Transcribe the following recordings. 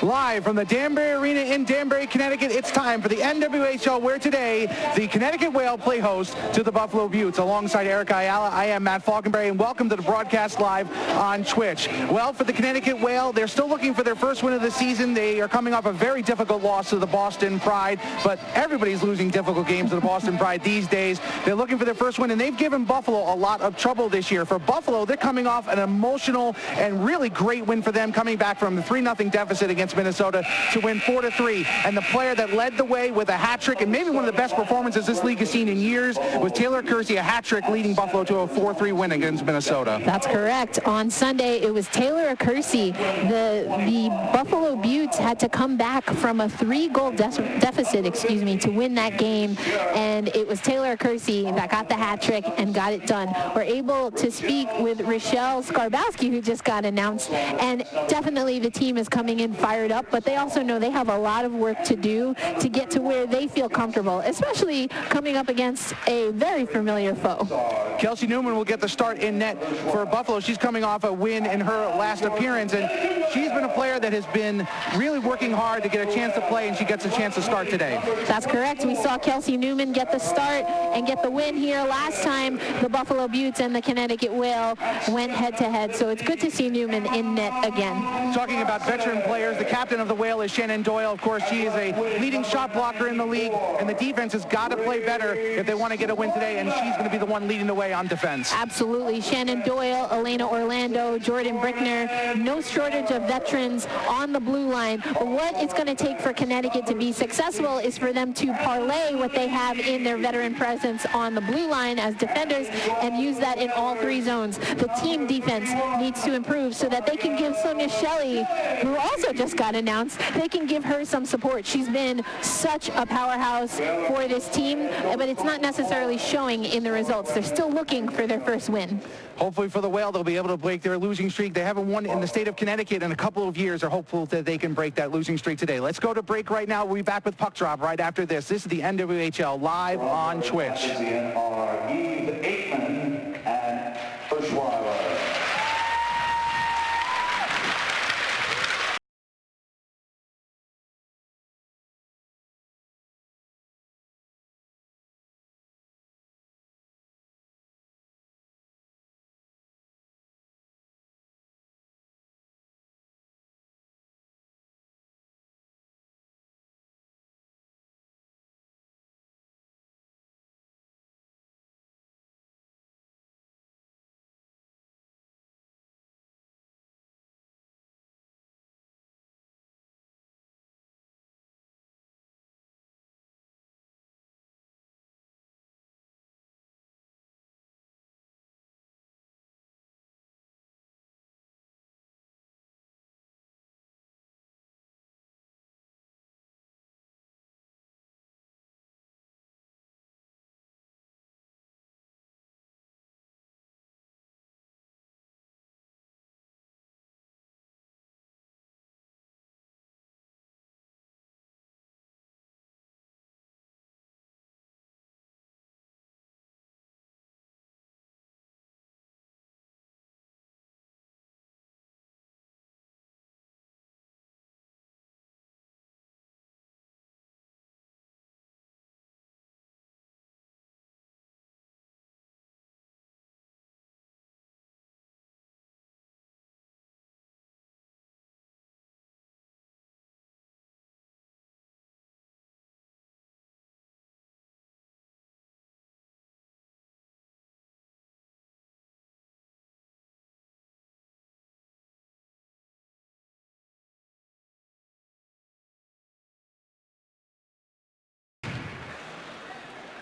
Live from the Danbury Arena in Danbury, Connecticut, it's time for the NWHL, where today the Connecticut Whale play host to the Buffalo Beauts. Alongside Erica Ayala, I am Matt Falkenberry, and welcome to the broadcast live on Twitch. Well, for the Connecticut Whale, they're still looking for their first win of the season. They are coming off a very difficult loss to the Boston Pride, but everybody's losing difficult games to the Boston Pride these days. They're looking for their first win, and they've given Buffalo a lot of trouble this year. For Buffalo, they're coming off an emotional and really great win for them, coming back from the 3-0 deficit against Minnesota to win 4-3. And the player that led the way with a hat trick, and maybe one of the best performances this league has seen in years, was Taylor Kersey, a hat trick leading Buffalo to a 4-3 win against Minnesota. That's correct. On Sunday, it was Taylor Kersey. The Buffalo Beauts had to come back from a 3-goal deficit, to win that game. And it was Taylor Kersey that got the hat trick and got it done. We're able to speak with Rochelle Skarbowski, who just got announced. And definitely the team is coming in fired up, but they also know they have a lot of work to do to get to where they feel comfortable, especially coming up against a very familiar foe. Kelsey Newman will get the start in net for Buffalo. She's coming off a win in her last appearance, and she's been a player that has been really working hard to get a chance to play, and she gets a chance to start today. That's correct. We saw Kelsey Newman get the start and get the win here last time the Buffalo Beauts and the Connecticut Whale went head-to-head, so it's good to see Newman in net again. Talking about veteran players, the captain of the Whale is Shannon Doyle. Of course, she is a leading shot blocker in the league, and the defense has got to play better if they want to get a win today, and she's going to be the one leading the way on defense. Absolutely. Shannon Doyle, Elena Orlando, Jordan Brickner, no shortage of veterans on the blue line. But what it's going to take for Connecticut to be successful is for them to parlay what they have in their veteran presence on the blue line as defenders and use that in all three zones. The team defense needs to improve so that they can give Sonia Shelley, who also just got announced, they can give her some support. She's been such a powerhouse for this team, but it's not necessarily showing in the results. They're still looking for their first win. Hopefully for the Whale, they'll be able to break their losing streak. They haven't won in the state of Connecticut in a couple of years. They're hopeful that they can break that losing streak today. Let's go to break right now. We'll be back with Puck Drop right after this. This is the NWHL live on Twitch.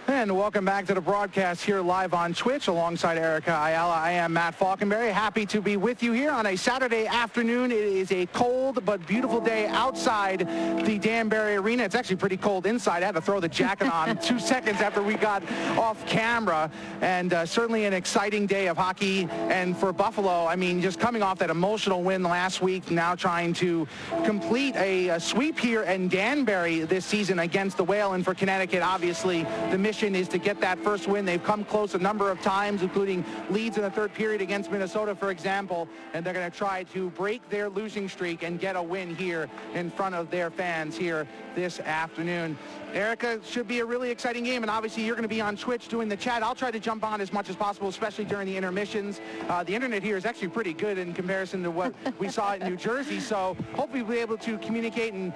And welcome back to the broadcast here live on Twitch alongside Erica Ayala. I am Matt Falkenberry. Happy to be with you here on a Saturday afternoon. It is a cold but beautiful day outside the Danbury Arena. It's actually pretty cold inside. I had to throw the jacket on 2 seconds after we got off camera. And certainly an exciting day of hockey. And for Buffalo, I mean, just coming off that emotional win last week, now trying to complete a sweep here in Danbury this season against the Whale. And for Connecticut, obviously, the mission mission is to get that first win. They've come close a number of times, including leads in the third period against Minnesota, for example, and they're going to try to break their losing streak and get a win here in front of their fans here this afternoon. Erica, should be a really exciting game, and obviously you're going to be on Twitch doing the chat. I'll try to jump on as much as possible, especially during the intermissions. The internet here is actually pretty good in comparison to what we saw in New Jersey, so hopefully we'll be able to communicate and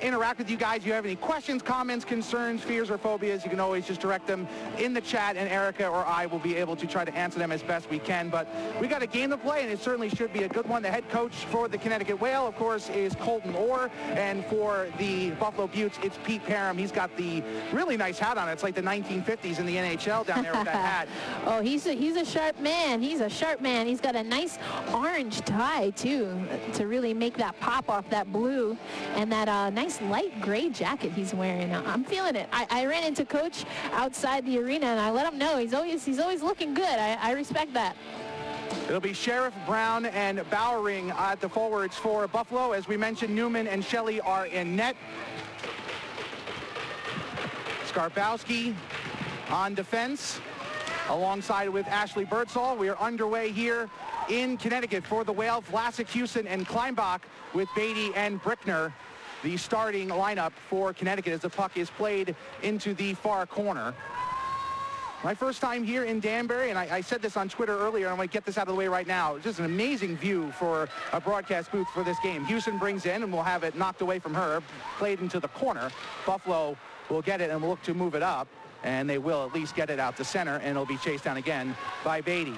interact with you guys. If you have any questions, comments, concerns, fears, or phobias, you can always just direct them in the chat, and Erica or I will be able to try to answer them as best we can. But we got a game to play, and it certainly should be a good one. The head coach for the Connecticut Whale, of course, is Colton Orr, and for the Buffalo Beauts, it's Pete Parham. He's got the really nice hat on. It's like the 1950s in the NHL down there with that hat. Oh, he's a sharp man. He's a sharp man. He's got a nice orange tie, too, to really make that pop off that blue, and that nice light gray jacket he's wearing. I'm feeling it. I ran into Coach outside the arena, and I let him know he's always looking good. I respect that. It'll be Sheriff, Brown, and Bowering at the forwards for Buffalo. As we mentioned, Newman and Shelley are in net. Skarbowski on defense, alongside with Ashley Birdsall. We are underway here in Connecticut for the Whale. Vlasic, Houston, and Kleinbach with Beatty and Brickner, the starting lineup for Connecticut as the puck is played into the far corner. My first time here in Danbury, and I said this on Twitter earlier, and I'm going to get this out of the way right now. Just an amazing view for a broadcast booth for this game. Houston brings in, and we'll have it knocked away from her, played into the corner. Buffalo will get it and will look to move it up, and they will at least get it out to center, and it'll be chased down again by Beatty.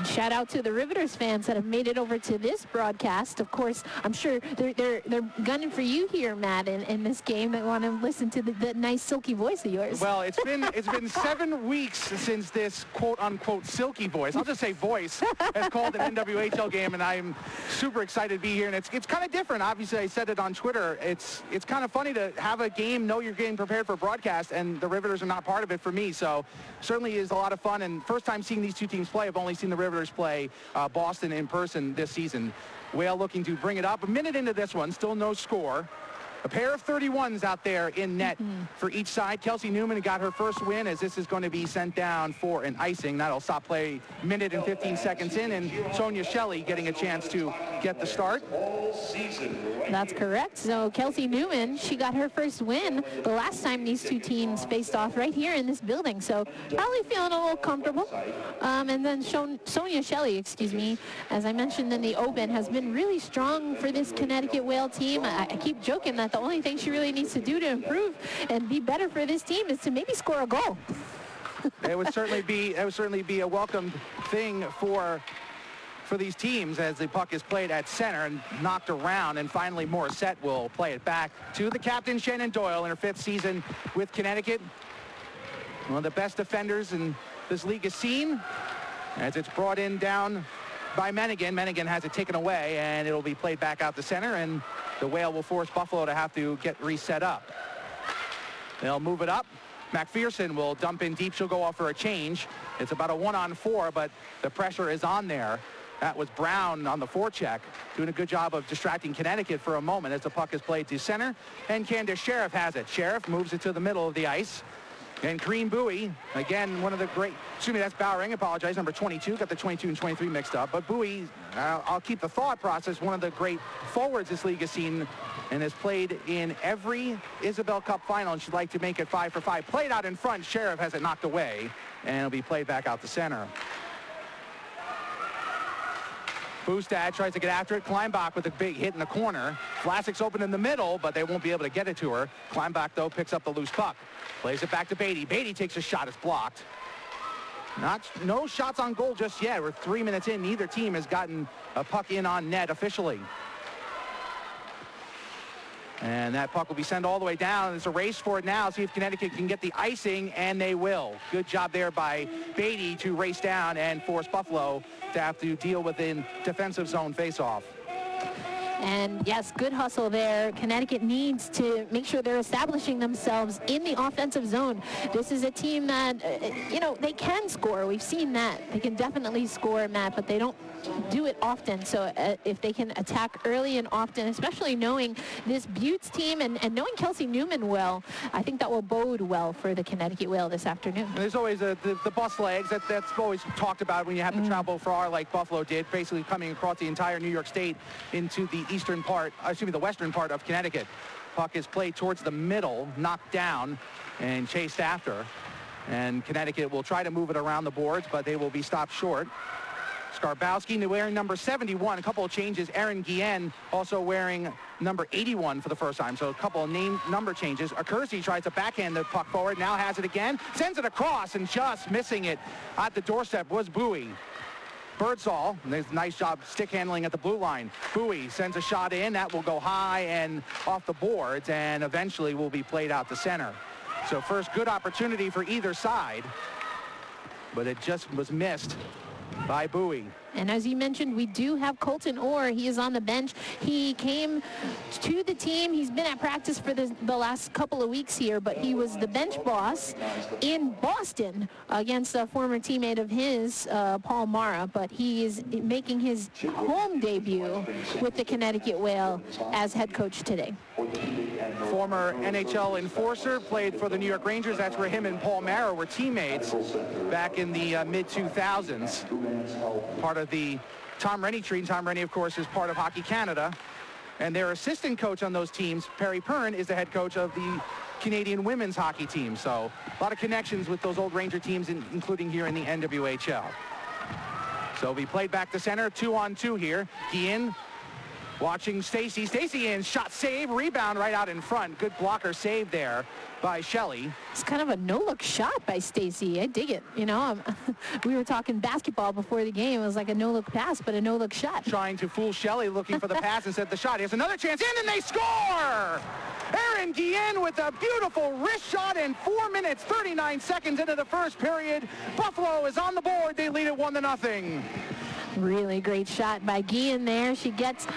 Shout out to the Riveters fans that have made it over to this broadcast. Of course, I'm sure they're gunning for you here, Matt, in this game. They want to listen to the nice silky voice of yours. Well, it's been 7 weeks since this quote unquote silky voice, I'll just say voice, has called an NWHL game, and I'm super excited to be here. And it's kind of different. Obviously, I said it on Twitter. It's kind of funny to have a game, know you're getting prepared for broadcast, and the Riveters are not part of it for me. So certainly is a lot of fun. And first time seeing these two teams play, I've only seen the Riveters play Boston in person this season. Whale looking to bring it up. A minute into this one, still no score. A pair of 31s out there in net for each side. Kelsey Newman got her first win, as this is going to be sent down for an icing. That'll stop play minute and 15 seconds in, and Sonia Shelley getting a chance to get the start. That's correct. So Kelsey Newman, she got her first win the last time these two teams faced off right here in this building. So probably feeling a little comfortable. And then Sonia Shelley, as I mentioned in the open, has been really strong for this Connecticut Whale team. I keep joking that the only thing she really needs to do to improve and be better for this team is to maybe score a goal. It would certainly be a welcome thing for these teams, as the puck is played at center and knocked around, and finally Morissette will play it back to the captain, Shannon Doyle, in her 5th season with Connecticut. One of the best defenders in this league has seen, as it's brought in down by Mennigan. Mennigan has it taken away, and it'll be played back out the center, and the Whale will force Buffalo to have to get reset up. They'll move it up. McPherson will dump in deep. She'll go off for a change. It's about a 1-on-4, but the pressure is on there. That was Brown on the forecheck, doing a good job of distracting Connecticut for a moment as the puck is played to center, and Candace Sheriff has it. Sheriff moves it to the middle of the ice. And Green Bowie, again, one of the great, that's Bowering, apologize, number 22, got the 22 and 23 mixed up. But Bowie, I'll keep the thought process, one of the great forwards this league has seen, and has played in every Isabel Cup final, and she'd like to make it 5 for 5. Played out in front, Sheriff has it knocked away, and it'll be played back out the center. Bustad tries to get after it. Kleinbach with a big hit in the corner. Vlasic's open in the middle, but they won't be able to get it to her. Kleinbach, though, picks up the loose puck. Plays it back to Beatty. Beatty takes a shot. It's blocked. No shots on goal just yet. We're 3 minutes in. Neither team has gotten a puck in on net officially. And that puck will be sent all the way down. It's a race for it now. See if Connecticut can get the icing, and they will. Good job there by Beatty to race down and force Buffalo to have to deal with a defensive zone faceoff. And yes, good hustle there. Connecticut needs to make sure they're establishing themselves in the offensive zone. This is a team that, they can score. We've seen that. They can definitely score, Matt, but they don't do it often. So if they can attack early and often, especially knowing this Beauts team and knowing Kelsey Newman well, I think that will bode well for the Connecticut Whale this afternoon. There's always the bus legs. That's always talked about when you have to travel far like Buffalo did, basically coming across the entire New York State into the the western part of Connecticut. Puck is played towards the middle, knocked down, and chased after. And Connecticut will try to move it around the boards, but they will be stopped short. Skarbowski wearing number 71, a couple of changes. Aaron Guillen also wearing number 81 for the first time, so a couple of number changes. Akersi tries to backhand the puck forward, now has it again, sends it across, and just missing it at the doorstep was Bowie. Birdsall, nice job stick handling at the blue line. Bowie sends a shot in, that will go high and off the boards, and eventually will be played out to center. So first good opportunity for either side, but it just was missed by Bowie. And as you mentioned, we do have Colton Orr. He is on the bench. He came to the team. He's been at practice for the last couple of weeks here, but he was the bench boss in Boston against a former teammate of his, Paul Mara. But he is making his home debut with the Connecticut Whale as head coach today. Former NHL enforcer, played for the New York Rangers. That's where him and Paul Mara were teammates back in the mid-2000s. Part of the Tom Rennie tree. Tom Rennie, of course, is part of Hockey Canada. And their assistant coach on those teams, Perry Pern, is the head coach of the Canadian women's hockey team. So a lot of connections with those old Ranger teams, including here in the NWHL. So we played back to center, 2-on-2 here. Guillen watching Stacy. Stacy in, shot save, rebound right out in front. Good blocker save there by Shelley. It's kind of a no-look shot by Stacy. I dig it. We were talking basketball before the game. It was like a no-look pass, but a no-look shot. Trying to fool Shelley, looking for the pass instead of the shot. He has another chance in, and they score! Aaron Guillen with a beautiful wrist shot in 4 minutes, 39 seconds into the first period. Buffalo is on the board. They lead it 1-0. Really great shot by Guillen there. She gets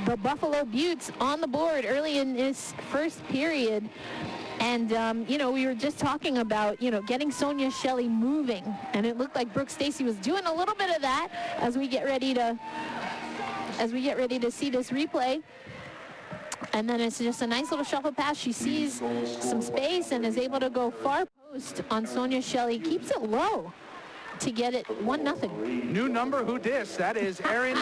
the Buffalo Beauts on the board early in this first period. And, we were just talking about, getting Sonia Shelley moving. And it looked like Brooke Stacy was doing a little bit of that as we get ready to see this replay. And then it's just a nice little shuffle pass. She sees some space and is able to go far post on Sonia Shelley. Keeps it low to get it 1-0. New number, who dis? That is Aaron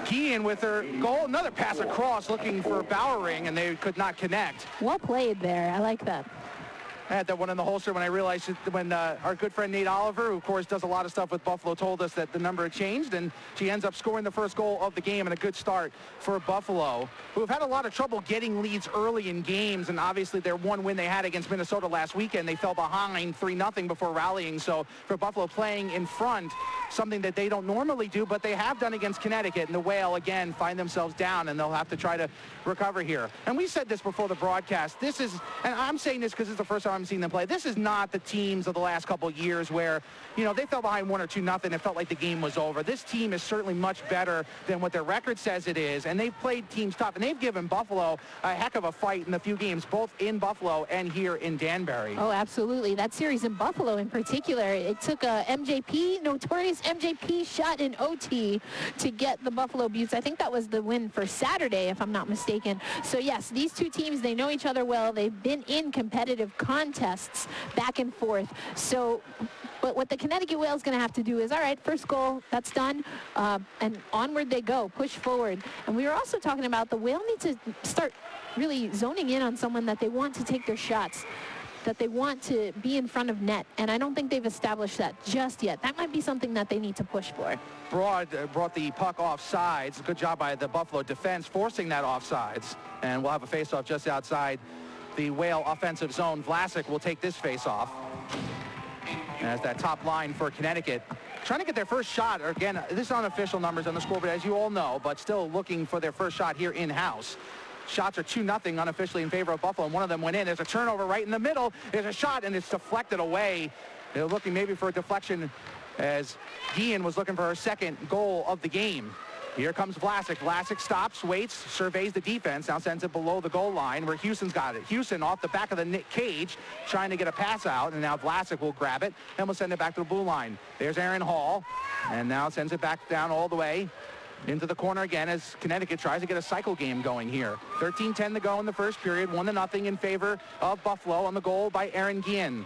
Guillen with her goal. Another pass across looking for Bowering, and they could not connect. Well played there. I like that. I had that one in the holster when I realized when our good friend Nate Oliver, who of course does a lot of stuff with Buffalo, told us that the number had changed, and she ends up scoring the first goal of the game, and a good start for Buffalo, who have had a lot of trouble getting leads early in games. And obviously their one win they had against Minnesota last weekend, they fell behind 3-0 before rallying. So for Buffalo, playing in front, something that they don't normally do, but they have done against Connecticut, and the Whale again find themselves down, and they'll have to try to recover here. And we said this before the broadcast, this is, and I'm saying this because it's the first time I'm seeing them play, this is not the teams of the last couple of years where, they fell behind 1 or 2-0. It felt like the game was over. This team is certainly much better than what their record says it is, and they've played teams tough, and they've given Buffalo a heck of a fight in the few games, both in Buffalo and here in Danbury. Oh, absolutely. That series in Buffalo in particular, it took a notorious MJP shot in OT to get the Buffalo Beauts. I think that was the win for Saturday, if I'm not mistaken. So yes, these two teams, they know each other well. They've been in competitive contests back and forth. So, but what the Connecticut Whale is going to have to do is, all right, first goal, that's done, and onward they go, push forward. And we were also talking about the Whale need to start really zoning in on someone that they want to take their shots, that they want to be in front of net, and I don't think they've established that just yet. That might be something that they need to push for. Broad brought the puck off sides. Good job by the Buffalo defense forcing that off sides, and we'll have a face-off just outside the Whale offensive zone. Vlasic will take this face-off. As that top line for Connecticut, trying to get their first shot. Again, this is unofficial numbers on the scoreboard, as you all know, but still looking for their first shot here in-house. Shots are 2-0 unofficially in favor of Buffalo, and one of them went in. There's a turnover right in the middle. There's a shot, and it's deflected away. They're looking maybe for a deflection, as Guillen was looking for her second goal of the game. Here comes Vlasic. Vlasic stops, waits, surveys the defense, now sends it below the goal line where Houston's got it. Houston off the back of the cage trying to get a pass out, and now Vlasic will grab it and will send it back to the blue line. There's Aaron Hall, and now sends it back down all the way into the corner again as Connecticut tries to get a cycle game going here. 13-10 to go in the first period, 1-0 in favor of Buffalo on the goal by Aaron Guillen.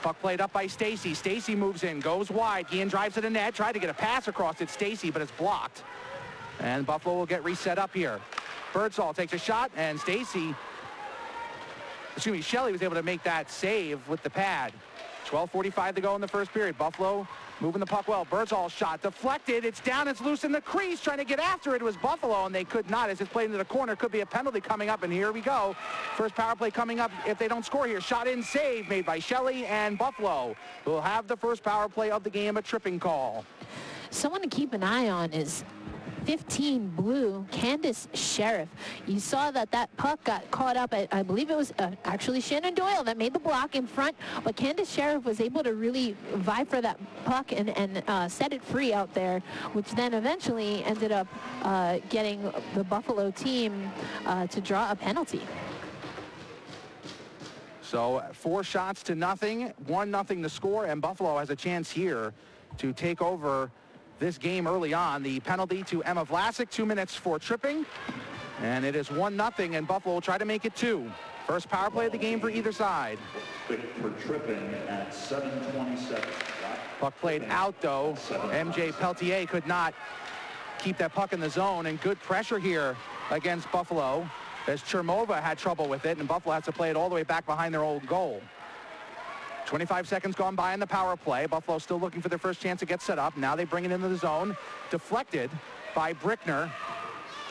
Puck played up by Stacy. Stacy moves in, goes wide. Guillen drives to the net, tried to get a pass across it, Stacy, but it's blocked. And Buffalo will get reset up here. Birdsall takes a shot, and Shelley was able to make that save with the pad. 12:45 to go in the first period. Buffalo moving the puck well. Birdsall's shot deflected. It's down. It's loose in the crease. Trying to get after it was Buffalo, and they could not as it's played into the corner. Could be a penalty coming up, and here we go. First power play coming up if they don't score here. Shot in, save made by Shelley, and Buffalo will have the first power play of the game, a tripping call. Someone to keep an eye on is 15 blue, Candace Sheriff. You saw that puck got caught up. I believe it was actually Shannon Doyle that made the block in front, but Candace Sheriff was able to really vie for that puck and set it free out there, which then eventually ended up getting the Buffalo team to draw a penalty. So 4 shots to nothing, 1-0 to score, and Buffalo has a chance here to take over this game early on. The penalty to Emma Vlasic, 2 minutes for tripping, and it is 1-0, and Buffalo will try to make it 2. First power play of the game for either side. For tripping at 7:27. Puck played out, though. MJ Peltier could not keep that puck in the zone, and good pressure here against Buffalo as Chermova had trouble with it, and Buffalo has to play it all the way back behind their old goal. 25 seconds gone by in the power play. Buffalo still looking for their first chance to get set up. Now they bring it into the zone. Deflected by Brickner,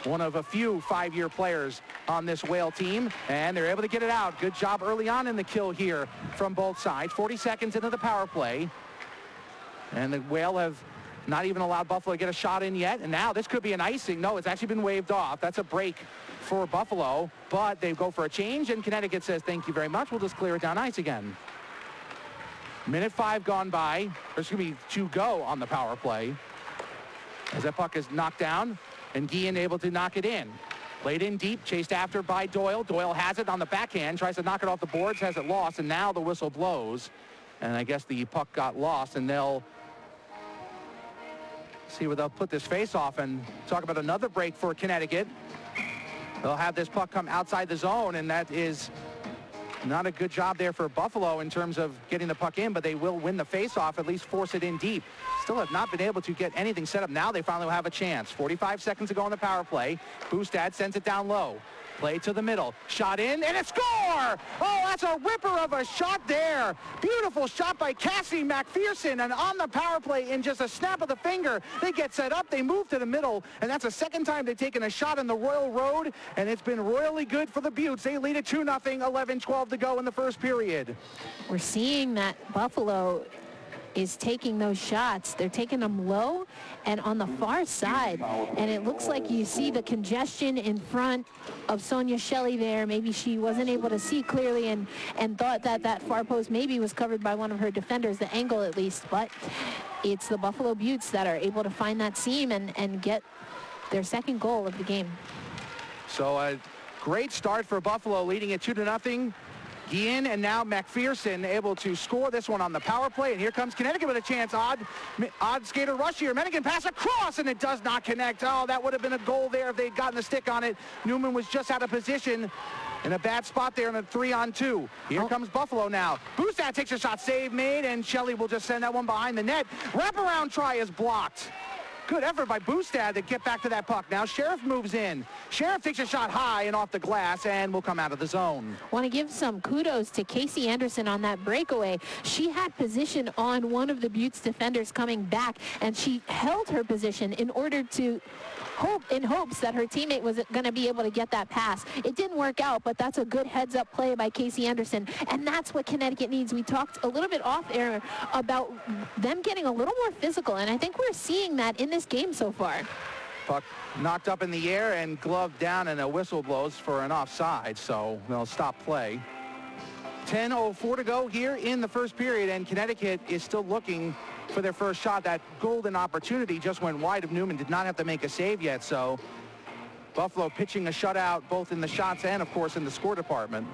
one of a few 5-year players on this Whale team, and they're able to get it out. Good job early on in the kill here from both sides. 40 seconds into the power play, and the Whale have not even allowed Buffalo to get a shot in yet, and now this could be an icing. No, it's actually been waved off. That's a break for Buffalo, but they go for a change, and Connecticut says, thank you very much. We'll just clear it down ice again. Minute 5 gone by, or excuse me, 2 go on the power play. As that puck is knocked down, and Guillen able to knock it in. Played in deep, chased after by Doyle. Doyle has it on the backhand, tries to knock it off the boards, has it lost, and now the whistle blows. And I guess the puck got lost, and they'll see where they'll put this face off and talk about another break for Connecticut. They'll have this puck come outside the zone, and that is not a good job there for Buffalo in terms of getting the puck in, but they will win the face-off, at least force it in deep. Still have not been able to get anything set up. Now they finally will have a chance. 45 seconds to go on the power play. Bustad sends it down low. Play to the middle. Shot in, and a score! Oh, that's a ripper of a shot there. Beautiful shot by Cassie McPherson, and on the power play in just a snap of the finger, they get set up, they move to the middle, and that's the second time they've taken a shot in the Royal Road, and it's been royally good for the Beauts. They lead it 2-0, 11-12 to go in the first period. We're seeing that Buffalo is taking those shots. They're taking them low and on the far side, and it looks like you see the congestion in front of Sonia Shelley there. Maybe she wasn't able to see clearly and thought that far post maybe was covered by one of her defenders, the angle at least, but it's the Buffalo Beauts that are able to find that seam and get their second goal of the game. So a great start for Buffalo, leading it 2-0. Guillen and now McPherson able to score this one on the power play. And here comes Connecticut with a chance. Odd skater rush here. Mennigan pass across, and it does not connect. Oh, that would have been a goal there if they'd gotten the stick on it. Newman was just out of position in a bad spot there in a 3-on-2. Here comes Buffalo now. Bustad takes a shot, save made, and Shelley will just send that one behind the net. Wraparound try is blocked. Good effort by Bustad to get back to that puck. Now Sheriff moves in. Sheriff takes a shot high and off the glass and will come out of the zone. Want to give some kudos to Casey Anderson on that breakaway. She had position on one of the Beauts defenders coming back, and she held her position in order to hopes that her teammate was going to be able to get that pass. It didn't work out, but that's a good heads-up play by Casey Anderson, and that's what Connecticut needs. We talked a little bit off air about them getting a little more physical, and I think we're seeing that in this game so far. Puck knocked up in the air and gloved down, and a whistle blows for an offside, so they'll stop play. 10:04 to go here in the first period, and Connecticut is still looking for their first shot. That golden opportunity just went wide of Newman. Did not have to make a save yet, so Buffalo pitching a shutout both in the shots and, of course, in the score department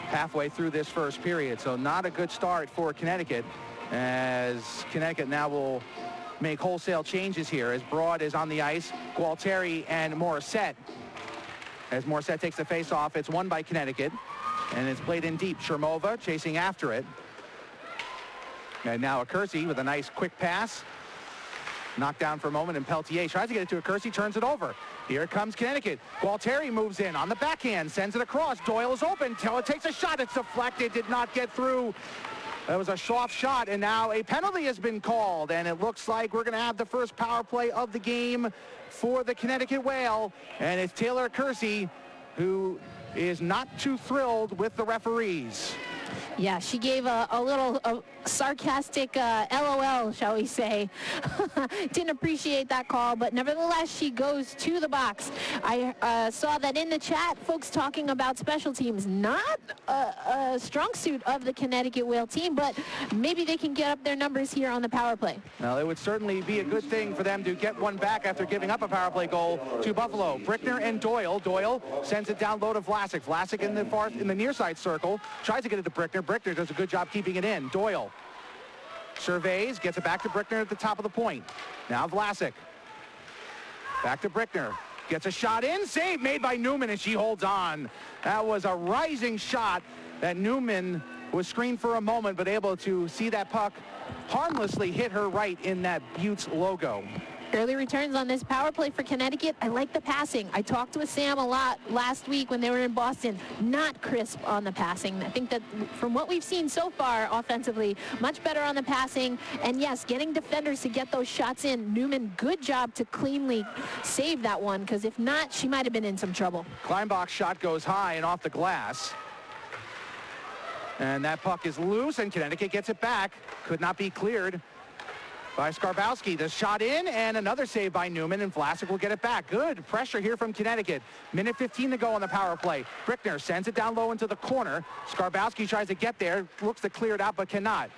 halfway through this first period. So not a good start for Connecticut, as Connecticut now will make wholesale changes here as Broad is on the ice, Gualtieri and Morissette. As Morissette takes the face-off, it's won by Connecticut, and it's played in deep. Shermova chasing after it. And now Acursi with a nice quick pass. Knocked down for a moment, and Peltier tries to get it to Acursi, turns it over. Here comes Connecticut. Gualtieri moves in on the backhand, sends it across. Doyle is open. Taylor takes a shot. It's deflected, did not get through. That was a soft shot, and now a penalty has been called, and it looks like we're going to have the first power play of the game for the Connecticut Whale, and it's Taylor Acursi, who is not too thrilled with the referees. Yeah, she gave a little sarcastic LOL, shall we say. Didn't appreciate that call, but nevertheless, she goes to the box. I saw that in the chat, folks talking about special teams. Not a strong suit of the Connecticut Whale team, but maybe they can get up their numbers here on the power play. Well, it would certainly be a good thing for them to get one back after giving up a power play goal to Buffalo. Brickner and Doyle. Doyle sends it down low to Vlasic. Vlasic in the near side circle. Tries to get it to Brickner. Brickner does a good job keeping it in. Doyle surveys, gets it back to Brickner at the top of the point. Now Vlasic. Back to Brickner. Gets a shot in. Save made by Newman, and she holds on. That was a rising shot that Newman was screened for a moment, but able to see that puck harmlessly hit her right in that Beauts logo. Early returns on this power play for Connecticut. I like the passing. I talked with Sam a lot last week when they were in Boston. Not crisp on the passing. I think that from what we've seen so far offensively, much better on the passing. And yes, getting defenders to get those shots in. Newman, good job to cleanly save that one, because if not, she might have been in some trouble. Kleinbach's shot goes high and off the glass. And that puck is loose, and Connecticut gets it back. Could not be cleared by Skarbowski. The shot in, and another save by Newman, and Vlasic will get it back. Good pressure here from Connecticut. Minute 15 to go on the power play. Brickner sends it down low into the corner. Skarbowski tries to get there, looks to clear it out, but cannot.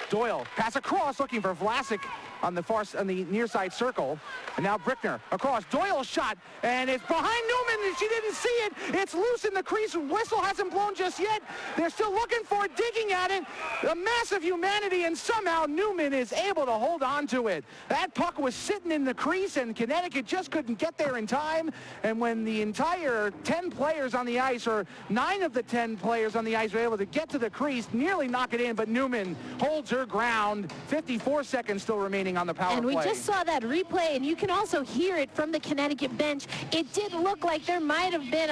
Doyle pass across, looking for Vlasic on the near side circle. And now Brickner across. Doyle's shot, and it's behind Newman, and she didn't see it. It's loose in the crease. Whistle hasn't blown just yet. They're still looking for it, digging at it. A massive humanity, and somehow Newman is able to hold on to it. That puck was sitting in the crease, and Connecticut just couldn't get there in time. And when the entire 10 players on the ice, or 9 of the 10 players on the ice, were able to get to the crease, nearly knock it in, but Newman holds her ground. 54 seconds still remaining on the power play. And we just saw that replay, and you can also hear it from the Connecticut bench. It did look like there might have been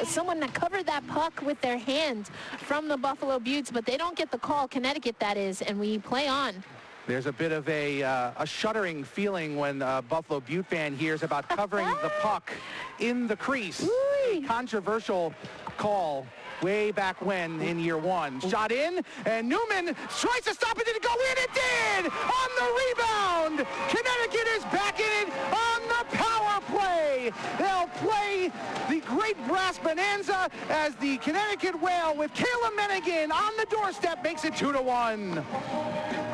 someone that covered that puck with their hand from the Buffalo Beauts, but they don't get the call. Connecticut, that is, and we play on. There's a bit of a shuddering feeling when a Buffalo Butte fan hears about covering the puck in the crease. A controversial call way back when in year one. Shot in, and Newman tries to stop it. Did it go in? It did! On the rebound! Connecticut is back in it on the power play. They'll play the Great Brass Bonanza as the Connecticut Whale with Kayla Mennigan on the doorstep makes it 2-1.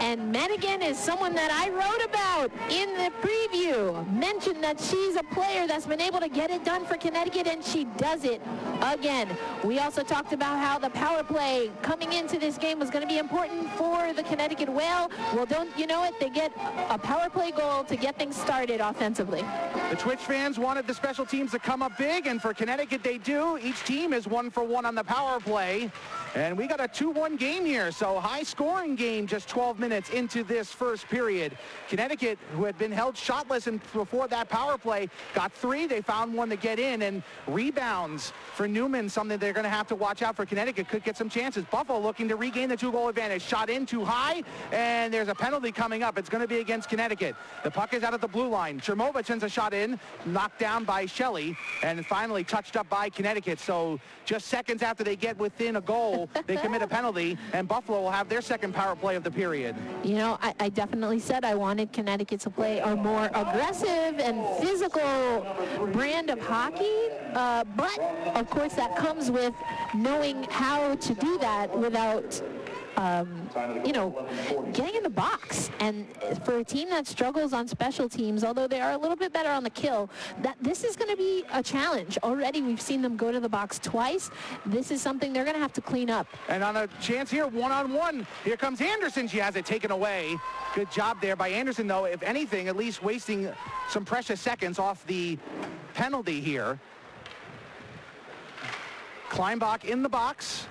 And Mennigan is someone that I wrote about in the preview. Mentioned that she's a player that's been able to get it done for Connecticut, and she does it again. We also talked about how the power play coming into this game was going to be important for the Connecticut Whale. Well, don't you know it? They get a power play goal to get things started offensively. The Twitch fans wanted the special teams to come up big, and for Connecticut they do. Each team is 1-for-1 on the power play. And we got a 2-1 game here, so high-scoring game just 12 minutes into this first period. Connecticut, who had been held shotless before that power play, got 3. They found one to get in, and rebounds for Newman, something they're going to have to watch out for. Connecticut could get some chances. Buffalo looking to regain the 2-goal advantage. Shot in too high, and there's a penalty coming up. It's going to be against Connecticut. The puck is out at the blue line. Chermova sends a shot in, knocked down by Shelley, and finally touched up by Connecticut. So just seconds after they get within a goal, they commit a penalty, and Buffalo will have their second power play of the period. You know, I definitely said I wanted Connecticut to play a more aggressive and physical brand of hockey, but of course that comes with knowing how to do that without getting in the box. And for a team that struggles on special teams, although they are a little bit better on the kill, that this is going to be a challenge. Already we've seen them go to the box twice. This is something they're going to have to clean up. And on a chance here, one-on-one, here comes Anderson. She has it taken away. Good job there by Anderson, though. If anything, at least wasting some precious seconds off the penalty here. Kleinbach in the box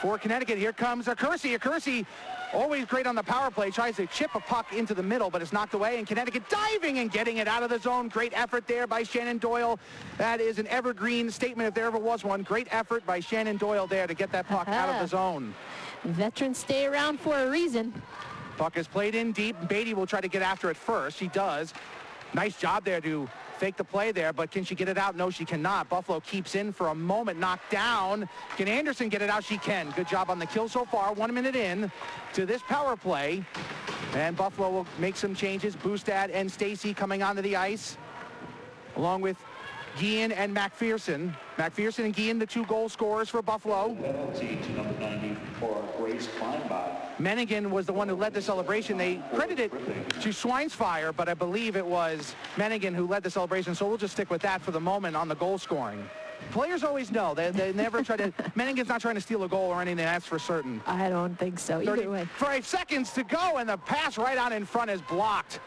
for Connecticut. Here comes Accursi. Accursi, always great on the power play, tries to chip a puck into the middle, but it's knocked away, and Connecticut diving and getting it out of the zone. Great effort there by Shannon Doyle. That is an evergreen statement if there ever was one. Great effort by Shannon Doyle there to get that puck out of the zone. Veterans stay around for a reason. Puck is played in deep. Beatty will try to get after it first. She does. Nice job there to fake the play there, but can she get it out? No, she cannot. Buffalo keeps in for a moment, knocked down. Can Anderson get it out? She can. Good job on the kill so far. 1 minute in to this power play, and Buffalo will make some changes. Bustad and Stacy coming onto the ice, along with Guillen and McPherson. McPherson and Guillen, the 2 goal scorers for Buffalo. Penalty to number 90 for Grace Kleinbach. Menningen was the one who led the celebration. They credited it to Schweinsfire, but I believe it was Menningen who led the celebration, so we'll just stick with that for the moment on the goal scoring. Players always know. They never try to... Menningen's not trying to steal a goal or anything, that's for certain. I don't think so. Either way. 5 seconds to go, and the pass right on in front is blocked.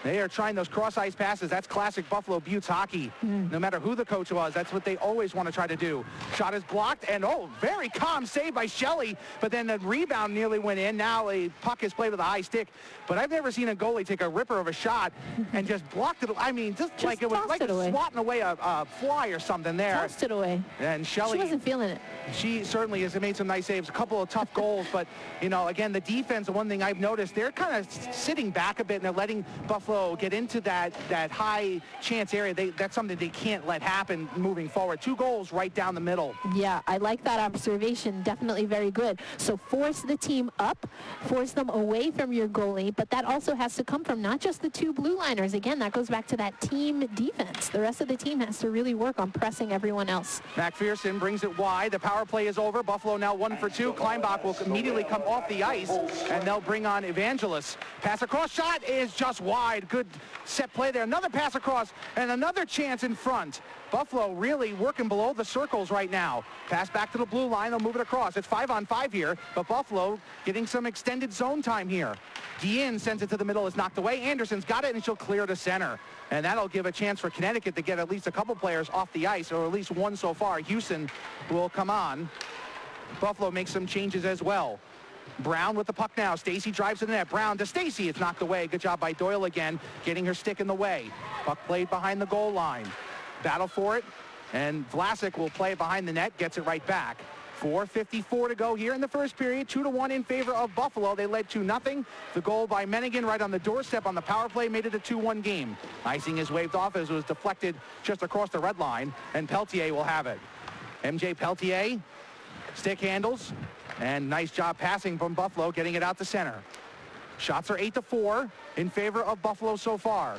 They are trying those cross-ice passes. That's classic Buffalo Beauts hockey. No matter who the coach was, that's what they always want to try to do. Shot is blocked, and very calm save by Shelley, but then the rebound nearly went in. Now a puck is played with a high stick, but I've never seen a goalie take a ripper of a shot and just blocked it. I mean, just like it was like swatting away a fly or something there. Tossed it away. And Shelley... She wasn't feeling it. She certainly has made some nice saves, a couple of tough goals, but, again, the defense, the one thing I've noticed, they're kind of sitting back a bit, and they're letting Buffalo get into that high chance area. That's something they can't let happen moving forward. 2 goals right down the middle. Yeah, I like that observation. Definitely very good. So force the team up, force them away from your goalie, but that also has to come from not just the 2 blue liners. Again, that goes back to that team defense. The rest of the team has to really work on pressing everyone else. McPherson brings it wide. The power play is over. Buffalo now 1 for 2. Kleinbach will immediately come off the ice, and they'll bring on Evangelos. Pass across, shot is just wide. Good set play there. Another pass across, and another chance in front. Buffalo really working below the circles right now. Pass back to the blue line. They'll move it across. It's 5-on-5 here, but Buffalo getting some extended zone time here. Guillen sends it to the middle. It's knocked away. Anderson's got it, and she'll clear to center. And that'll give a chance for Connecticut to get at least a couple players off the ice, or at least one so far. Houston will come on. Buffalo makes some changes as well. Brown with the puck now. Stacy drives to the net. Brown to Stacy. It's knocked away. Good job by Doyle again, getting her stick in the way. Puck played behind the goal line. Battle for it, and Vlasic will play it behind the net, gets it right back. 4:54 to go here in the first period. 2-1 in favor of Buffalo. They led 2-0. The goal by Menningen right on the doorstep on the power play made it a 2-1 game. Icing is waved off as it was deflected just across the red line, and Peltier will have it. MJ Peltier, stick handles, and nice job passing from Buffalo, getting it out to center. Shots are 8-4 in favor of Buffalo so far.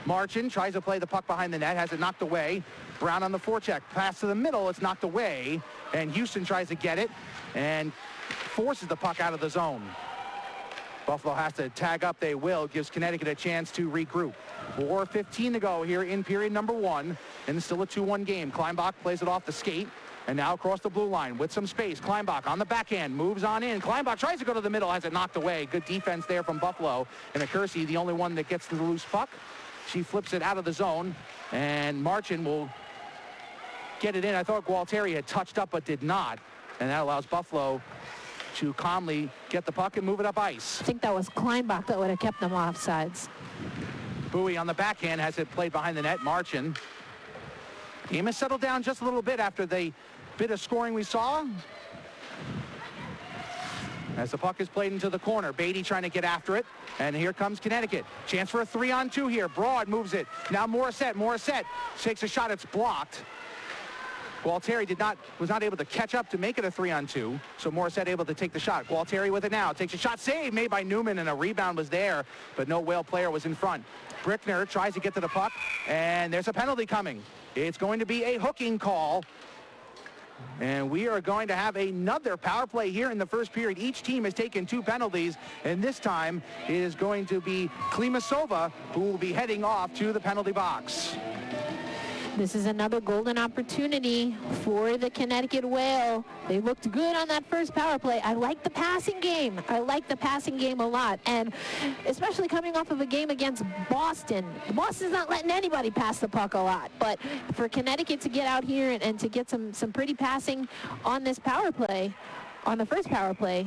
Marchin tries to play the puck behind the net, has it knocked away. Brown on the forecheck. Pass to the middle, it's knocked away. And Houston tries to get it and forces the puck out of the zone. Buffalo has to tag up, they will. Gives Connecticut a chance to regroup. 4:15 to go here in period number 1. And it's still a 2-1 game. Kleinbach plays it off the skate. And now across the blue line with some space. Kleinbach on the backhand, moves on in. Kleinbach tries to go to the middle, has it knocked away. Good defense there from Buffalo. And Accursi, the only one that gets to the loose puck. She flips it out of the zone. And Marchin will get it in. I thought Gualtieri had touched up but did not. And that allows Buffalo to calmly get the puck and move it up ice. I think that was Kleinbach that would have kept them off sides. Bowie on the backhand has it played behind the net. Marchin. Game has settled down just a little bit after the bit of scoring we saw. As the puck is played into the corner. Beatty trying to get after it. And here comes Connecticut. Chance for a 3-on-2 here. Broad moves it. Now Morissette takes a shot. It's blocked. Gualtieri was not able to catch up to make it a 3-on-2. So Morissette able to take the shot. Gualtieri with it now. Takes a shot. Save made by Newman, and a rebound was there. But no Whale player was in front. Brickner tries to get to the puck. And there's a penalty coming. It's going to be a hooking call And we are going to have another power play here in the first period. Each team has taken 2 penalties, and this time it is going to be Klimasova who will be heading off to the penalty box. This is another golden opportunity for the Connecticut Whale. They looked good on that first power play. I like the passing game. I like the passing game a lot, and especially coming off of a game against Boston. Boston's not letting anybody pass the puck a lot, but for Connecticut to get out here and to get some pretty passing on this power play, on the first power play.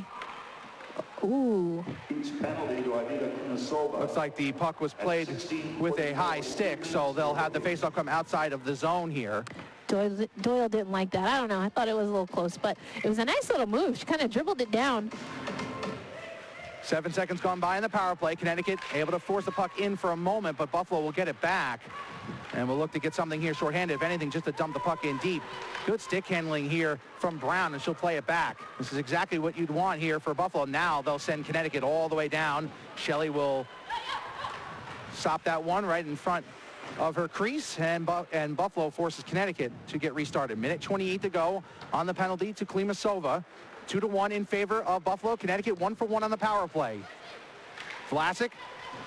Ooh. Looks like the puck was played with a high stick, so they'll have the faceoff come outside of the zone here. Doyle didn't like that. I don't know. I thought it was a little close, but it was a nice little move. She kind of dribbled it down. 7 seconds gone by in the power play. Connecticut able to force the puck in for a moment, but Buffalo will get it back. And we'll look to get something here shorthanded, if anything, just to dump the puck in deep. Good stick handling here from Brown, and she'll play it back. This is exactly what you'd want here for Buffalo. Now they'll send Connecticut all the way down. Shelley will stop that one right in front of her crease, and Buffalo forces Connecticut to get restarted. Minute 28 to go on the penalty to Klimasova. 2-1 in favor of Buffalo. Connecticut 1-for-1 on the power play. Vlasic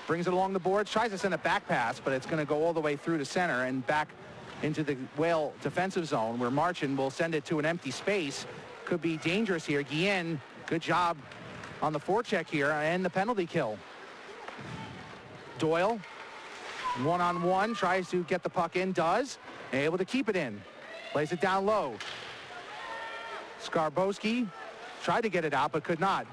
brings it along the boards, tries to send a back pass, but it's going to go all the way through to center and back into the Whale defensive zone, where Marchand will send it to an empty space. Could be dangerous here. Guillen, good job on the forecheck here and the penalty kill. Doyle, one-on-one, tries to get the puck in, does, and able to keep it in. Plays it down low. Skarbowski tried to get it out, but could not.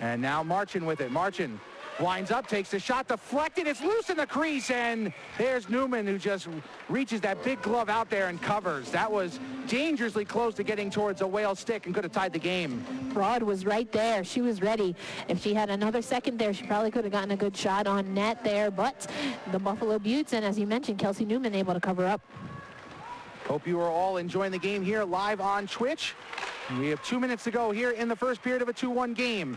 And now Marchand with it. Marchand winds up, takes the shot, deflected. It's loose in the crease, and there's Newman, who just reaches that big glove out there and covers. That was dangerously close to getting towards a Whale stick and could have tied the game. Broad was right there. She was ready. If she had another second there, she probably could have gotten a good shot on net there, but the Buffalo Beauts, and as you mentioned, Kelsey Newman able to cover up. Hope you are all enjoying the game here live on Twitch. We have 2 minutes to go here in the first period of a 2-1 game.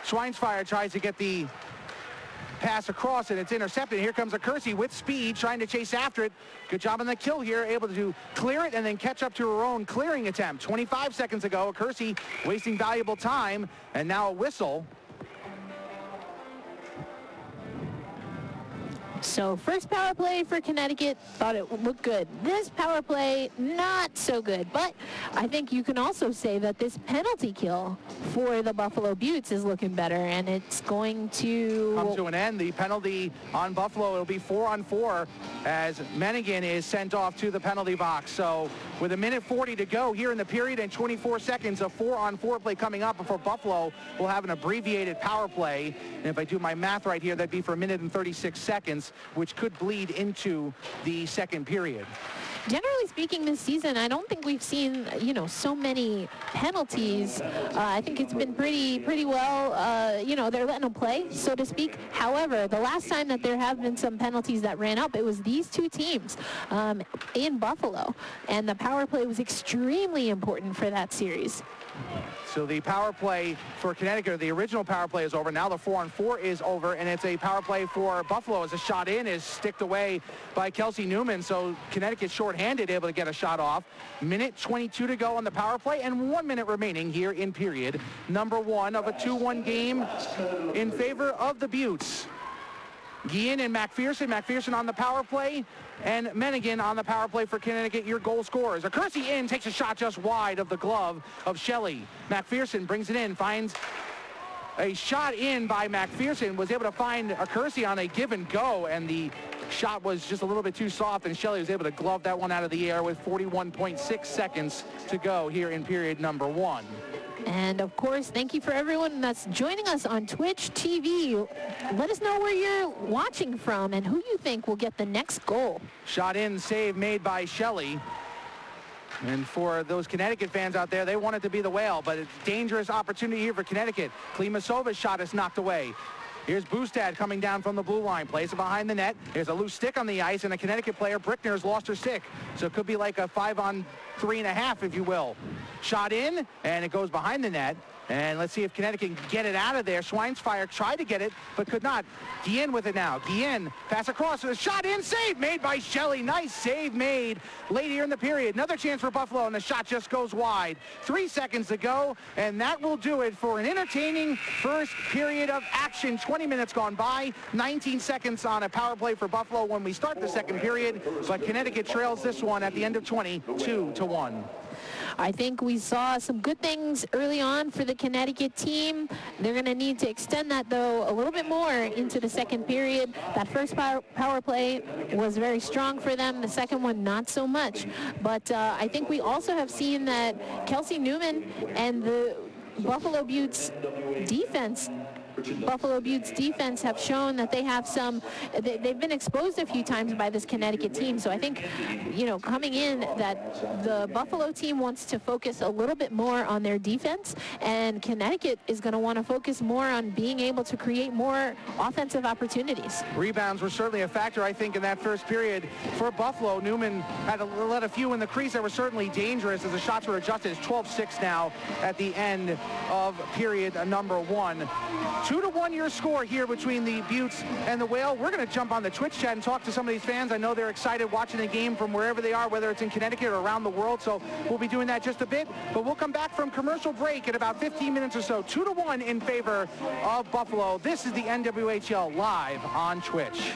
Schweinsfire tries to get the pass across, and it's intercepted. Here comes a Kersey with speed, trying to chase after it. Good job on the kill here, able to clear it and then catch up to her own clearing attempt. 25 seconds ago, Kersey wasting valuable time, and now a whistle. So first power play for Connecticut, thought it would look good. This power play, not so good. But I think you can also say that this penalty kill for the Buffalo Beauts is looking better, and it's going to come to an end. The penalty on Buffalo, it'll be 4-on-4 as Mennigan is sent off to the penalty box. So with a minute 40 to go here in the period and 24 seconds, a 4-on-4 play coming up before Buffalo will have an abbreviated power play. And if I do my math right here, that'd be for a minute and 36 seconds, which could bleed into the second period. Generally speaking, this season, I don't think we've seen, so many penalties. I think it's been pretty well, they're letting them play, so to speak. However, the last time that there have been some penalties that ran up, it was these two teams in Buffalo, and the power play was extremely important for that series. So the power play for Connecticut, the original power play is over. Now the 4-on-4 is over, and it's a power play for Buffalo as a shot in is sticked away by Kelsey Newman. So Connecticut shorthanded, able to get a shot off. Minute 22 to go on the power play, and 1 minute remaining here in period number 1 of a 2-1 game in favor of the Beauts. Guillen and McPherson. McPherson on the power play, and Mennigan on the power play for Connecticut, your goal scorers. A Kersey in, takes a shot just wide of the glove of Shelley. McPherson brings it in, finds a shot in by McPherson, was able to find a Kersey on a give and go, and the shot was just a little bit too soft, and Shelley was able to glove that one out of the air with 41.6 seconds to go here in period number 1. And of course, thank you for everyone that's joining us on Twitch TV. Let us know where you're watching from and who you think will get the next goal. Shot in, save made by Shelley. And for those Connecticut fans out there, they want it to be the Whale, but it's a dangerous opportunity here for Connecticut. Klimasova's shot is knocked away. Here's Bustad coming down from the blue line, plays it behind the net. There's a loose stick on the ice, and a Connecticut player, Brickner's lost her stick. So it could be like a 5-on 3.5, if you will. Shot in, and it goes behind the net. And let's see if Connecticut can get it out of there. Schweinsfire tried to get it, but could not. Guillen with it now. Guillen, pass across, with a shot in, save made by Shelley. Nice save made late here in the period. Another chance for Buffalo, and the shot just goes wide. 3 seconds to go, and that will do it for an entertaining first period of action. 20 minutes gone by, 19 seconds on a power play for Buffalo when we start the second period, but Connecticut trails this one at the end of 20, 2-1. I think we saw some good things early on for the Connecticut team. They're going to need to extend that, though, a little bit more into the second period. That first power play was very strong for them. The second one, not so much. But I think we also have seen that Kelsey Newman and the Buffalo Beauts defense have shown that they have they've been exposed a few times by this Connecticut team. So I think, coming in, that the Buffalo team wants to focus a little bit more on their defense, and Connecticut is going to want to focus more on being able to create more offensive opportunities. Rebounds were certainly a factor, I think, in that first period for Buffalo. Newman had to let a few in the crease that were certainly dangerous as the shots were adjusted. It's 12-6 now at the end of period number 1. 2-1 your score here between the Beauts and the Whale. We're going to jump on the Twitch chat and talk to some of these fans. I know they're excited watching the game from wherever they are, whether it's in Connecticut or around the world. So we'll be doing that just a bit. But we'll come back from commercial break in about 15 minutes or so. 2-1 in favor of Buffalo. This is the NWHL live on Twitch.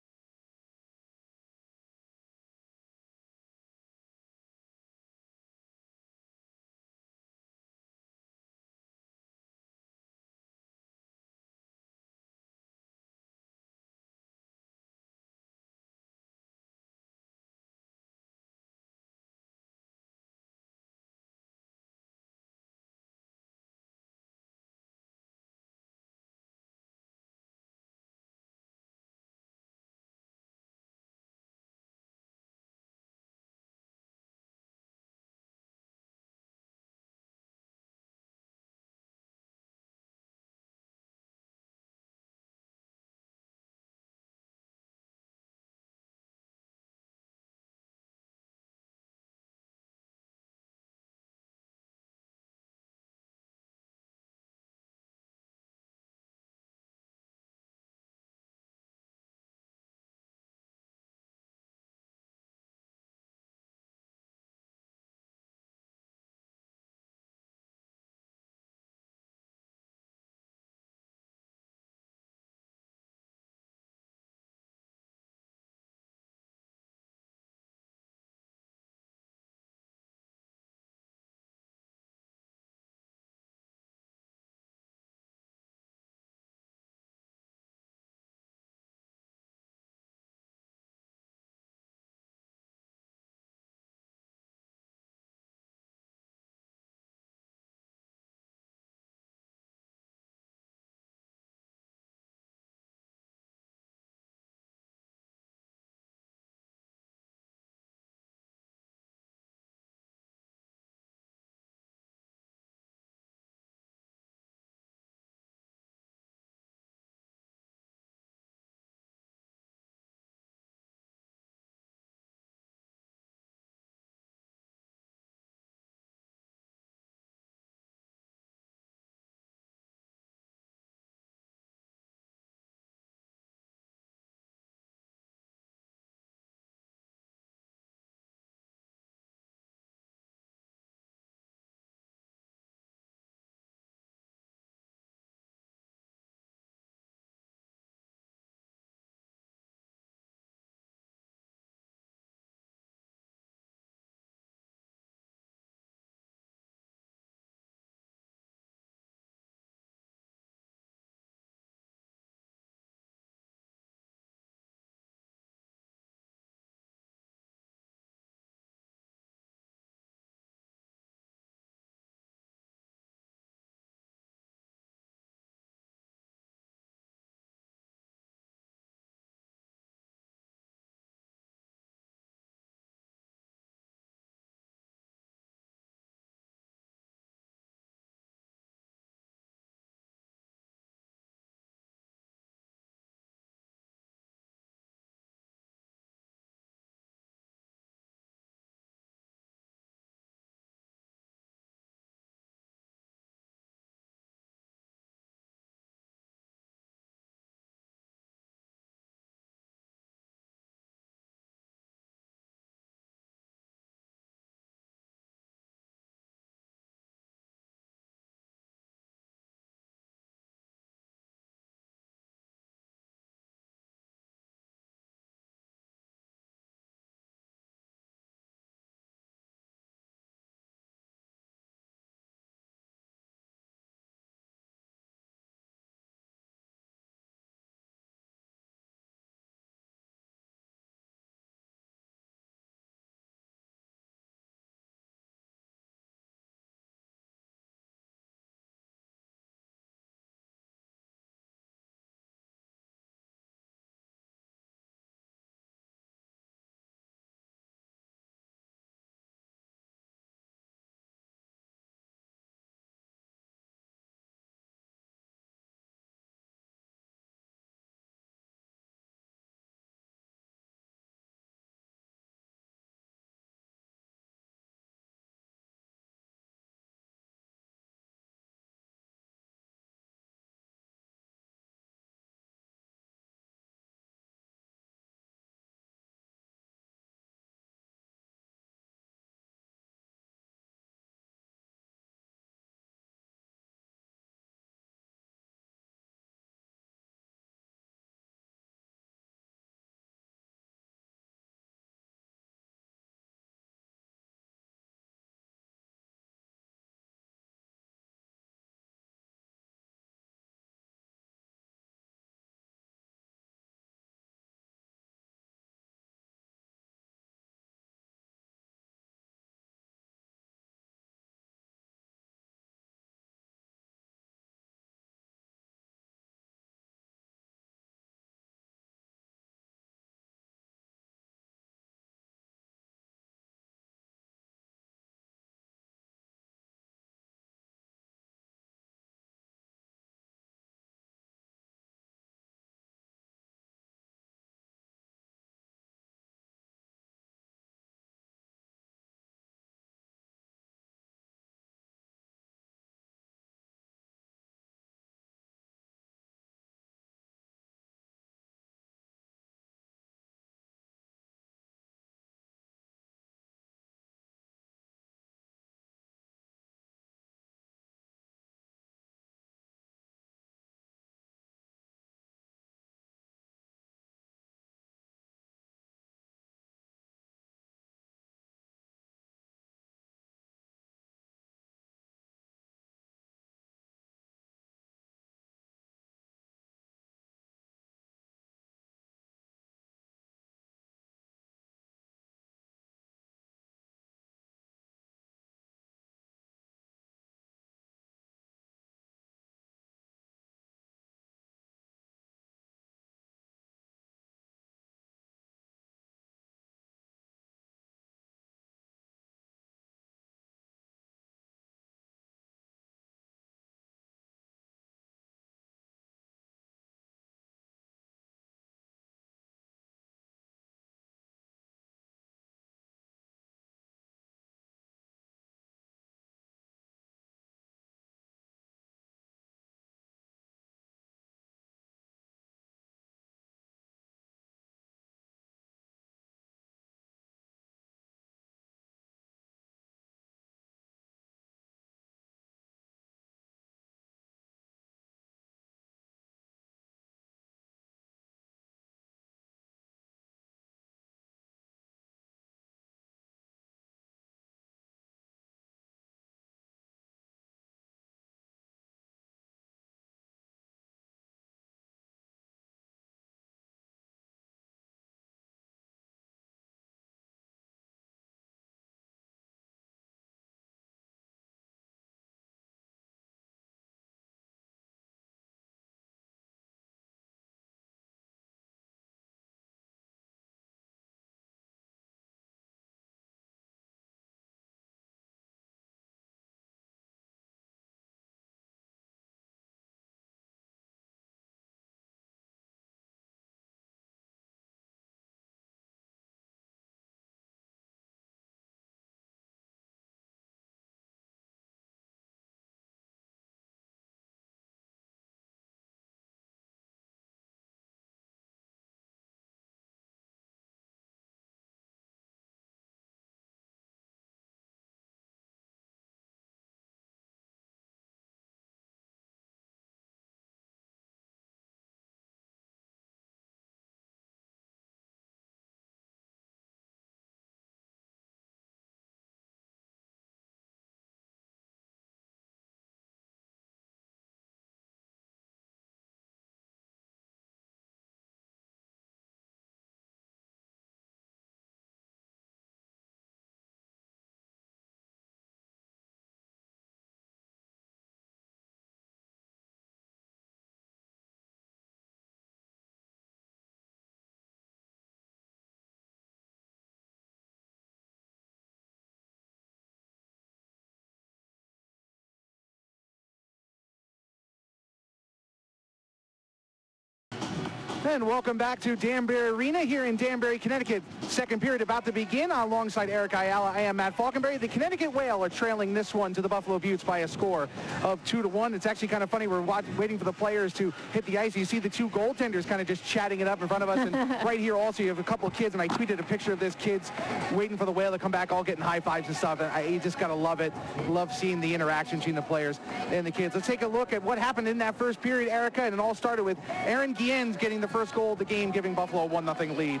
And welcome back to Danbury Arena here in Danbury, Connecticut. Second period about to begin. Alongside Eric Ayala, I am Matt Falkenberry. The Connecticut Whale are trailing this one to the Buffalo Beauts by a score of 2-1. It's actually kind of funny. We're waiting for the players to hit the ice. You see the two goaltenders kind of just chatting it up in front of us. And right here also you have a couple of kids, and I tweeted a picture of this kids waiting for the Whale to come back, all getting high fives and stuff. And you just got to love it. Love seeing the interaction between the players and the kids. Let's take a look at what happened in that first period, Erica. And it all started with Aaron Guillen's getting the first goal of the game, giving Buffalo a 1-0 lead.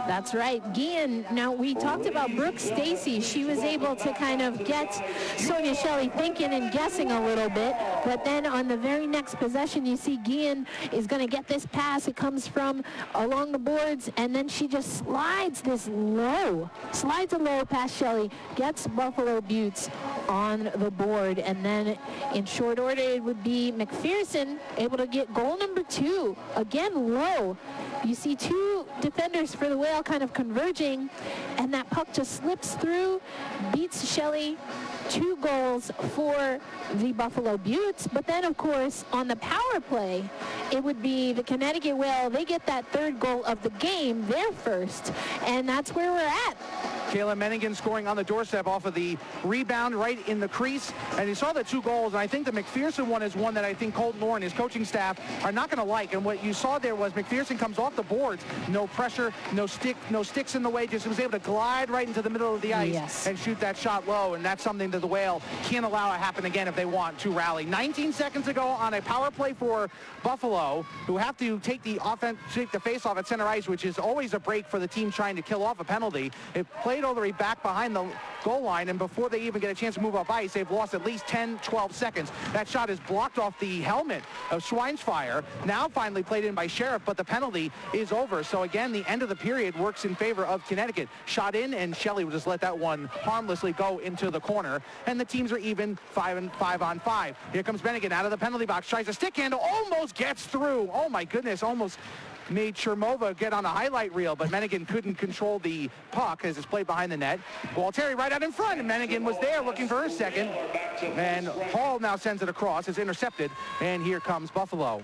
That's right, Guillen. Now, we talked about Brooke Stacy. She was able to kind of get Sonia Shelley thinking and guessing a little bit, but then on the very next possession, you see Guillen is going to get this pass. It comes from along the boards, and then she just slides a low past Shelley, gets Buffalo Beauts on the board, and then in short order, it would be McPherson able to get goal number 2, again low. You see two defenders for the Whale kind of converging, and that puck just slips through, beats Shelley. 2 goals for the Buffalo Beauts. But then, of course, on the power play, it would be the Connecticut Whale. They get that 3rd goal of the game, their first, and that's where we're at. Kayla Menningen scoring on the doorstep off of the rebound right in the crease. And you saw the 2 goals, and I think the McPherson one is one that I think Colton Moore and his coaching staff are not going to like. And what you saw there was McPherson comes off the boards, no pressure, no sticks in the way, just was able to glide right into the middle of the ice and shoot that shot low. And that's something that the Whale can't allow to happen again if they want to rally. 19 seconds ago on a power play for Buffalo, who have to take the face-off at center ice, which is always a break for the team trying to kill off a penalty. It played all the way back behind the goal line, and before they even get a chance to move up ice, they've lost at least 10-12 seconds. That shot is blocked off the helmet of Schweinsfire. Now finally played in by Sheriff, but the penalty is over. So again, the end of the period works in favor of Connecticut. Shot in, and Shelley will just let that one harmlessly go into the corner, and the teams are even 5 on 5. Here comes Bennigan out of the penalty box, tries a stick handle, almost gets through. Oh my goodness, almost made Chermova get on a highlight reel, but Menningen couldn't control the puck as it's played behind the net. Gualtieri right out in front, and Menningen was there looking for her second. And Hall now sends it across. It's intercepted, and here comes Buffalo.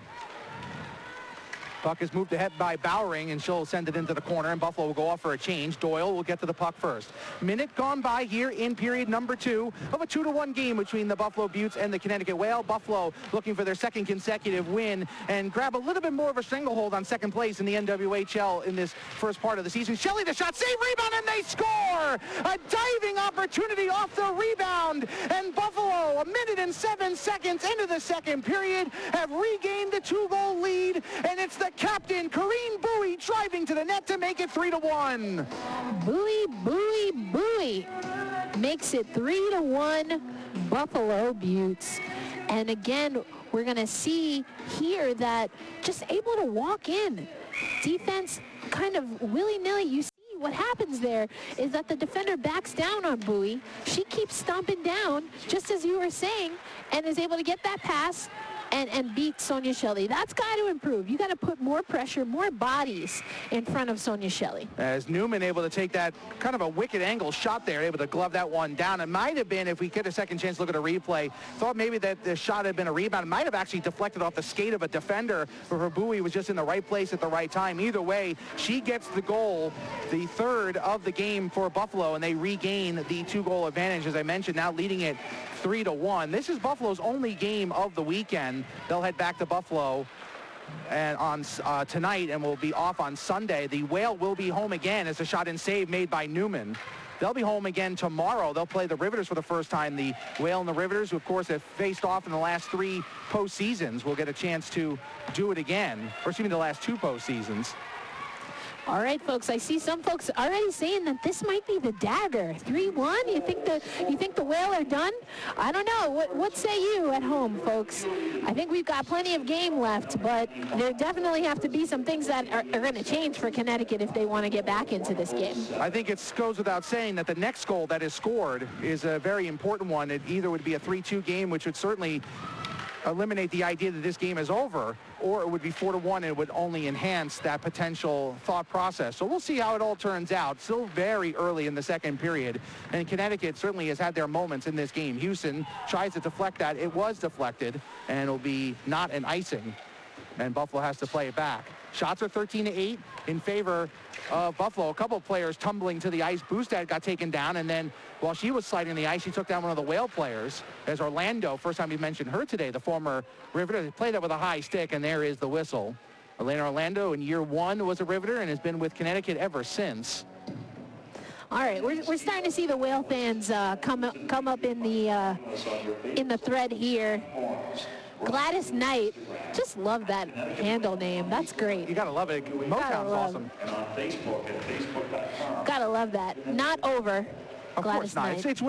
Puck is moved ahead by Bowering, and she'll send it into the corner, and Buffalo will go off for a change. Doyle will get to the puck first. Minute gone by here in period number 2 of a 2-1 game between the Buffalo Beauts and the Connecticut Whale. Buffalo looking for their second consecutive win and grab a little bit more of a stranglehold on second place in the NWHL in this first part of the season. Shelley, the shot, save, rebound, and they score! A diving opportunity off the rebound, and Buffalo, a minute and 7 seconds into the second period, have regained the 2-goal lead, and it's the captain, Corrine Bowie, driving to the net to make it 3-1. Bowie makes it 3-1 Buffalo Beauts. And again, we're going to see here that just able to walk in. Defense kind of willy-nilly. You see what happens there is that the defender backs down on Bowie. She keeps stomping down, just as you were saying, and is able to get that pass and beat Sonia Shelley. That's got to improve. You got to put more pressure, more bodies in front of Sonia Shelley. As Newman able to take that kind of a wicked angle shot there, able to glove that one down. It might have been, if we get a second chance to look at a replay, thought maybe that the shot had been a rebound. It might have actually deflected off the skate of a defender, where Bowie was just in the right place at the right time. Either way, she gets the goal, the 3rd of the game for Buffalo, and they regain the 2-goal advantage, as I mentioned, now leading it 3-1. This is Buffalo's only game of the weekend. They'll head back to Buffalo and on tonight, and will be off on Sunday. The Whale will be home again as a shot and save made by Newman. They'll be home again tomorrow. They'll play the Riveters for the first time. The Whale and the Riveters, who of course have faced off in the last 3 postseasons, will get a chance to do it again. Or excuse me, the last 2 postseasons. All right, folks, I see some folks already saying that this might be the dagger. 3-1? You think the Whale are done? I don't know. What say you at home, folks? I think we've got plenty of game left, but there definitely have to be some things that are going to change for Connecticut if they want to get back into this game. I think it goes without saying that the next goal that is scored is a very important one. It either would be a 3-2 game, which would certainly eliminate the idea that this game is over, or it would be 4-1 and it would only enhance that potential thought process. So we'll see how it all turns out. Still very early in the second period, and Connecticut certainly has had their moments in this game. Houston tries to deflect that. It was deflected, and it'll be not an icing, and Buffalo has to play it back. Shots are 13-8 in favor of Buffalo. A couple of players tumbling to the ice. Boostad got taken down, and then while she was sliding the ice, she took down one of the Whale players. As Orlando, first time we mentioned her today, the former Riveter, played that with a high stick, and there is the whistle. Elena Orlando in year 1 was a Riveter and has been with Connecticut ever since. All right, we're starting to see the Whale fans come up in the thread here. Gladys Knight, just love that handle name. That's great. You gotta love it. Motown's awesome. And on Facebook at facebook.com. Gotta love that. Not over. Of course not. It's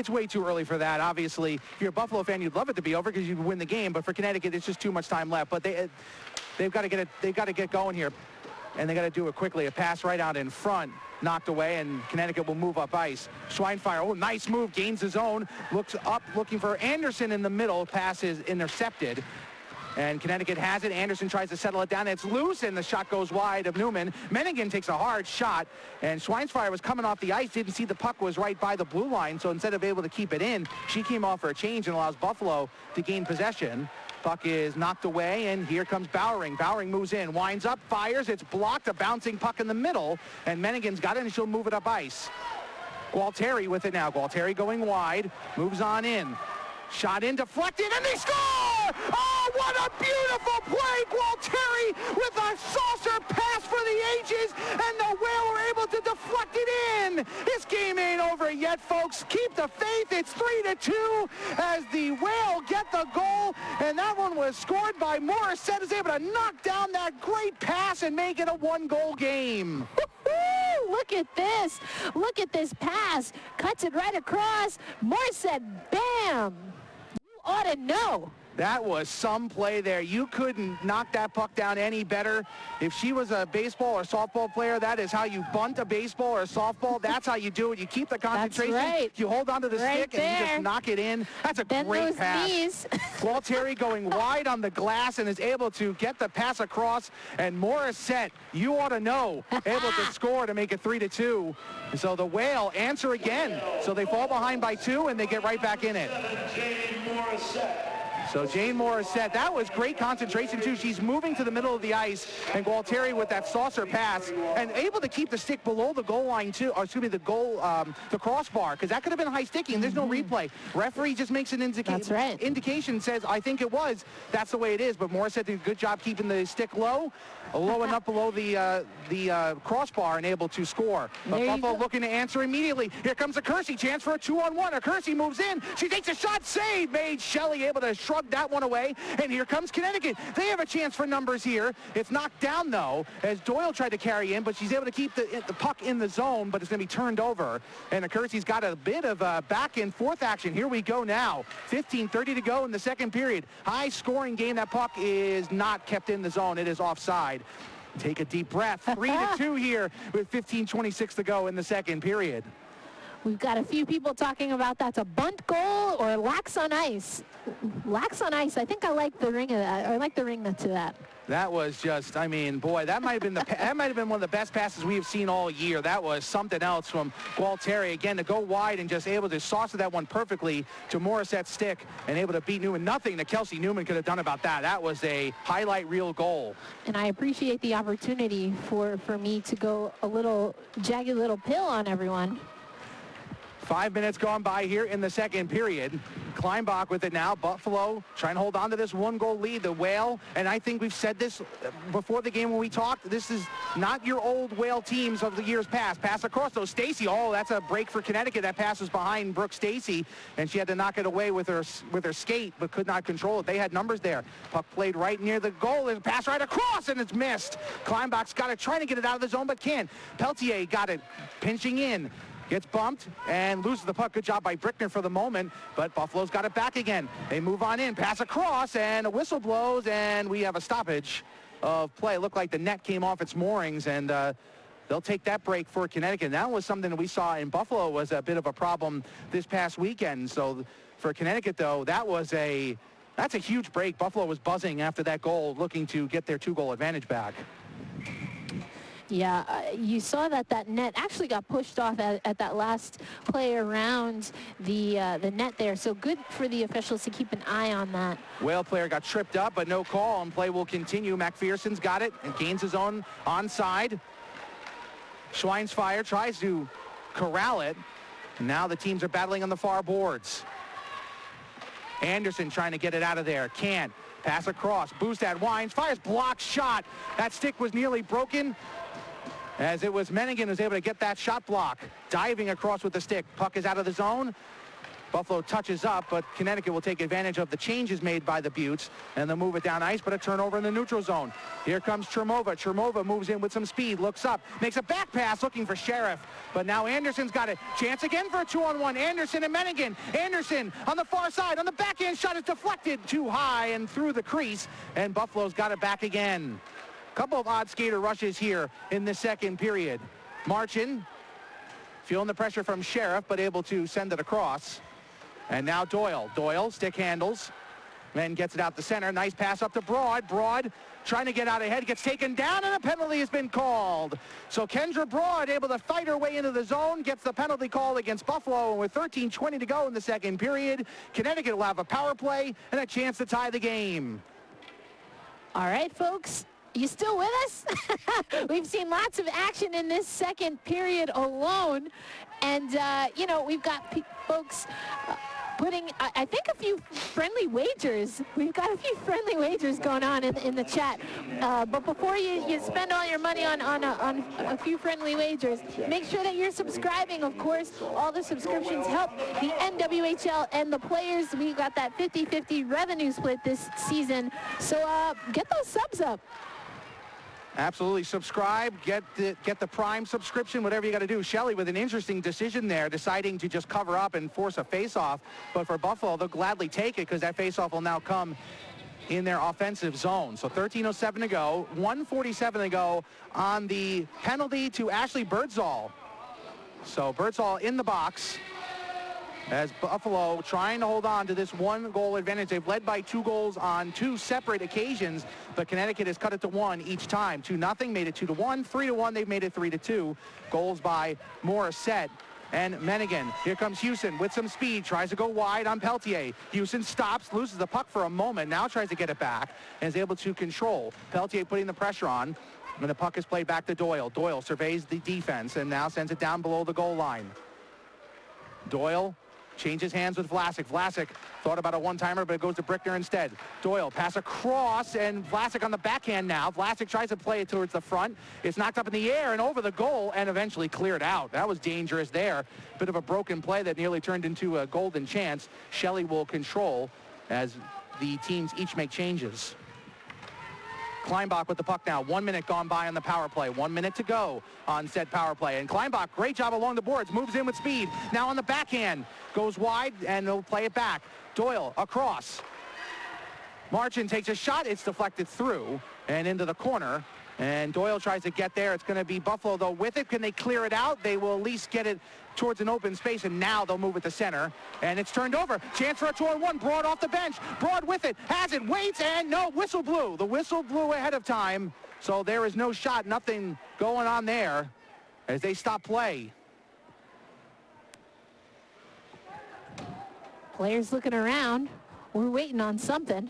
way too early for that. Obviously, if you're a Buffalo fan, you'd love it to be over because you'd win the game. But for Connecticut, it's just too much time left. But they've got to get it. They've got to get going here, and they got to do it quickly. A pass right out in front, knocked away, and Connecticut will move up ice. Schweinfeier, oh, nice move, gains his own, looks up, looking for Anderson in the middle. Pass is intercepted. And Connecticut has it. Anderson tries to settle it down. It's loose, and the shot goes wide of Newman. Menningen takes a hard shot, and Schweinfeier was coming off the ice, didn't see the puck was right by the blue line, so instead of able to keep it in, she came off for a change and allows Buffalo to gain possession. Puck is knocked away, and here comes Bowering. Bowering moves in, winds up, fires. It's blocked, a bouncing puck in the middle, and Menningen's got it, and she'll move it up ice. Gualtieri with it now. Gualtieri going wide, moves on in. Shot in, deflected, and they score! Oh, what a beautiful play! Gualtieri with a saucer pass for the ages, and the Whale were able to deflect it in. This game ain't over yet, folks. Keep the faith. It's 3-2 as the Whale get the goal, and that one was scored by Morissette, is able to knock down that great pass and make it a one-goal game. Woo-hoo! Look at this. Look at this pass. Cuts it right across. Morissette, bam! You ought to know. That was some play there. You couldn't knock that puck down any better. If she was a baseball or softball player, that is how you bunt a baseball or a softball. That's how you do it. You keep the concentration. That's right. You hold onto the stick and you just knock it in. That's a great pass. Gualtieri going wide on the glass and is able to get the pass across. And Morissette, you ought to know, able to score to make it 3-2. And so the Whale answer again. So they fall behind by 2 and they get right back in it. So Jane Morissette, that was great concentration too. She's moving to the middle of the ice, and Gualtieri with that saucer pass and able to keep the stick below the goal line too, or excuse me, the crossbar, because that could have been high sticking. There's no replay. Referee just makes an indication, says, I think it was. That's the way it is, but Morissette did a good job keeping the stick low enough below the crossbar and able to score. But Buffalo looking to answer immediately. Here comes a Kersey, chance for a 2-on-1. A Kersey moves in. She takes a shot, save made. Shelley able to shrug that one away, and here comes Connecticut. They have a chance for numbers here. It's knocked down, though, as Doyle tried to carry in, but she's able to keep the puck in the zone, but it's going to be turned over. And Kersey's got a bit of back and forth action. Here we go now. 15:30 to go in the second period. High-scoring game. That puck is not kept in the zone. It is offside. Take a deep breath. 3-2 here with 15:26 to go in the second period. We've got a few people talking about that's a bunt goal or lax on ice. Lax on ice. I think I like the ring of that. I like the ring to that. That was just, I mean, boy, that might have been that might have been one of the best passes we have seen all year. That was something else from Gualtieri. Again, to go wide and just able to saucer that one perfectly to Morissette's stick and able to beat Newman. Nothing that Kelsey Newman could have done about that. That was a highlight reel goal. And I appreciate the opportunity for me to go a little jagged little pill on everyone. 5 minutes gone by here in the second period. Kleinbach with it now. Buffalo trying to hold on to this one-goal lead. The Whale, and I think we've said this before the game when we talked, this is not your old Whale teams of the years past. Pass across, though. Stacy, oh, that's a break for Connecticut. That pass was behind Brooke Stacy, and she had to knock it away with her skate, but could not control it. They had numbers there. Puck played right near the goal, and pass right across, and it's missed. Kleinbach's got it, trying to get it out of the zone, but can't. Peltier got it, pinching in. Gets bumped and loses the puck. Good job by Brickner for the moment, but Buffalo's got it back again. They move on in, pass across, and a whistle blows, and we have a stoppage of play. It looked like the net came off its moorings, and they'll take that break for Connecticut. That was something that we saw in Buffalo was a bit of a problem this past weekend. So for Connecticut, though, that's a huge break. Buffalo was buzzing after that goal, looking to get their 2-goal advantage back. Yeah, you saw that net actually got pushed off at that last play around the net there. So good for the officials to keep an eye on that. Whale player got tripped up, but no call, and play will continue. McPherson's got it and gains his own onside. Schweinsfire tries to corral it. Now the teams are battling on the far boards. Anderson trying to get it out of there. Can't. Pass across. Boost at Wines. Fires. Block shot. That stick was nearly broken, as it was Menningen who's able to get that shot block. Diving across with the stick. Puck is out of the zone. Buffalo touches up, but Connecticut will take advantage of the changes made by the Beauts, and they'll move it down ice, but a turnover in the neutral zone. Here comes Chermova. Chermova moves in with some speed, looks up, makes a back pass looking for Sheriff, but now Anderson's got it. Chance again for a 2-on-1. Anderson and Menningen. Anderson on the far side, on the backhand shot is deflected too high and through the crease, and Buffalo's got it back again. Couple of odd skater rushes here in the second period. Marchin feeling the pressure from Sheriff, but able to send it across. And now Doyle. Doyle stick handles, then gets it out the center. Nice pass up to Broad. Broad trying to get out ahead, gets taken down, and a penalty has been called. So Kendra Broad able to fight her way into the zone, gets the penalty call against Buffalo, and with 13:20 to go in the second period, Connecticut will have a power play and a chance to tie the game. All right, folks. You still with us? We've seen lots of action in this second period alone. And, you know, we've got folks putting, I think, a few friendly wagers. We've got a few friendly wagers going on in the chat. But before you spend all your money on a few friendly wagers, make sure that you're subscribing, of course. All the subscriptions help the NWHL and the players. We got that 50-50 revenue split this season. So get those subs up. Absolutely. Subscribe, get the Prime subscription, whatever you got to do. Shelley with an interesting decision there, deciding to just cover up and force a face-off. But for Buffalo, they'll gladly take it because that face-off will now come in their offensive zone. So 13:07 to go, 1:47 to go on the penalty to Ashley Birdsall. So Birdsall in the box, as Buffalo trying to hold on to this one-goal advantage. They've led by 2 goals on 2 separate occasions, but Connecticut has cut it to 1 each time. 2-0 made it 2-1. 3-1, they've made it 3-2. Goals by Morissette and Menningen. Here comes Houston with some speed, tries to go wide on Peltier. Houston stops, loses the puck for a moment, now tries to get it back, and is able to control. Peltier putting the pressure on, and the puck is played back to Doyle. Doyle surveys the defense and now sends it down below the goal line. Doyle changes hands with Vlasic. Vlasic thought about a one-timer, but it goes to Brickner instead. Doyle pass across, and Vlasic on the backhand now. Vlasic tries to play it towards the front. It's knocked up in the air and over the goal and eventually cleared out. That was dangerous there. Bit of a broken play that nearly turned into a golden chance. Shelley will control as the teams each make changes. Kleinbach with the puck now. 1 minute gone by on the power play. 1 minute to go on said power play. And Kleinbach, great job along the boards. Moves in with speed. Now on the backhand. Goes wide and they'll play it back. Doyle across. Marchin takes a shot. It's deflected through and into the corner. And Doyle tries to get there. It's going to be Buffalo, though, with it. Can they clear it out? They will at least get it towards an open space, and now they'll move it to center. And it's turned over. Chance for a 2-on-1. Broad off the bench. Broad with it. Has it. Waits, and no. Whistle blew. The whistle blew ahead of time. So there is no shot. Nothing going on there as they stop play. Players looking around. We're waiting on something.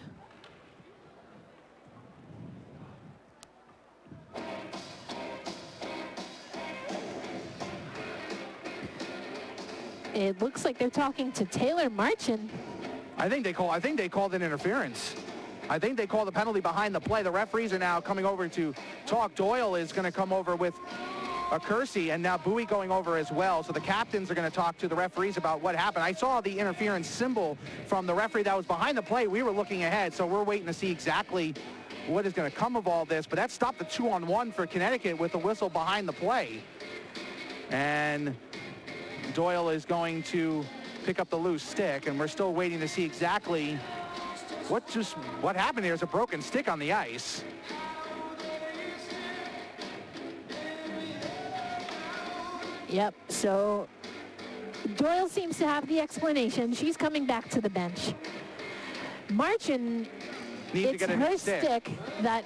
It looks like they're talking to Taylor Marchin. I think they called an interference. I think they called the penalty behind the play. The referees are now coming over to talk. Doyle is going to come over with a Kersey, and now Bowie going over as well. So the captains are going to talk to the referees about what happened. I saw the interference symbol from the referee that was behind the play. We were looking ahead, so we're waiting to see exactly what is going to come of all this. But that stopped the 2-on-1 for Connecticut with the whistle behind the play. And Doyle is going to pick up the loose stick, and we're still waiting to see exactly what happened here. Is a broken stick on the ice. Yep, so Doyle seems to have the explanation. She's coming back to the bench. Marchin, it's her stick that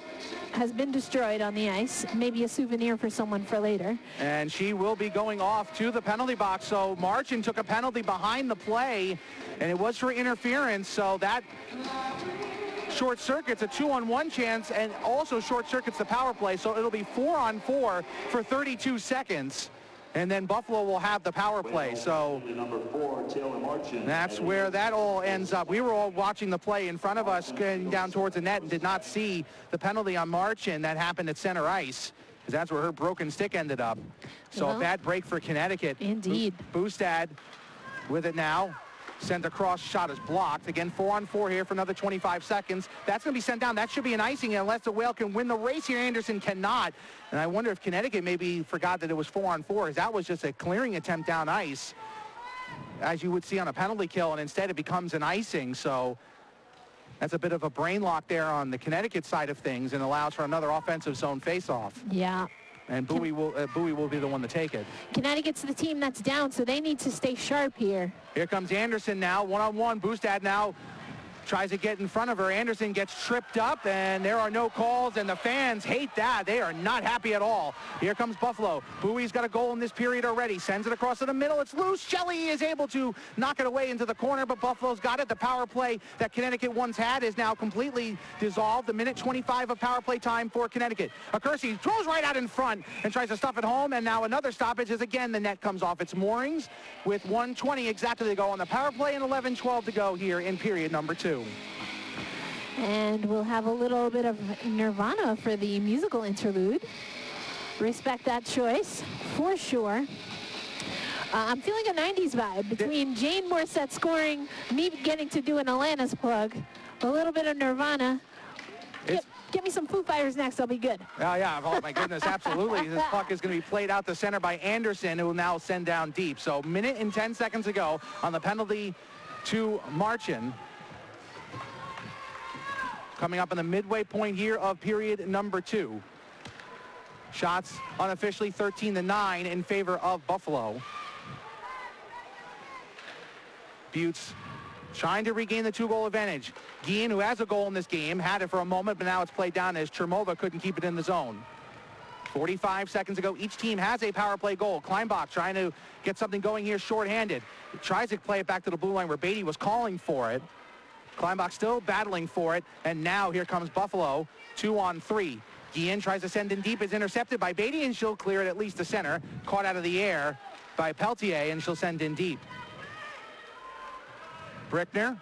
has been destroyed on the ice. Maybe a souvenir for someone for later. And she will be going off to the penalty box. So Marchand took a penalty behind the play, and it was for interference. So that short circuits a 2-on-1 chance and also short circuits the power play. So it'll be 4-on-4 for 32 seconds. And then Buffalo will have the power play. So that's where that all ends up. We were all watching the play in front of us getting down towards the net and did not see the penalty on Marchand that happened at center ice, because that's where her broken stick ended up. So a bad break for Connecticut. Indeed. Bustad with it now. Sent across, shot is blocked. Again, 4-on-4 here for another 25 seconds. That's going to be sent down. That should be an icing unless the Whale can win the race here. Anderson cannot. And I wonder if Connecticut maybe forgot that it was 4-on-4, because that was just a clearing attempt down ice, as you would see on a penalty kill, and instead it becomes an icing. So that's a bit of a brain lock there on the Connecticut side of things and allows for another offensive zone face-off. Yeah. And Bowie will be the one to take it. Connecticut's the team that's down, so they need to stay sharp here. Here comes Anderson now, one-on-one. Bustad now tries to get in front of her. Anderson gets tripped up, and there are no calls, and the fans hate that. They are not happy at all. Here comes Buffalo. Bowie's got a goal in this period already. Sends it across to the middle. It's loose. Shelley is able to knock it away into the corner, but Buffalo's got it. The power play that Connecticut once had is now completely dissolved. A minute 25 of power play time for Connecticut. Accursi throws right out in front and tries to stuff it home, and now another stoppage as again the net comes off its moorings with 1:20 exactly to go on the power play and 11:12 to go here in period number 2. And we'll have a little bit of Nirvana for the musical interlude. Respect that choice, for sure. I'm feeling a 90s vibe between Jane Morissette scoring, me getting to do an Alanis plug, a little bit of Nirvana. Get me some Foo Fighters next, I'll be good. Oh, yeah. Oh, my goodness, absolutely. This puck is going to be played out to center by Anderson, who will now send down deep. So minute and 10 seconds ago on the penalty to Marchand. Coming up on the midway point here of period number 2. Shots unofficially 13-9 in favor of Buffalo. Beauts trying to regain the 2-goal advantage. Guillen, who has a goal in this game, had it for a moment, but now it's played down as Chermova couldn't keep it in the zone. 45 seconds ago, each team has a power play goal. Kleinbach trying to get something going here shorthanded. He tries to play it back to the blue line where Beatty was calling for it. Kleinbach still battling for it, and now here comes Buffalo, 2-on-3. Guillen tries to send in deep, is intercepted by Beatty, and she'll clear it at least to center. Caught out of the air by Peltier, and she'll send in deep. Brickner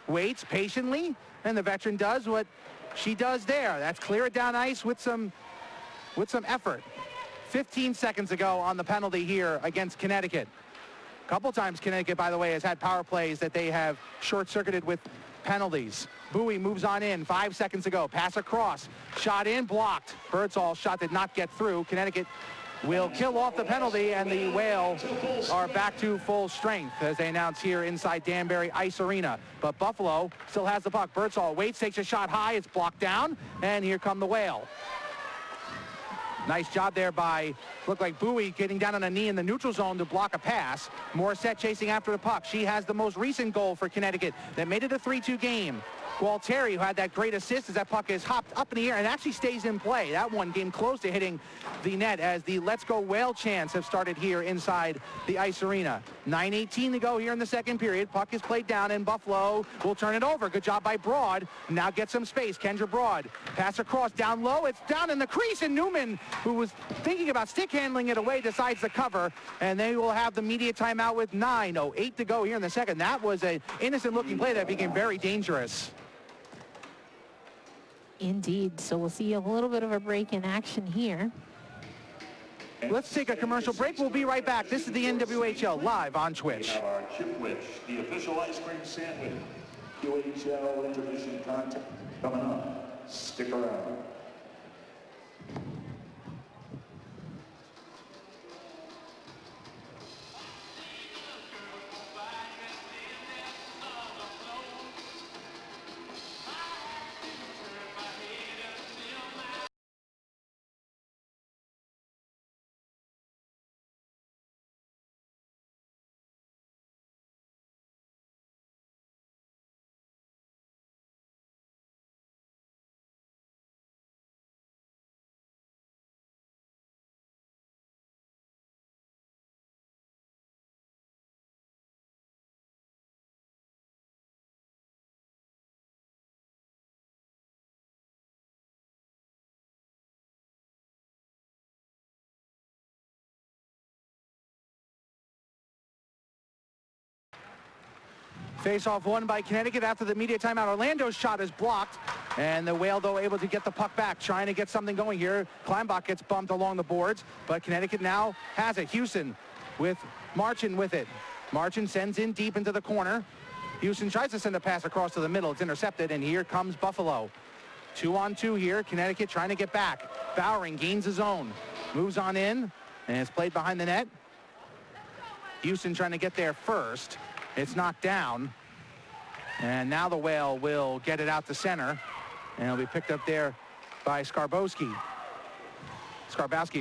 waits patiently, and the veteran does what she does there. That's clear it down ice with some effort. 15 seconds ago on the penalty here against Connecticut. A couple times Connecticut, by the way, has had power plays that they have short-circuited with penalties. Bowie moves on in 5 seconds ago. Pass across. Shot in, blocked. Birdsall's shot did not get through. Connecticut will kill off the penalty, and the Whale are back to full strength as they announce here inside Danbury Ice Arena. But Buffalo still has the puck. Birdsall waits, takes a shot high. It's blocked down, and here come the Whale. Nice job there by, looked like Bowie getting down on a knee in the neutral zone to block a pass. Morissette chasing after the puck. She has the most recent goal for Connecticut that made it a 3-2 game. Gualtieri, who had that great assist as that puck is hopped up in the air and actually stays in play. That one came close to hitting the net as the Let's Go Whale chants have started here inside the Ice Arena. 9:18 to go here in the second period. Puck is played down, and Buffalo will turn it over. Good job by Broad. Now get some space. Kendra Broad. Pass across down low. It's down in the crease, and Newman, who was thinking about stick handling it away, decides to cover, and they will have the media timeout with 9:08 to go here in the second. That was an innocent-looking play that became very dangerous. Indeed. So we'll see a little bit of a break in action here. Let's take a commercial break. We'll be right back. This is the NWHL live on Twitch. We have our Chipwich, the official ice cream sandwich. QHL intermission content coming up. Stick around. Face-off won by Connecticut after the media timeout. Orlando's shot is blocked, and the Whale, though, able to get the puck back, trying to get something going here. Kleinbach gets bumped along the boards, but Connecticut now has it. Houston with Marchand with it. Marchand sends in deep into the corner. Houston tries to send a pass across to the middle. It's intercepted, and here comes Buffalo. 2-on-2 here. Connecticut trying to get back. Bowering gains his own. Moves on in, and it's played behind the net. Houston trying to get there first. It's knocked down. And now the Whale will get it out to center. And it'll be picked up there by Skarbowski,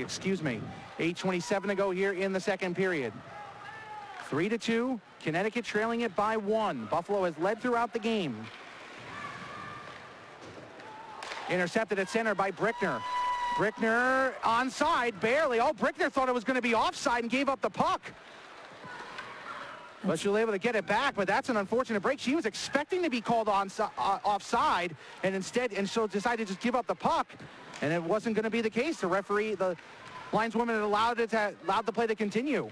excuse me. 8:27 to go here in the second period. 3-2. Connecticut trailing it by 1. Buffalo has led throughout the game. Intercepted at center by Brickner. Brickner onside, barely. Oh, Brickner thought it was going to be offside and gave up the puck. But she was able to get it back, but that's an unfortunate break. She was expecting to be called offside, and so decided to just give up the puck, and it wasn't going to be the case. The referee, the lineswoman, allowed the play to continue.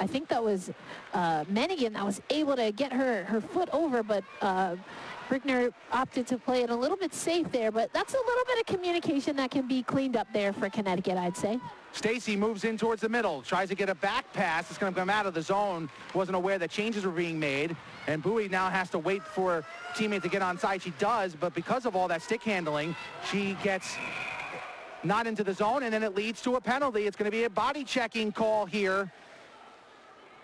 I think that was Mennigan that was able to get her foot over, but Brickner opted to play it a little bit safe there, but that's a little bit of communication that can be cleaned up there for Connecticut, I'd say. Stacy moves in towards the middle, tries to get a back pass. It's going to come out of the zone. Wasn't aware that changes were being made. And Bowie now has to wait for teammate to get onside. She does, but because of all that stick handling, she gets not into the zone, and then it leads to a penalty. It's going to be a body checking call here,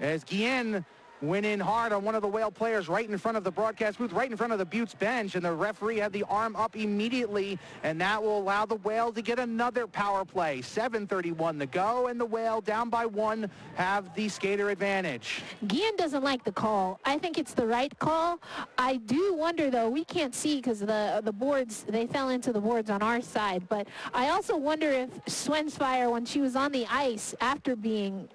as Guillen went in hard on one of the Whale players right in front of the broadcast booth, right in front of the Beauts bench, and the referee had the arm up immediately, and that will allow the Whale to get another power play. 7:31 to go, and the Whale, down by 1, have the skater advantage. Guillen doesn't like the call. I think it's the right call. I do wonder, though, we can't see because the boards, they fell into the boards on our side, but I also wonder if Swensfire, when she was on the ice after being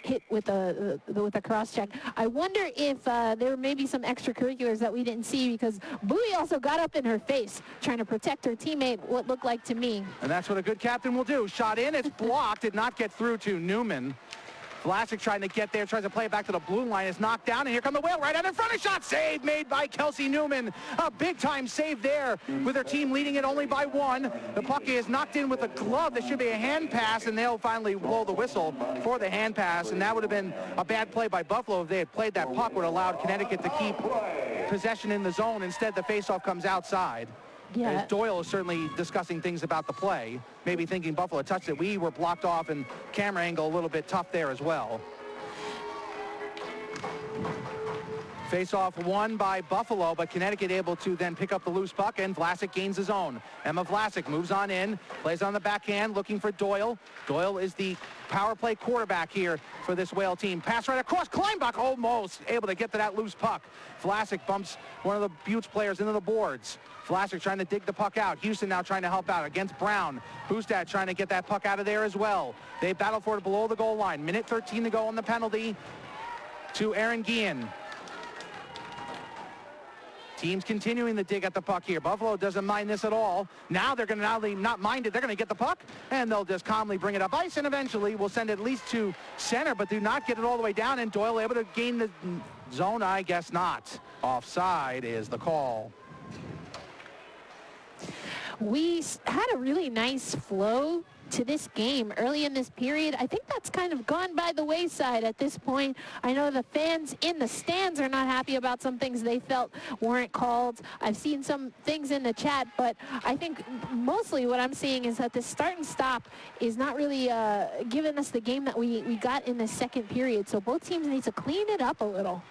hit with a cross check, I wonder if there may be some extracurriculars that we didn't see, because Bowie also got up in her face trying to protect her teammate, what looked like to me. And that's what a good captain will do. Shot in, it's blocked, did not get through to Newman. Vlasic trying to get there, tries to play it back to the blue line. It's knocked down, and here come the Whale right out in front. A shot save made by Kelsey Newman. A big-time save there with her team leading it only by 1. The puck is knocked in with a glove. There should be a hand pass, and they'll finally blow the whistle for the hand pass, and that would have been a bad play by Buffalo if they had played that puck. Would have allowed Connecticut to keep possession in the zone. Instead, the faceoff comes outside. Yeah. Doyle is certainly discussing things about the play, maybe thinking Buffalo touched it. We were blocked off, and camera angle a little bit tough there as well. Face-off won by Buffalo, but Connecticut able to then pick up the loose puck, and Vlasic gains his own. Emma Vlasic moves on in, plays on the backhand, looking for Doyle. Doyle is the power play quarterback here for this Whale team. Pass right across. Kleinbach almost able to get to that loose puck. Vlasic bumps one of the Beauts players into the boards. Vlasic trying to dig the puck out. Houston now trying to help out against Brown. Boostad trying to get that puck out of there as well. They battle for it below the goal line. Minute 13 to go on the penalty to Aaron Guillen. Teams continuing to dig at the puck here. Buffalo doesn't mind this at all. Now they're going to not mind it. They're going to get the puck, and they'll just calmly bring it up ice, and eventually will send it at least to center, but do not get it all the way down, and Doyle able to gain the zone. I guess not. Offside is the call. We had a really nice flow to this game early in this period. I think that's kind of gone by the wayside at this point. I know the fans in the stands are not happy about some things they felt weren't called. I've seen some things in the chat, but I think mostly what I'm seeing is that the start and stop is not really giving us the game that we got in the second period. So both teams need to clean it up a little.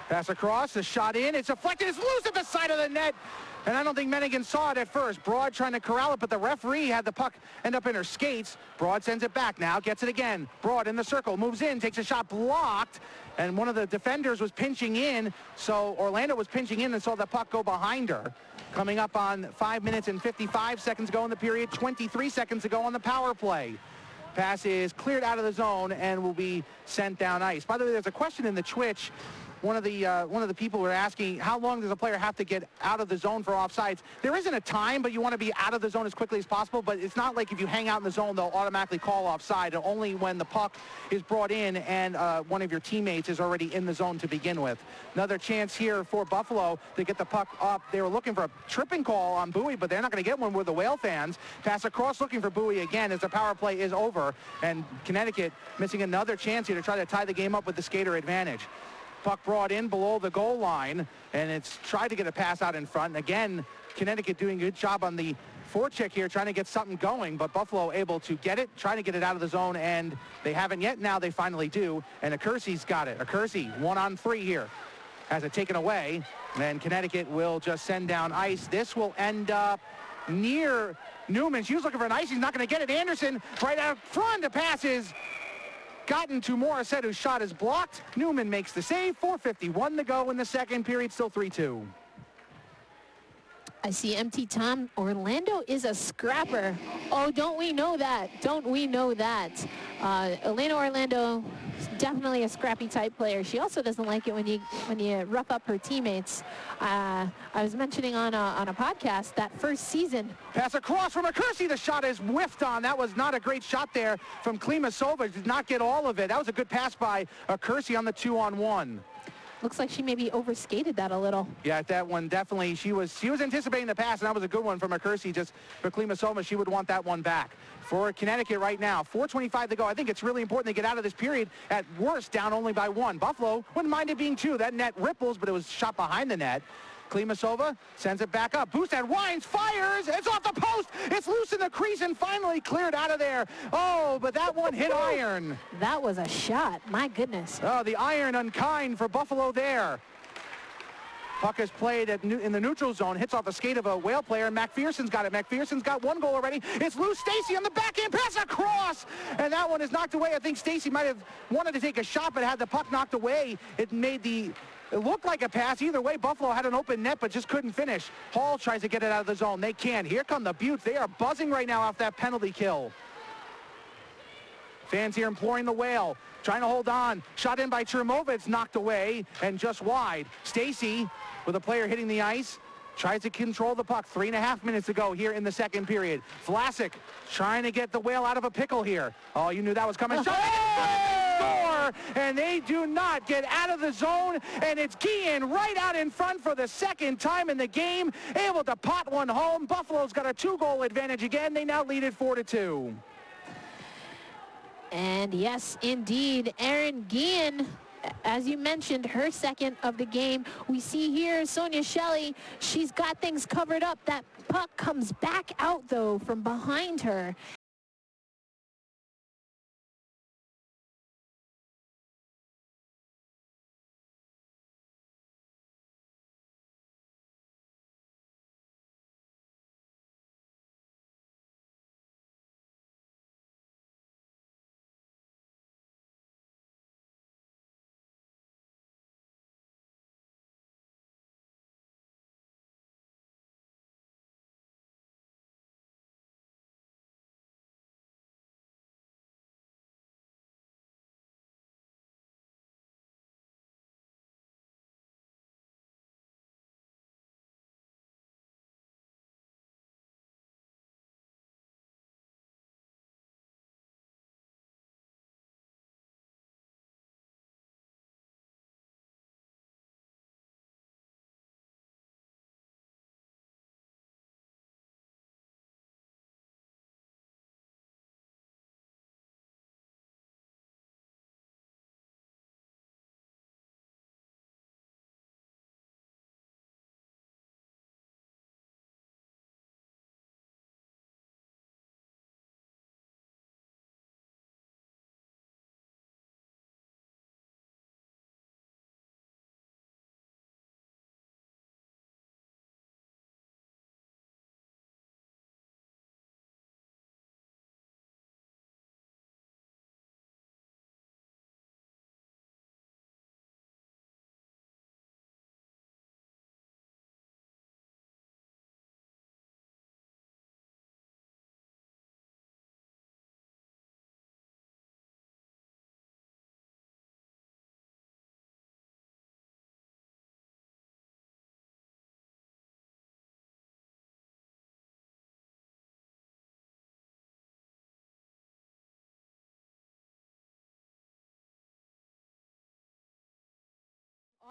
Pass across, a shot in, it's deflected, it's loose at the side of the net. And I don't think Mennigan saw it at first. Broad trying to corral it, but the referee had the puck end up in her skates. Broad sends it back now, gets it again. Broad in the circle, moves in, takes a shot, blocked. And one of the defenders was pinching in, so Orlando was pinching in and saw the puck go behind her. Coming up on 5 minutes and 55 seconds to go in the period, 23 seconds to go on the power play. Pass is cleared out of the zone and will be sent down ice. By the way, there's a question in the Twitch. one of the people were asking, how long does a player have to get out of the zone for offsides? There isn't a time, but you want to be out of the zone as quickly as possible. But it's not like if you hang out in the zone, they'll automatically call offside. Only when the puck is brought in and one of your teammates is already in the zone to begin with. Another chance here for Buffalo to get the puck up. They were looking for a tripping call on Bowie, but they're not going to get one with the Whale fans. Pass across looking for Bowie again as the power play is over. And Connecticut missing another chance here to try to tie the game up with the skater advantage. Puck brought in below the goal line, and it's tried to get a pass out in front. And again, Connecticut doing a good job on the forecheck here, trying to get something going, but Buffalo able to get it, trying to get it out of the zone, and they haven't yet. Now they finally do, and Accursi's got it. Accursi, 1-on-3 here, has it taken away, and Connecticut will just send down ice. This will end up near Newman. She was looking for an ice. He's not going to get it. Anderson right out front. The pass is gotten to Morissette, whose shot is blocked. Newman makes the save. 4:51 to go in the second period. Still 3-2. I see empty time. Orlando is a scrapper. Oh, don't we know that? Don't we know that? Elena Orlando is definitely a scrappy type player. She also doesn't like it when you rough up her teammates. I was mentioning on a podcast that first season. Pass across from Accursi. The shot is whiffed on. That was not a great shot there from Klimasova. Did not get all of it. That was a good pass by Accursi on the 2-on-1. Looks like she maybe overskated that a little. Yeah, that one definitely. She was anticipating the pass, and that was a good one from Accursi. Just for Klimasova, she would want that one back. For Connecticut right now, 4:25 to go. I think it's really important to get out of this period. At worst, down only by 1. Buffalo wouldn't mind it being 2. That net ripples, but it was shot behind the net. Klimasova sends it back up. Boost at Wines, fires. It's off the post. It's loose in the crease and finally cleared out of there. Oh, but that one hit iron. That was a shot. My goodness. Oh, the iron unkind for Buffalo there. Puck is played in the neutral zone, hits off the skate of a Whale player, and McPherson's got it. McPherson's got 1 goal already. It's loose. Stacy on the backhand pass across, and that one is knocked away. I think Stacy might have wanted to take a shot, but had the puck knocked away, it looked like a pass. Either way, Buffalo had an open net, but just couldn't finish. Hall tries to get it out of the zone. They can. Here come the Beauts. They are buzzing right now off that penalty kill. Fans here imploring the Whale, trying to hold on. Shot in by Chermova. It's knocked away and just wide. Stacy, with a player hitting the ice, tries to control the puck. 3.5 minutes to go here in the second period. Vlasic trying to get the Whale out of a pickle here. Oh, you knew that was coming. Score, and they do not get out of the zone, and it's Guillen right out in front for the second time in the game, able to pot one home. Buffalo's got a 2-goal advantage again. They now lead it 4-2. And yes, indeed, Erin Guillen, as you mentioned, her second of the game. We see here Sonia Shelley. She's got things covered up. That puck comes back out, though, from behind her.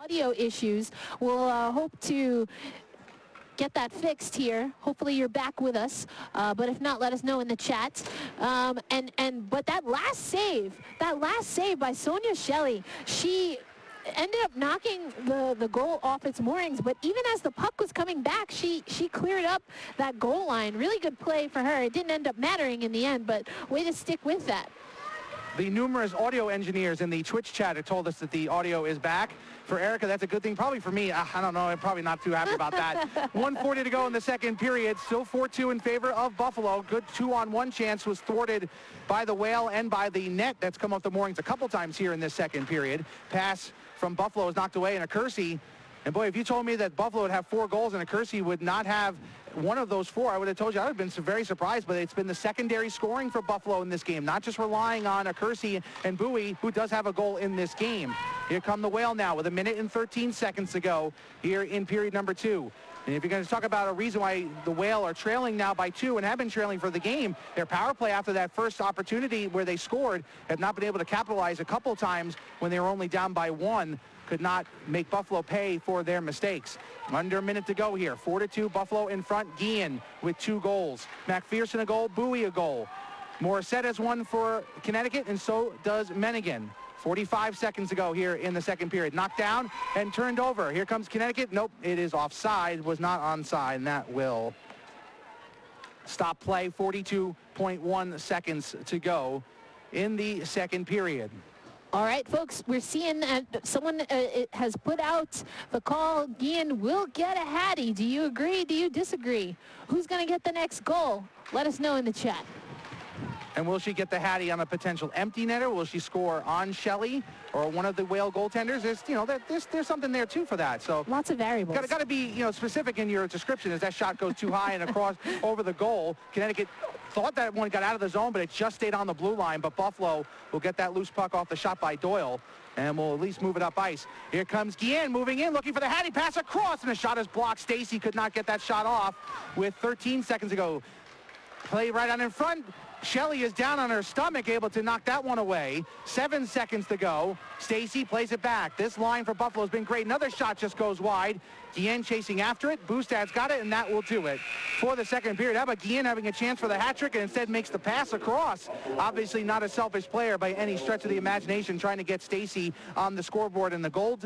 Audio issues. We'll hope to get that fixed here. Hopefully you're back with us, but if not, let us know in the chat. But that last save by Sonia Shelley, she ended up knocking the goal off its moorings, but even as the puck was coming back, she cleared up that goal line. Really good play for her. It didn't end up mattering in the end, but way to stick with that. The numerous audio engineers in the Twitch chat have told us that the audio is back. For Erica, that's a good thing. Probably for me, I don't know. I'm probably not too happy about that. 1:40 to go in the second period. Still 4-2 in favor of Buffalo. Good 2-on-1 chance was thwarted by the Whale and by the net that's come off the moorings a couple times here in this second period. Pass from Buffalo is knocked away, and Kersey. And boy, if you told me that Buffalo would have 4 goals and Kersey would not have one of those 4, I would have told you I would have been very surprised, but it's been the secondary scoring for Buffalo in this game, not just relying on Kersey and Bowie, who does have a goal in this game. Here come the Whale now with 1 minute and 13 seconds to go here in period number 2. And if you're going to talk about a reason why the Whale are trailing now by 2 and have been trailing for the game, their power play after that first opportunity where they scored have not been able to capitalize a couple times when they were only down by 1. Could not make Buffalo pay for their mistakes. Under a minute to go here. 4-2, Buffalo in front. Guillen with 2 goals. McPherson a goal, Bowie a goal. Morissette has one for Connecticut, and so does Menigan. 45 seconds to go here in the second period. Knocked down and turned over. Here comes Connecticut. Nope, it is offside. Was not onside, and that will stop play. 42.1 seconds to go in the second period. All right, folks, we're seeing someone has put out the call. Guillen will get a Hattie. Do you agree? Do you disagree? Who's going to get the next goal? Let us know in the chat. And will she get the Hattie on a potential empty netter? Will she score on Shelley or one of the Whale goaltenders? There's something there too for that. So lots of variables. Got to be specific in your description. As that shot goes too high and across over the goal, Connecticut thought that one got out of the zone, but it just stayed on the blue line. But Buffalo will get that loose puck off the shot by Doyle, and will at least move it up ice. Here comes Guillen moving in, looking for the Hattie, pass across, and the shot is blocked. Stacy could not get that shot off with 13 seconds to go. Play right on in front. Shelley is down on her stomach, able to knock that one away. 7 seconds to go. Stacy plays it back. This line for Buffalo has been great. Another shot just goes wide. Guillen chasing after it. Boostad's got it, and that will do it for the second period. How about Guillen having a chance for the hat trick and instead makes the pass across? Obviously not a selfish player by any stretch of the imagination, trying to get Stacy on the scoreboard in the goal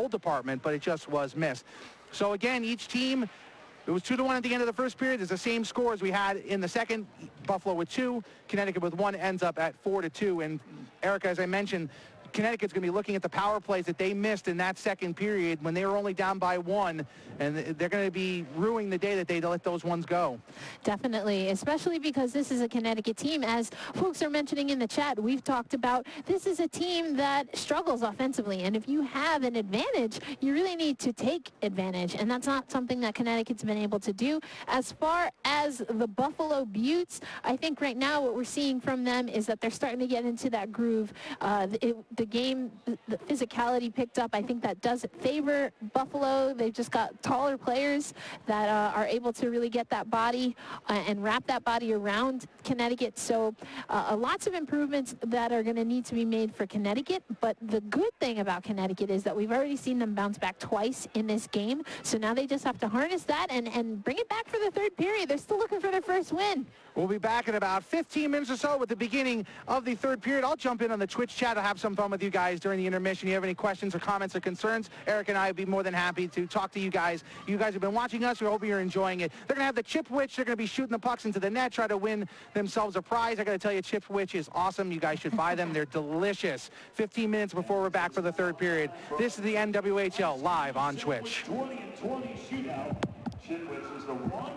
department, but it just was missed. So again, each team, it was 2-1 at the end of the first period. It's the same score as we had in the second. Buffalo with 2, Connecticut with 1, ends up at 4-2. And Erica, as I mentioned, Connecticut's going to be looking at the power plays that they missed in that second period when they were only down by 1, and they're going to be ruining the day that they let those ones go. Definitely, especially because this is a Connecticut team. As folks are mentioning in the chat, we've talked about this is a team that struggles offensively, and if you have an advantage, you really need to take advantage, and that's not something that Connecticut's been able to do. As far as the Buffalo Beauts, I think right now what we're seeing from them is that they're starting to get into that groove. The game, the physicality picked up. I think that does favor Buffalo. They've just got taller players that are able to really get that body and wrap that body around Connecticut. So lots of improvements that are going to need to be made for Connecticut. But the good thing about Connecticut is that we've already seen them bounce back twice in this game. So now they just have to harness that and bring it back for the third period. They're still looking for their first win. We'll be back in about 15 minutes or so with the beginning of the third period. I'll jump in on the Twitch chat. I'll have some fun with you guys during the intermission. If you have any questions or comments or concerns, Eric and I would be more than happy to talk to you guys. You guys have been watching us. We hope you're enjoying it. They're going to have the Chip Witch. They're going to be shooting the pucks into the net, try to win themselves a prize. I got to tell you, Chip Witch is awesome. You guys should buy them. They're delicious. 15 minutes before we're back for the third period. This is the NWHL live on Twitch. 20-20 shootout. Chip Witch is the one.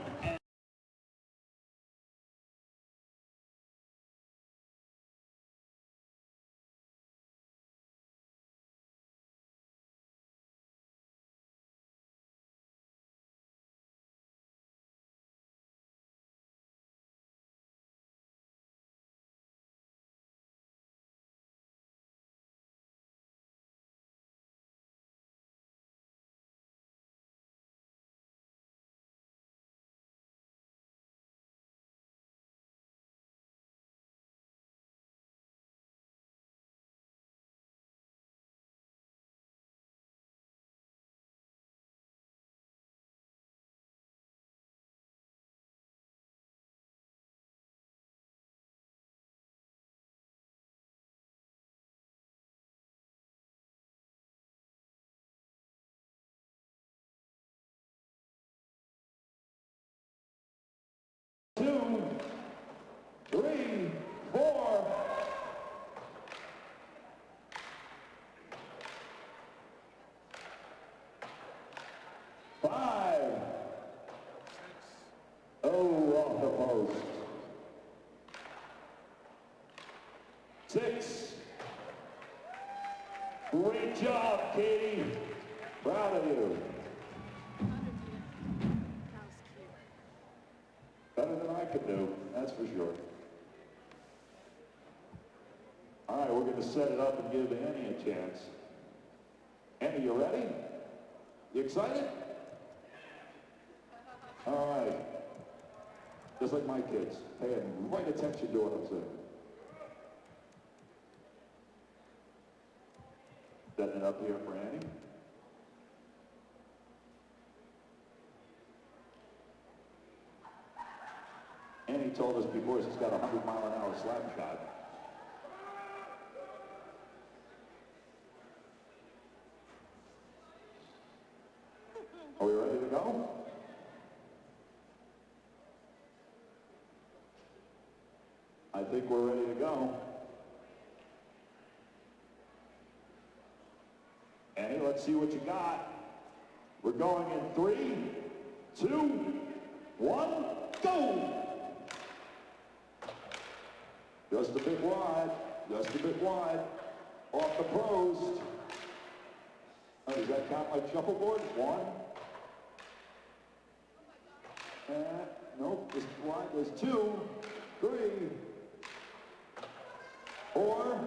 post. 6. Great job, Katie. Proud of you. Better than I could do, that's for sure. All right, we're going to set it up and give Annie a chance. Annie, you ready? You excited? All right. Just like my kids, paying right attention to what I'm saying. Setting it up here for Annie. Annie told us before she's got a 100-mile-an-hour slap shot. Are we ready to go? I think we're ready to go. Annie, let's see what you got. We're going in 3, 2, 1, go! Just a bit wide, just a bit wide. Off the post. Oh, does that count like shuffleboard? 1. Nope, just wide. There's 2, 3, 4.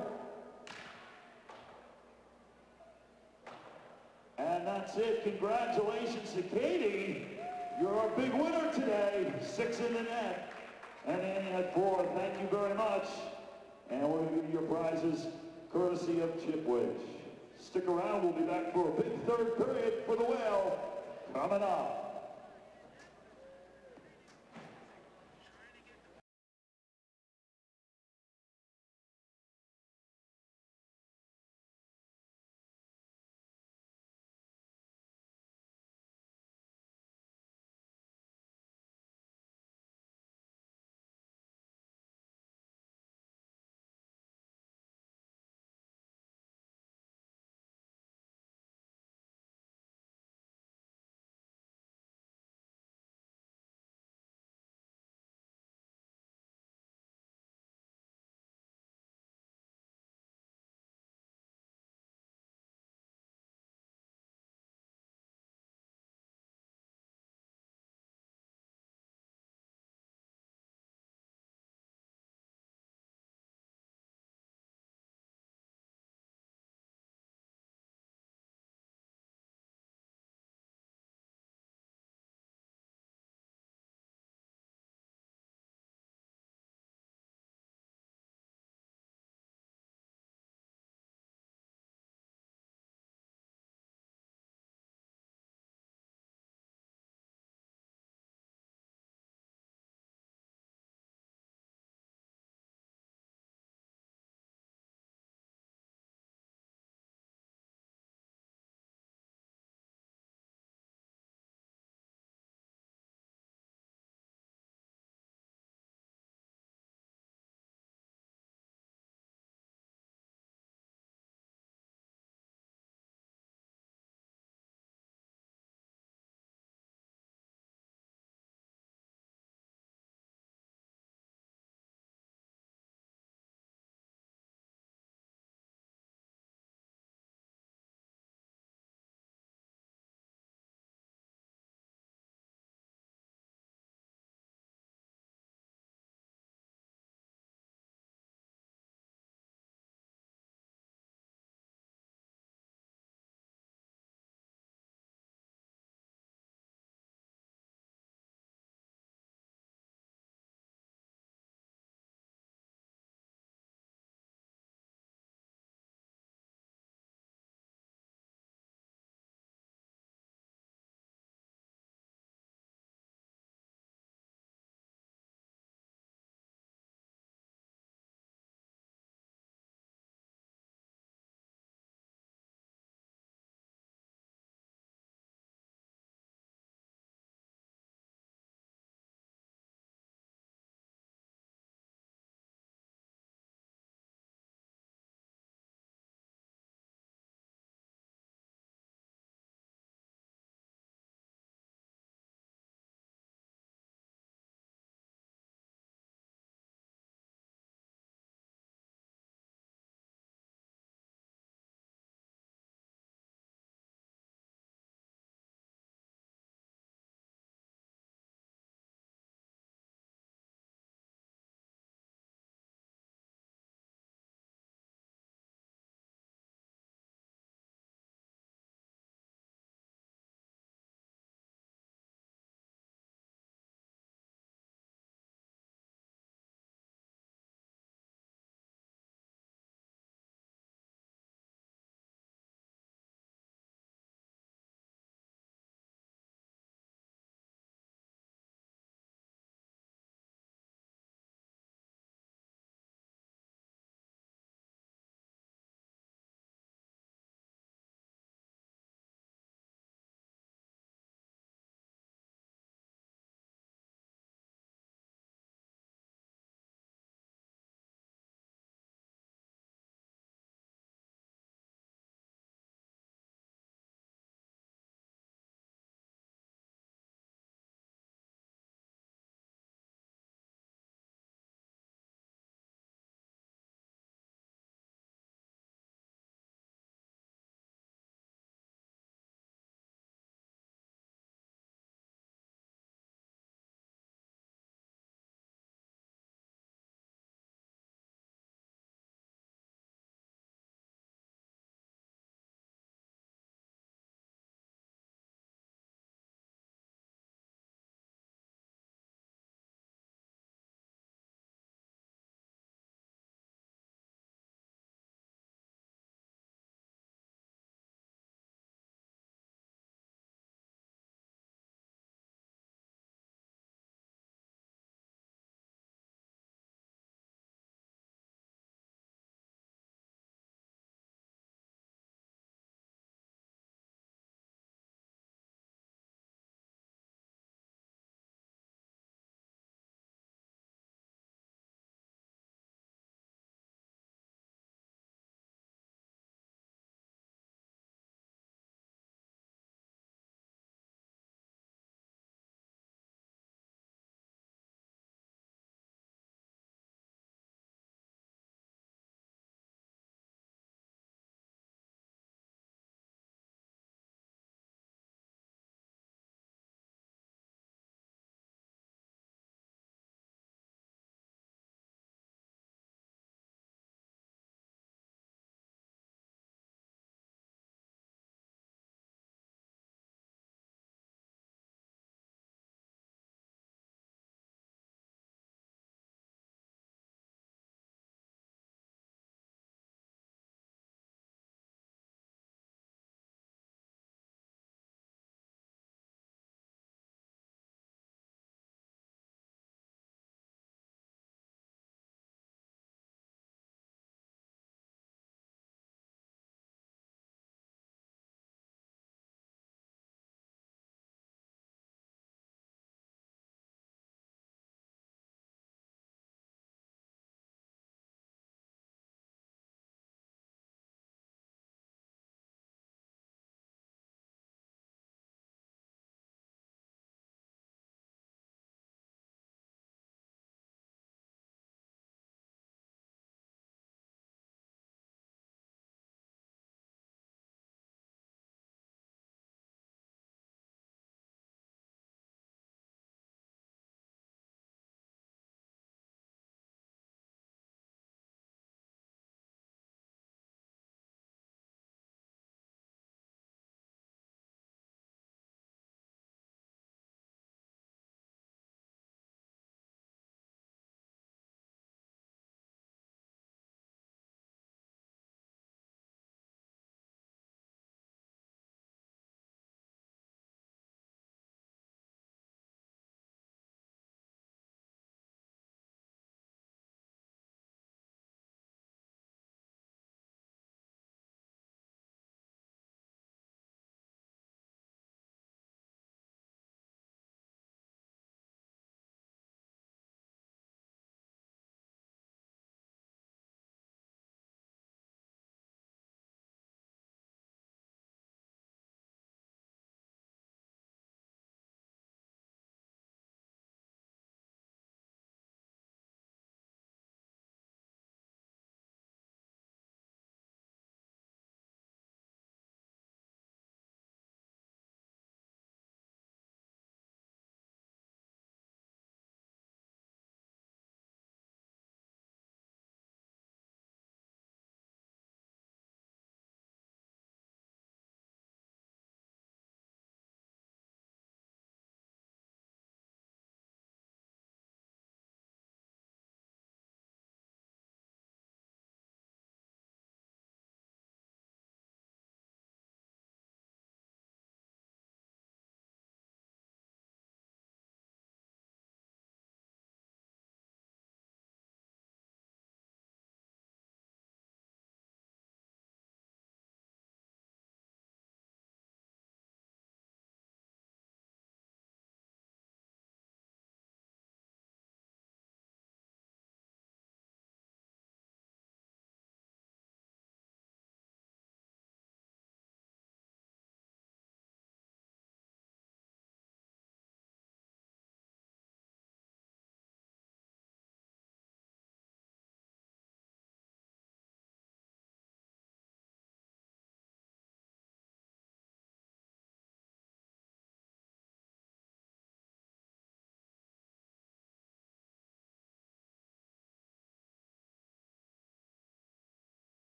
And that's it. Congratulations to Katie. You're our big winner today. 6 in the net. And Annie had 4. Thank you very much. And we're going to give you your prizes courtesy of Chipwich. Stick around. We'll be back for a big third period for the Whale coming up.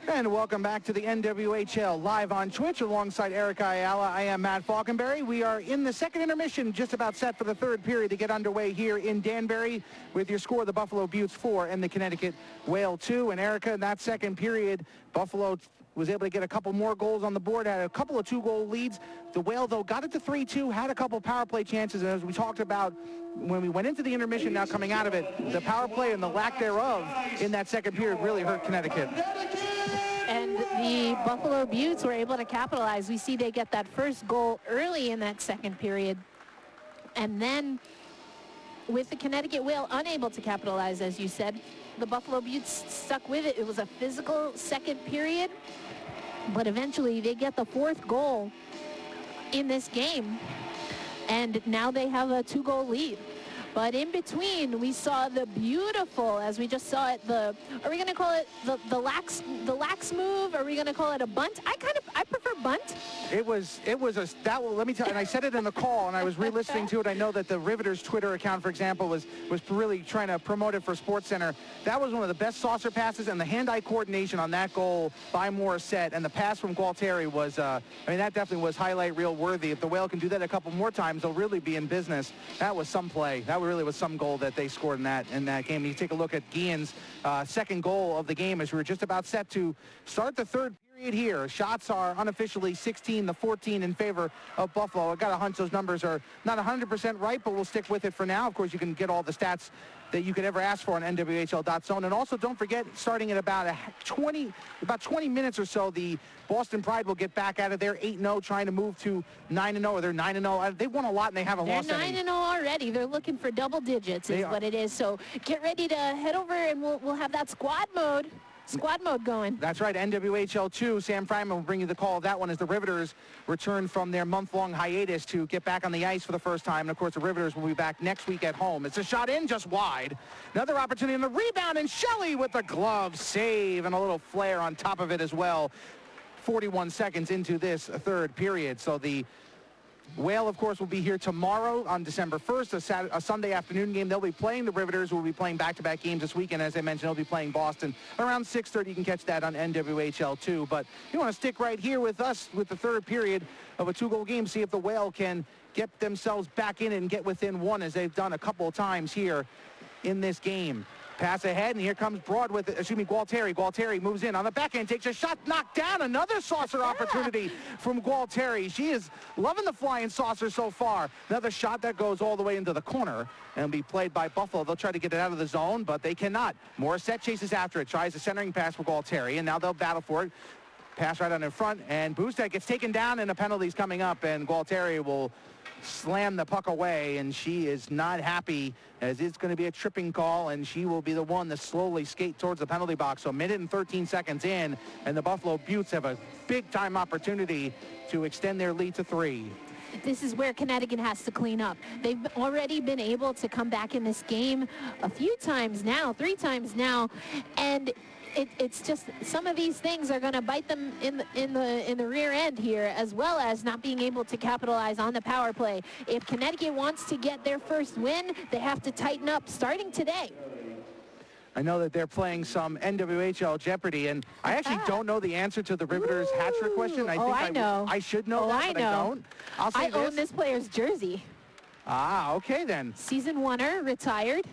And welcome back to the NWHL live on Twitch alongside Erica Ayala. I am Matt Falkenberry. We are in the second intermission, just about set for the third period to get underway here in Danbury with your score, the Buffalo Beauts 4 and the Connecticut Whale 2. And Erica, in that second period, Buffalo was able to get a couple more goals on the board, had a couple of two-goal leads. The Whale, though, got it to 3-2, had a couple power play chances, and as we talked about when we went into the intermission, now coming out of it, the power play and the lack thereof in that second period really hurt Connecticut. And the Buffalo Beauts were able to capitalize. We see they get that first goal early in that second period. And then with the Connecticut Whale unable to capitalize, as you said, the Buffalo Beauts stuck with it. It was a physical second period, but eventually they get the fourth goal in this game, and now they have a 2-goal lead. But in between, we saw the beautiful, as we just saw it, are we going to call it the lax move? Are we going to call it a bunt? I prefer bunt. Let me tell you, and I said it in the call, and I was re-listening to it. I know that the Riveters Twitter account, for example, was really trying to promote it for SportsCenter. That was one of the best saucer passes, and the hand-eye coordination on that goal by Morissette, and the pass from Gualtieri was, that definitely was highlight reel worthy. If the Whale can do that a couple more times, they'll really be in business. That was some play. That really was some goal that they scored in that game. You take a look at Guillen's second goal of the game as we were just about set to start the third period here. Shots are unofficially 16-14 in favor of Buffalo. I got a hunch those numbers are not 100% right, but we'll stick with it for now. Of course, you can get all the stats that you could ever ask for on nwhl.zone. And also, don't forget, starting at about 20 minutes or so, the Boston Pride will get back out of there 8-0, trying to move to 9-0, or they're 9-0. They've won a lot, and they haven't lost any. They're 9-0 already. They're looking for double digits is what it is. So get ready to head over, and we'll have that squad mode going. That's right, NWHL 2. Sam Fryman will bring you the call of that one as the Riveters return from their month-long hiatus to get back on the ice for the first time. And, of course, the Riveters will be back next week at home. It's a shot in, just wide. Another opportunity on the rebound, and Shelley with the glove save and a little flare on top of it as well. 41 seconds into this third period. So the Whale, of course, will be here tomorrow on December 1st, a Sunday afternoon game. They'll be playing the Riveters, who will be playing back-to-back games this weekend. As I mentioned, they'll be playing Boston around 6:30. You can catch that on NWHL 2. But you want to stick right here with us with the third period of a 2-goal game, see if the Whale can get themselves back in and get within one, as they've done a couple of times here in this game. Pass ahead, and here comes Gualtieri. Gualtieri moves in on the backhand, takes a shot, knocked down. Another saucer opportunity from Gualtieri. She is loving the flying saucer so far. Another shot that goes all the way into the corner and be played by Buffalo. They'll try to get it out of the zone, but they cannot. Morissette chases after it, tries a centering pass for Gualtieri, and now they'll battle for it. Pass right on in front, and Boostek gets taken down, and a penalty's coming up, and Gualtieri will slam the puck away, and she is not happy, as it's going to be a tripping call, and she will be the one to slowly skate towards the penalty box. So 1:13 seconds in, and the Buffalo Beauts have a big-time opportunity to extend their lead to 3. This is where Connecticut has to clean up. They've already been able to come back in this game a few times now, 3 times now, and it's just some of these things are going to bite them in the rear end here, as well as not being able to capitalize on the power play. If Connecticut wants to get their first win, they have to tighten up starting today. I know that they're playing some NWHL Jeopardy, and I actually don't know the answer to the Riveters hat-trick question. I know. I should know that, but I don't. I own this player's jersey. Ah, okay then. Season winner, retired.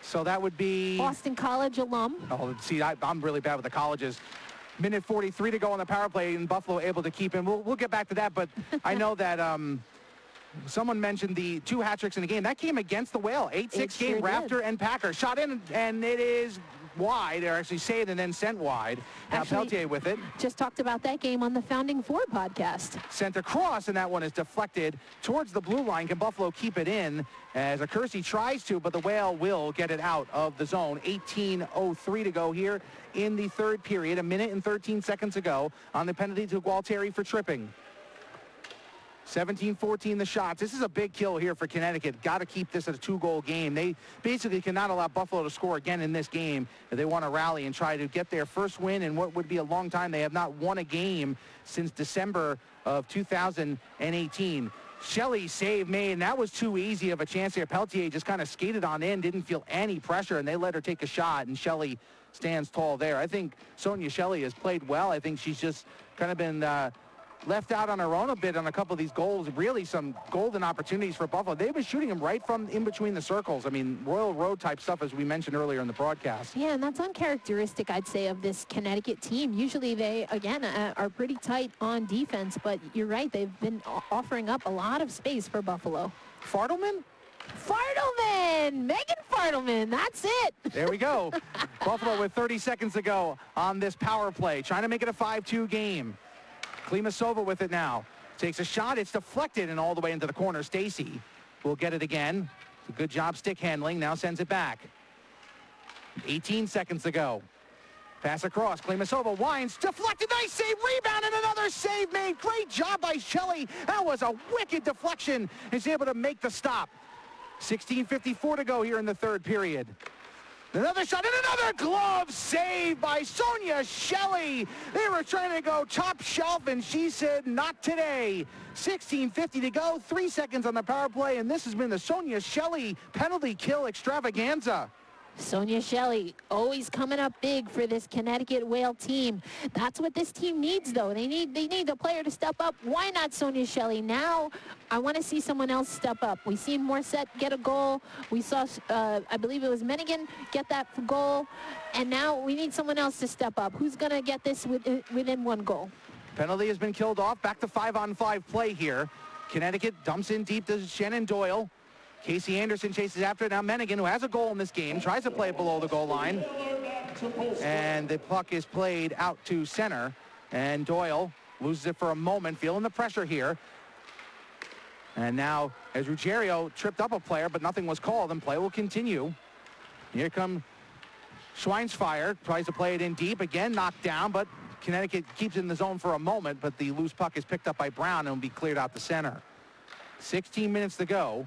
So that would be Boston College alum. Oh, see, I'm really bad with the colleges. 1:43 to go on the power play, and Buffalo able to keep him. We'll get back to that, but I know that someone mentioned the 2 hat-tricks in the game. That came against the Whale. 8-6 game, sure Rafter and Packer. Shot in, and it is wide, or actually saved and then sent wide. Now Peltier with it. Just talked about that game on the Founding Four podcast. Sent across, and that one is deflected towards the blue line. Can Buffalo keep it in as Kersey tries to, but the Whale will get it out of the zone. 18:03 to go here in the third period. 1:13 seconds ago on the penalty to Gualtieri for tripping. 17-14 the shots. This is a big kill here for Connecticut. Got to keep this at a 2-goal game. They basically cannot allow Buffalo to score again in this game if they want to rally and try to get their first win in what would be a long time. They have not won a game since December of 2018. Shelley save made, and that was too easy of a chance there. Peltier just kind of skated on in, didn't feel any pressure, and they let her take a shot, and Shelley stands tall there. I think Sonia Shelley has played well. I think she's just kind of been left out on her own a bit on a couple of these goals. Really some golden opportunities for Buffalo. They've been shooting them right from in between the circles. I mean, Royal Road type stuff, as we mentioned earlier in the broadcast. Yeah, and that's uncharacteristic, I'd say, of this Connecticut team. Usually they, again, are pretty tight on defense, but you're right, they've been offering up a lot of space for Buffalo. Fartelman? Megan Fartelman, that's it. There we go. Buffalo with 30 seconds to go on this power play, trying to make it a 5-2 game. Klimasova with it now. Takes a shot. It's deflected and all the way into the corner. Stacy will get it again. Good job stick handling. Now sends it back. 18 seconds to go. Pass across. Klimasova winds. Deflected. Nice save. Rebound and another save made. Great job by Shelley. That was a wicked deflection. Is able to make the stop. 16:54 to go here in the third period. Another shot and another glove save by Sonia Shelley. They were trying to go top shelf, and she said, not today. 16:50 to go, 3 seconds on the power play, and this has been the Sonia Shelley penalty kill extravaganza. Sonia Shelley always coming up big for this Connecticut Whale team. That's what this team needs, though. They need the player to step up. Why not Sonia Shelley? Now I want to see someone else step up. We seen Morissette get a goal. We saw, I believe it was Menigan get that goal. And now we need someone else to step up. Who's going to get this within one goal? Penalty has been killed off. Back to 5-on-5 play here. Connecticut dumps in deep to Shannon Doyle. Casey Anderson chases after it. Now Menigan, who has a goal in this game, tries to play it below the goal line. And the puck is played out to center. And Doyle loses it for a moment, feeling the pressure here. And now, as Ruggiero tripped up a player, but nothing was called, and play will continue. Here come Schweinsfire, tries to play it in deep. Again, knocked down, but Connecticut keeps it in the zone for a moment, but the loose puck is picked up by Brown and will be cleared out the center. 16 minutes to go.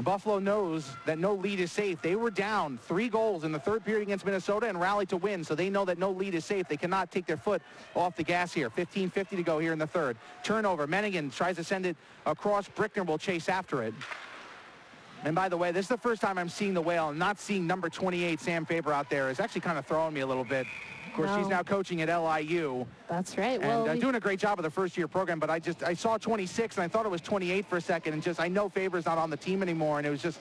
Buffalo knows that no lead is safe. They were down 3 goals in the third period against Minnesota and rallied to win, so they know that no lead is safe. They cannot take their foot off the gas here. 15:50 to go here in the third. Turnover. Menigan tries to send it across. Brickner will chase after it. And by the way, this is the first time I'm seeing the Whale, and not seeing number 28, Sam Faber, out there is actually kind of throwing me a little bit. Of course, she's now coaching at LIU. That's right. And doing a great job of the first-year program, but I saw 26, and I thought it was 28 for a second, and I know Faber's not on the team anymore, and it's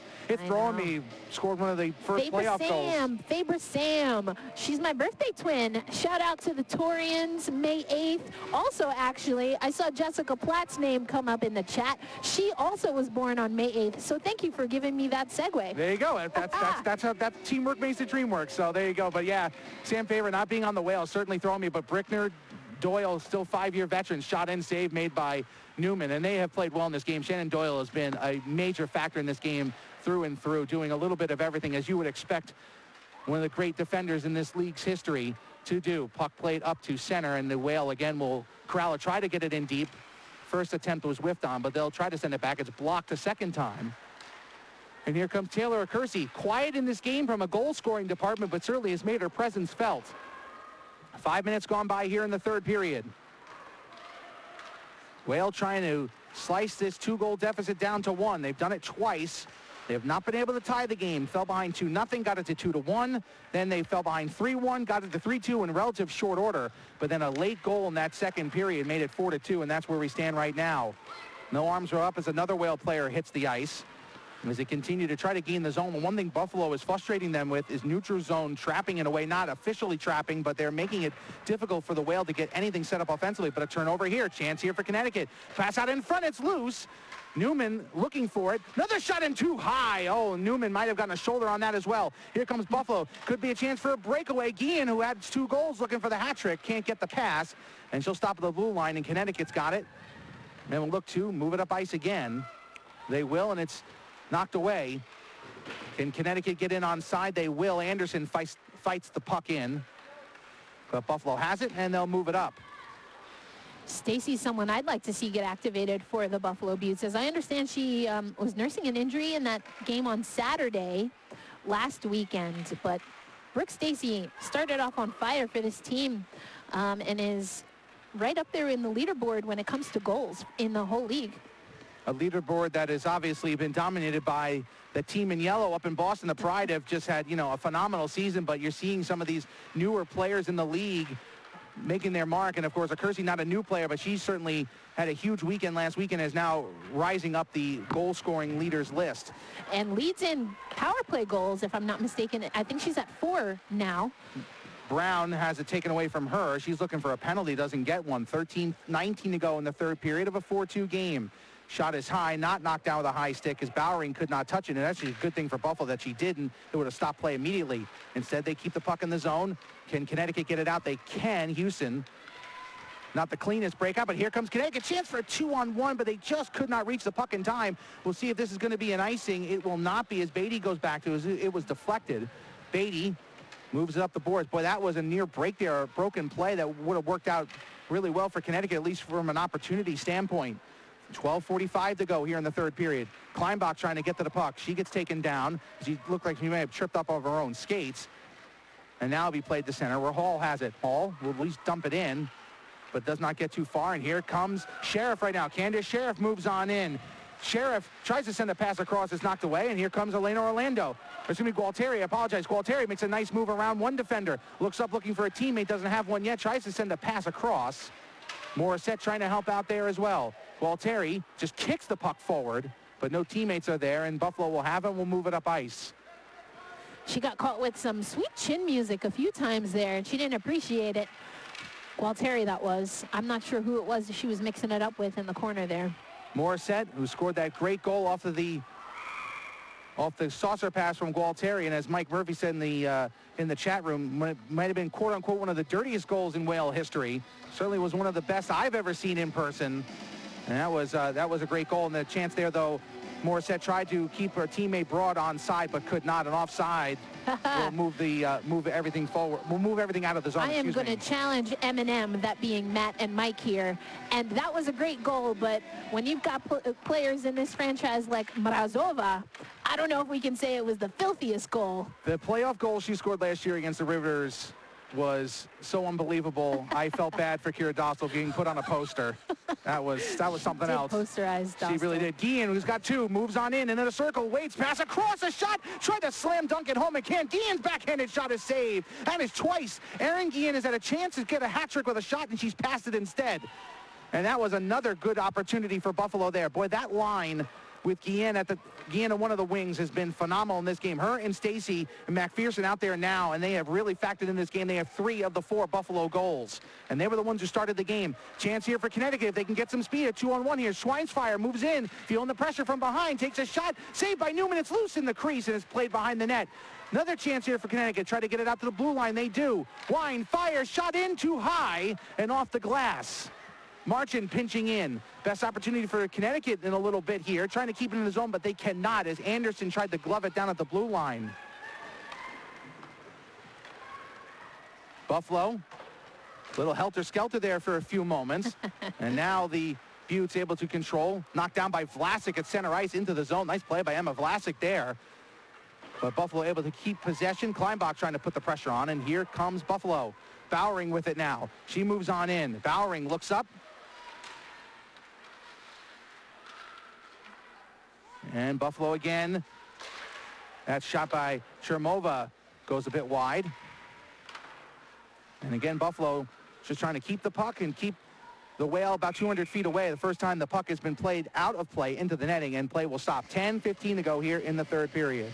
throwing me. Scored one of the first playoff goals. Faber Sam. She's my birthday twin. Shout out to the Torians, May 8th. Also, actually, I saw Jessica Platt's name come up in the chat. She also was born on May 8th, so thank you for giving me that segue. There you go. That's how that teamwork makes the dream work, so there you go. But yeah, Sam Faber not being on the Whale certainly throwing me, but Brickner, Doyle, still 5-year veterans, shot and save made by Newman, and they have played well in this game. Shannon Doyle has been a major factor in this game through and through, doing a little bit of everything, as you would expect one of the great defenders in this league's history to do. Puck played up to center, and the Whale again will corral it, try to get it in deep. First attempt was whiffed on, but they'll try to send it back. It's blocked a second time. And here comes Taylor Acursi, quiet in this game from a goal-scoring department, but certainly has made her presence felt. 5 minutes gone by here in the third period. Whale trying to slice this 2-goal deficit down to 1. They've done it twice. They have not been able to tie the game. Fell behind 2-0, got it to 2-1. Then they fell behind 3-1, got it to 3-2 in relative short order. But then a late goal in that second period made it 4-2, and that's where we stand right now. No arms are up as another Whale player hits the ice. As they continue to try to gain the zone, the one thing Buffalo is frustrating them with is neutral zone trapping in a way, not officially trapping, but they're making it difficult for the Whale to get anything set up offensively. But a turnover here, chance here for Connecticut. Pass out in front, it's loose. Newman looking for it. Another shot in too high. Oh, Newman might have gotten a shoulder on that as well. Here comes Buffalo. Could be a chance for a breakaway. Guillen, who had 2 goals, looking for the hat trick, can't get the pass. And she'll stop at the blue line, and Connecticut's got it. And we'll look to move it up ice again. They will, and it's knocked away. Can Connecticut get in on side? They will. Anderson fights the puck in. But Buffalo has it, and they'll move it up. Stacy's someone I'd like to see get activated for the Buffalo Beauts. As I understand, she was nursing an injury in that game on Saturday last weekend. But Brooke Stacy started off on fire for this team and is right up there in the leaderboard when it comes to goals in the whole league. A leaderboard that has obviously been dominated by the team in yellow up in Boston. The Pride have just had, a phenomenal season, but you're seeing some of these newer players in the league making their mark. And, of course, Kersey, not a new player, but she certainly had a huge weekend last weekend, is now rising up the goal-scoring leaders list. And leads in power play goals, if I'm not mistaken. I think she's at 4 now. Brown has it taken away from her. She's looking for a penalty, doesn't get one. 19 to go in the third period of a 4-2 game. Shot is high, not knocked down with a high stick, as Bowering could not touch it. And actually a good thing for Buffalo that she didn't. It would have stopped play immediately. Instead, they keep the puck in the zone. Can Connecticut get it out? They can. Houston, not the cleanest breakout, but here comes Connecticut. Chance for a 2-on-1, but they just could not reach the puck in time. We'll see if this is going to be an icing. It will not be, as Beatty goes back to it. It was deflected. Beatty moves it up the boards. Boy, that was a near break there, a broken play that would have worked out really well for Connecticut, at least from an opportunity standpoint. 12:45 to go here in the third period. Kleinbach trying to get to the puck. She gets taken down. She looked like she may have tripped up over her own skates. And now it'll be played to center where Hall has it. Hall will at least dump it in, but does not get too far. And here comes Sheriff right now. Candace Sheriff moves on in. Sheriff tries to send a pass across. It's knocked away. And here comes Elena Orlando. Excuse me, Gualtieri. I apologize. Gualtieri makes a nice move around one defender. Looks up looking for a teammate. Doesn't have one yet. Tries to send a pass across. Morissette trying to help out there as well. Gualtieri just kicks the puck forward, but no teammates are there, and Buffalo will have it. We'll move it up ice. She got caught with some sweet chin music a few times there, and she didn't appreciate it. Gualtieri, that was. I'm not sure who it was she was mixing it up with in the corner there. Morissette, who scored that great goal off the saucer pass from Gualtieri, and as Mike Murphy said in the chat room, might have been quote-unquote one of the dirtiest goals in Whale history. Certainly was one of the best I've ever seen in person. And that was a great goal. And the chance there, though, Morissette tried to keep her teammate Broad on side, but could not. And offside will move everything forward. We'll move everything out of the zone. I am going to challenge M&M, that being Matt and Mike here. And that was a great goal, but when you've got players in this franchise like Mrazova, I don't know if we can say it was the filthiest goal. The playoff goal she scored last year against the Riveters was so unbelievable. I felt bad for Kira Dostal getting put on a poster. That was something else. Posterized Dostal. She really did. Guillen, who's got 2, moves on in a circle, waits, pass across, a shot, tried to slam dunk it home and can't. Guillen's backhanded shot is saved. That is twice. Erin Guillen has had a chance to get a hat trick with a shot, and she's passed it instead. And that was another good opportunity for Buffalo there. Boy, that line with Guillen on one of the wings has been phenomenal in this game. Her and Stacy and McPherson out there now, and they have really factored in this game. They have 3 of the 4 Buffalo goals, and they were the ones who started the game. Chance here for Connecticut if they can get some speed. A 2-on-1 here. Schweinsfire moves in, feeling the pressure from behind, takes a shot, saved by Newman. It's loose in the crease, and it's played behind the net. Another chance here for Connecticut. Try to get it out to the blue line. They do. Wine fires, shot in too high and off the glass. Marchand pinching in. Best opportunity for Connecticut in a little bit here. Trying to keep it in the zone, but they cannot as Anderson tried to glove it down at the blue line. Buffalo, little helter-skelter there for a few moments. And now the Beauts able to control. Knocked down by Vlasic at center ice into the zone. Nice play by Emma Vlasic there. But Buffalo able to keep possession. Kleinbach trying to put the pressure on, and here comes Buffalo. Bowering with it now. She moves on in. Bowering looks up. And Buffalo again. That shot by Chermova goes a bit wide. And again, Buffalo just trying to keep the puck and keep the Whale about 200 feet away. The first time the puck has been played out of play into the netting, and play will stop. 10-15 to go here in the third period.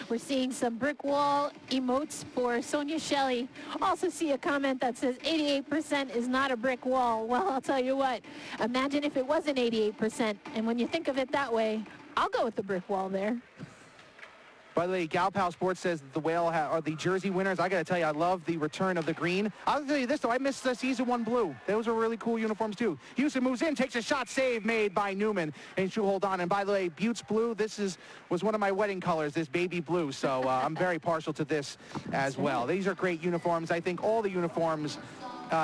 We're seeing some brick wall emotes for Sonia Shelley. Also see a comment that says 88% is not a brick wall. Well, I'll tell you what, imagine if it wasn't 88%. And when you think of it that way, I'll go with the brick wall there. By the way, Galpow Sports says the Whale are the jersey winners. I got to tell you, I love the return of the green. I'll tell you this, though. I missed the season 1 blue. Those were really cool uniforms, too. Houston moves in, takes a shot, save made by Newman. And she'll hold on. And by the way, Beauts blue, was one of my wedding colors, this baby blue. So I'm very partial to this as well. These are great uniforms. I think all the uniforms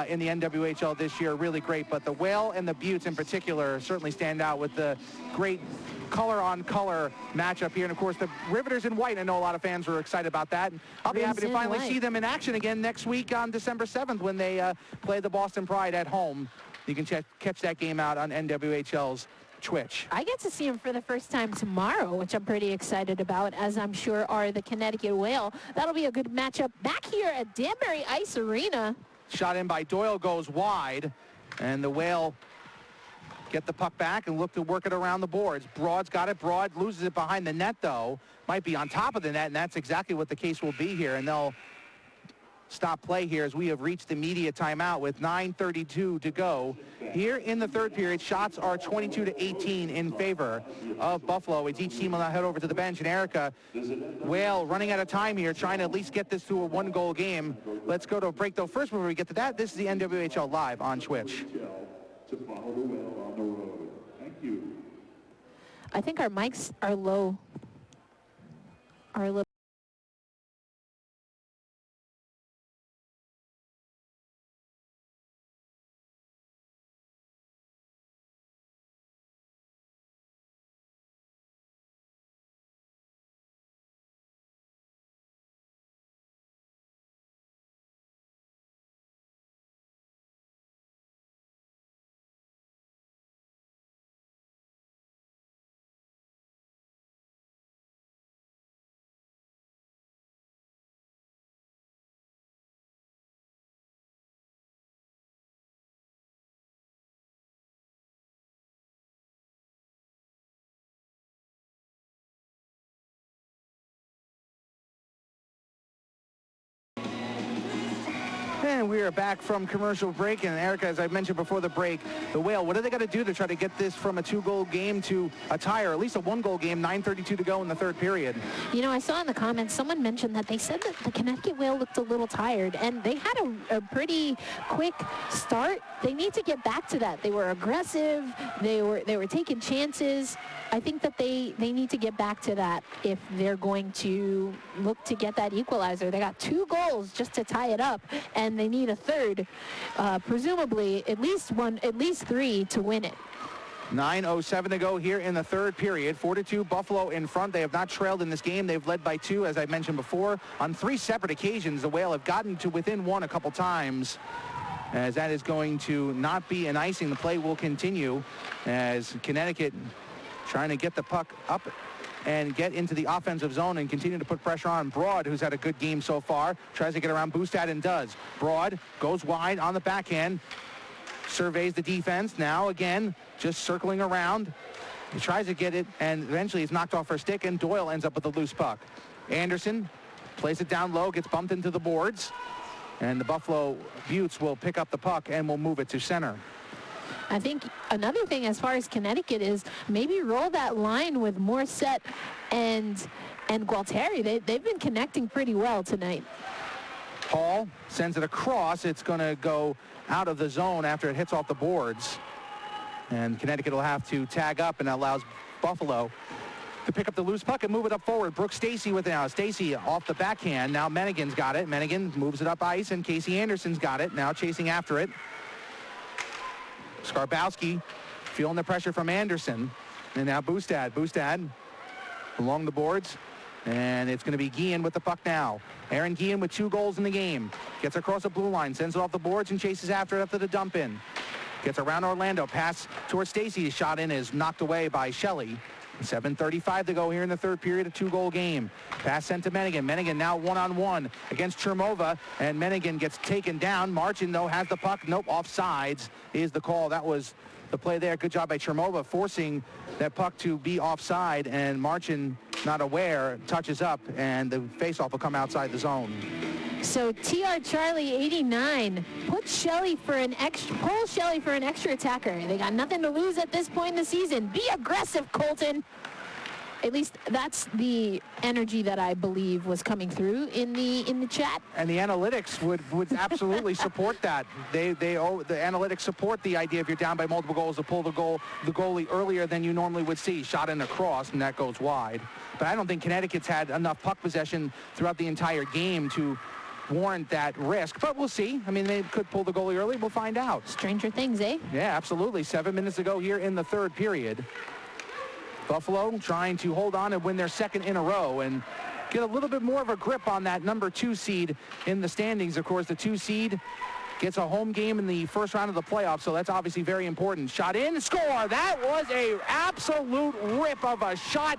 in the NWHL this year are really great. But the Whale and the Beauts in particular certainly stand out with the great color-on-color matchup here. And, of course, the Riveters in white. I know a lot of fans were excited about that. And I'll be happy to finally see them in action again next week on December 7th when they play the Boston Pride at home. You can catch that game out on NWHL's Twitch. I get to see him for the first time tomorrow, which I'm pretty excited about, as I'm sure are the Connecticut Whale. That'll be a good matchup back here at Danbury Ice Arena. Shot in by Doyle goes wide, and the Whale get the puck back and look to work it around the boards. Broad's got it. Broad loses it behind the net, though. Might be on top of the net, and that's exactly what the case will be here. And they'll stop play here as we have reached the media timeout with 9:32 to go. Here in the third period, shots are 22-18 in favor of Buffalo. As each team will now head over to the bench. And Erica, Whale running out of time here, trying to at least get this to a one-goal game. Let's go to a break, though. First, before we get to that, this is the NWHL Live on Twitch. To follow the Whale on the road. Thank you. I think our mics are low. Are a little. And we are back from commercial break. And Erica, as I mentioned before the break, the Whale, what are they going to do to try to get this from a two-goal game to a tie, or at least a one-goal game, 9:32 to go in the third period? You know, I saw in the comments someone mentioned that they said that the Connecticut Whale looked a little tired, and they had a pretty quick start. They need to get back to that. They were aggressive. They were taking chances. I think that they need to get back to that if they're going to look to get that equalizer. They got 2 goals just to tie it up, and they need a third, presumably at least 3 to win it. 9:07 to go here in the third period. 4-2 Buffalo in front. They have not trailed in this game. They've led by 2, as I mentioned before. On 3 separate occasions, the Whale have gotten to within 1 a couple times. As that is going to not be an icing. The play will continue as Connecticut trying to get the puck up and get into the offensive zone and continue to put pressure on Broad, who's had a good game so far. Tries to get around Bustad and does. Broad goes wide on the backhand. Surveys the defense. Now again, just circling around. He tries to get it, and eventually it's knocked off her stick, and Doyle ends up with a loose puck. Anderson plays it down low, gets bumped into the boards, and the Buffalo Beauts will pick up the puck and will move it to center. I think another thing as far as Connecticut is maybe roll that line with Morissette and Gualteri. They've been connecting pretty well tonight. Hall sends it across. It's going to go out of the zone after it hits off the boards. And Connecticut will have to tag up, and that allows Buffalo to pick up the loose puck and move it up forward. Brooke Stacy with it now. Stacy off the backhand. Now Mennigan's got it. Mennigan moves it up ice, and Casey Anderson's got it. Now chasing after it. Skarbowski feeling the pressure from Anderson. And now Bustad. Bustad along the boards. And it's going to be Guillen with the puck now. Aaron Guillen with 2 goals in the game. Gets across the blue line. Sends it off the boards and chases after it after the dump in. Gets around Orlando. Pass towards Stacy. Shot in is knocked away by Shelley. 7:35 to go here in the third period, a 2-goal game. Pass sent to Mennigan. Mennigan now one-on-one against Chermova, and Mennigan gets taken down. Marchin, though, has the puck. Nope, offsides is the call. That was the play there. Good job by Chermova forcing that puck to be offside, and Marchin, not aware, touches up, and the faceoff will come outside the zone. So TR Charlie 89 pull Shelley for an extra attacker. They got nothing to lose at this point in the season. Be aggressive, Colton. At least that's the energy that I believe was coming through in the chat. And the analytics would absolutely support that. The analytics support the idea if you're down by multiple goals to pull the goalie earlier than you normally would see. Shot in across, and that goes wide. But I don't think Connecticut's had enough puck possession throughout the entire game to warrant that risk, but we'll see. I mean, they could pull the goalie early. We'll find out. Stranger things, eh? Yeah, absolutely. 7 minutes to go here in the third period. Buffalo trying to hold on and win their 2nd in a row and get a little bit more of a grip on that number 2 seed in the standings. Of course, the 2 seed gets a home game in the first round of the playoffs, so that's obviously very important. Shot in, score. That was a absolute rip of a shot.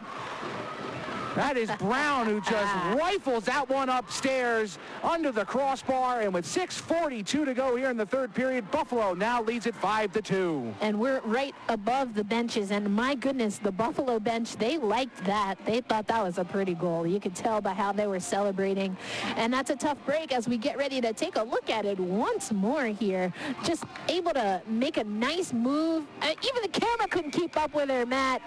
That is Brown, who just rifles that one upstairs under the crossbar. And with 6:42 to go here in the third period, Buffalo now leads it 5-2. And we're right above the benches. And my goodness, the Buffalo bench, they liked that. They thought that was a pretty goal. You could tell by how they were celebrating. And that's a tough break as we get ready to take a look at it once more here. Just able to make a nice move. Even the camera couldn't keep up with her, Matt.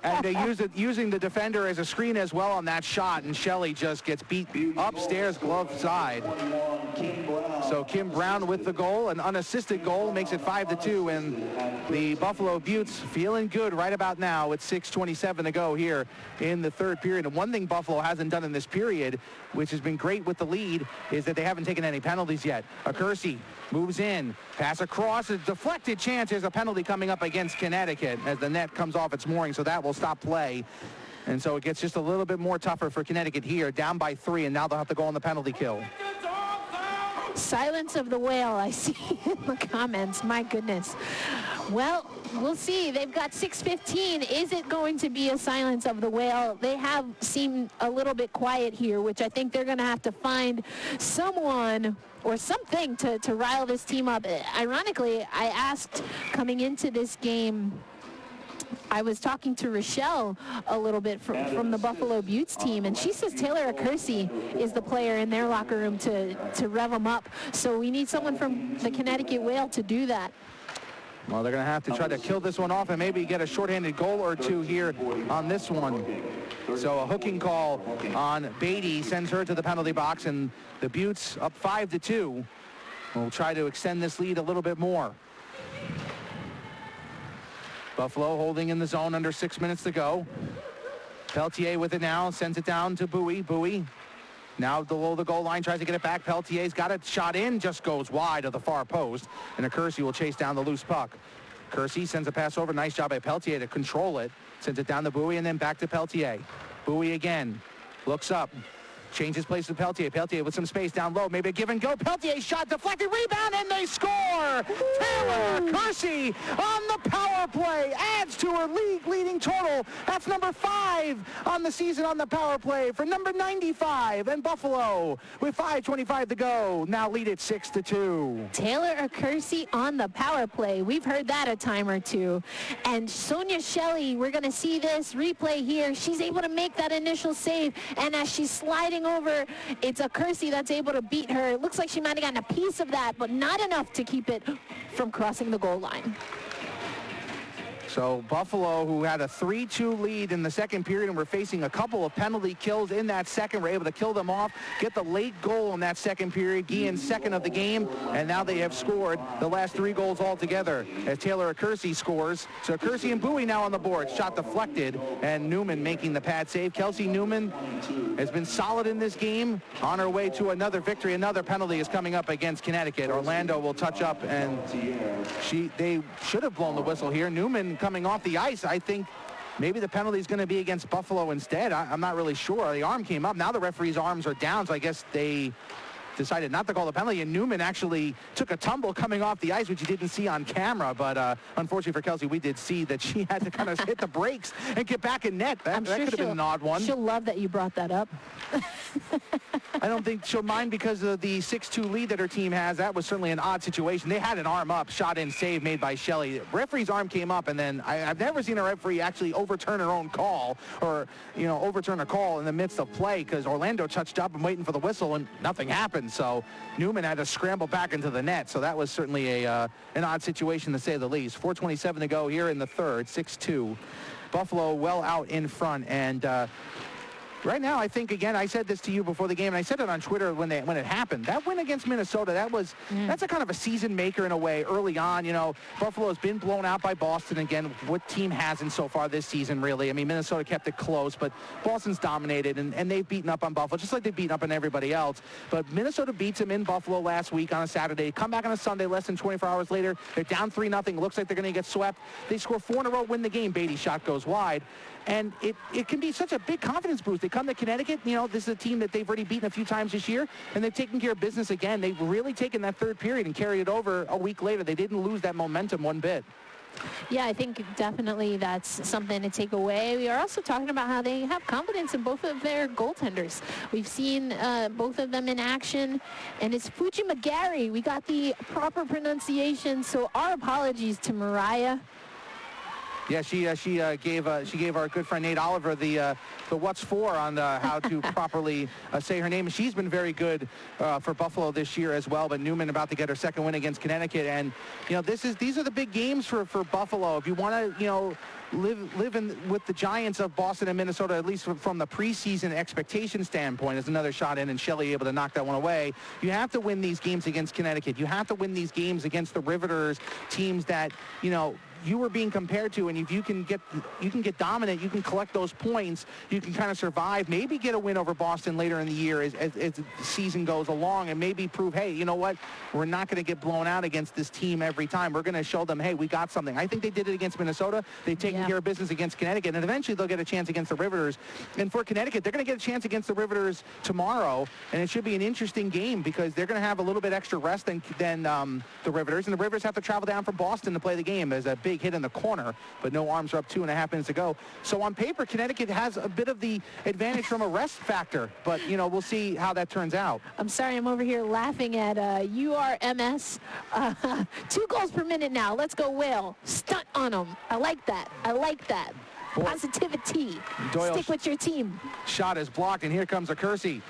And they using the defender as a screen as well on that shot, and Shelley just gets beat upstairs glove side. So Kim Brown with the goal, an unassisted goal, makes it 5-2, and the Buffalo Beauts feeling good right about now with 6:27 to go here in the third period. And one thing Buffalo hasn't done in this period, which has been great with the lead, is that they haven't taken any penalties yet. Kersey moves in, pass across, a deflected chance. There's a penalty coming up against Connecticut as the net comes off its mooring, so that will stop play. And so it gets just a little bit more tougher for Connecticut here, down by 3, and now they'll have to go on the penalty kill. Silence of the whale, I see in the comments. My goodness. Well, we'll see. They've got 6:15. Is it going to be a silence of the whale? They have seemed a little bit quiet here, which I think they're going to have to find someone or something to rile this team up. Ironically, I asked coming into this game, I was talking to Rochelle a little bit from the Buffalo Beauts team, and she says Taylor Kersey is the player in their locker room to rev them up. So we need someone from the Connecticut Whale to do that. Well, they're going to have to try to kill this one off and maybe get a shorthanded goal or two here on this one. So a hooking call on Beatty sends her to the penalty box, and the Beauts up 5-2. We'll try to extend this lead a little bit more. Buffalo holding in the zone, under 6 minutes to go. Peltier with it now, sends it down to Bowie. Bowie now below the goal line, tries to get it back. Peltier's got it, shot in, just goes wide of the far post. And Kersey will chase down the loose puck. Kersey sends a pass over. Nice job by Peltier to control it. Sends it down to Bowie and then back to Peltier. Bowie again, looks up. Changes place to Peltier. Peltier with some space down low. Maybe a give and go. Peltier shot, deflected, rebound, and they score! Taylor Kersey on the power play adds to her league-leading total. That's number 5 on the season on the power play for number 95. And Buffalo, with 5:25 to go, now lead it 6-2. Taylor Kersey on the power play. We've heard that a time or two. And Sonia Shelley, we're going to see this replay here. She's able to make that initial save. And as she's sliding over, it's a Kersey that's able to beat her. It looks like she might have gotten a piece of that, but not enough to keep it from crossing the goal line. So Buffalo, who had a 3-2 lead in the second period and were facing a couple of penalty kills in that second, were able to kill them off, get the late goal in that second period, Guillen's second of the game, and now they have scored the last 3 goals altogether as Taylor Kersey scores. So Kersey and Bowie now on the board. Shot deflected, and Newman making the pad save. Kelsey Newman has been solid in this game, on her way to another victory. Another penalty is coming up against Connecticut. Orlando will touch up, and they should have blown the whistle here. Newman coming off the ice. I think maybe the penalty is going to be against Buffalo instead. I'm not really sure. The arm came up. Now the referee's arms are down, so I guess they decided not to call the penalty, and Newman actually took a tumble coming off the ice, which you didn't see on camera, but unfortunately for Kelsey, we did see that she had to kind of hit the brakes and get back in net. That could have been an odd one. She'll love that you brought that up. I don't think she'll mind because of the 6-2 lead that her team has. That was certainly an odd situation. They had an arm up, shot in, save made by Shelley. Referee's arm came up, and then I've never seen a referee actually overturn her own call or, overturn a call in the midst of play, because Orlando touched up and waiting for the whistle, and nothing happened. So Newman had to scramble back into the net. So that was certainly an odd situation, to say the least. 4:27 to go here in the third, 6-2. Buffalo well out in front, and right now, I think, again, I said this to you before the game, and I said it on Twitter when it happened. That win against Minnesota, that's a kind of a season maker in a way early on. Buffalo's been blown out by Boston again. What team hasn't so far this season, really? I mean, Minnesota kept it close, but Boston's dominated, and they've beaten up on Buffalo, just like they've beaten up on everybody else. But Minnesota beats them in Buffalo last week on a Saturday. Come back on a Sunday, less than 24 hours later. They're down 3-0. Looks like they're going to get swept. They score 4 in a row, win the game. Beatty's shot goes wide. And it can be such a big confidence boost. They come to Connecticut, this is a team that they've already beaten a few times this year, and they've taken care of business again. They've really taken that third period and carried it over a week later. They didn't lose that momentum one bit. Yeah, I think definitely that's something to take away. We are also talking about how they have confidence in both of their goaltenders. We've seen both of them in action, and it's Fuji McGarry. We got the proper pronunciation, so our apologies to Mariah. Yeah, she gave our good friend Nate Oliver the what's for on how to properly say her name. She's been very good for Buffalo this year as well. But Newman about to get her second win against Connecticut, and these are the big games for Buffalo. If you want to live with the Giants of Boston and Minnesota, at least from the preseason expectation standpoint. There's another shot in, and Shelley able to knock that one away. You have to win these games against Connecticut. You have to win these games against the Riveters, teams that you were being compared to, and if you can get dominant, you can collect those points, you can kind of survive, maybe get a win over Boston later in the year as the season goes along, and maybe prove, hey, you know what, we're not going to get blown out against this team every time. We're going to show them, hey, we got something. I think they did it against Minnesota. They've taken care of business against Connecticut, and eventually they'll get a chance against the Riveters. And for Connecticut, they're going to get a chance against the Riveters tomorrow, and it should be an interesting game because they're going to have a little bit extra rest than the Riveters, and the Riveters have to travel down from Boston to play the game. There's a big hit in the corner, but no arms are up 2.5 minutes to go. So on paper, Connecticut has a bit of the advantage from a rest factor, but we'll see how that turns out. I'm sorry, I'm over here laughing at URMS. 2 goals per minute now. Let's go Whale. Stunt on them. I like that. Boy. Positivity. Doyle, stick with your team. Shot is blocked, and here comes a Kersey.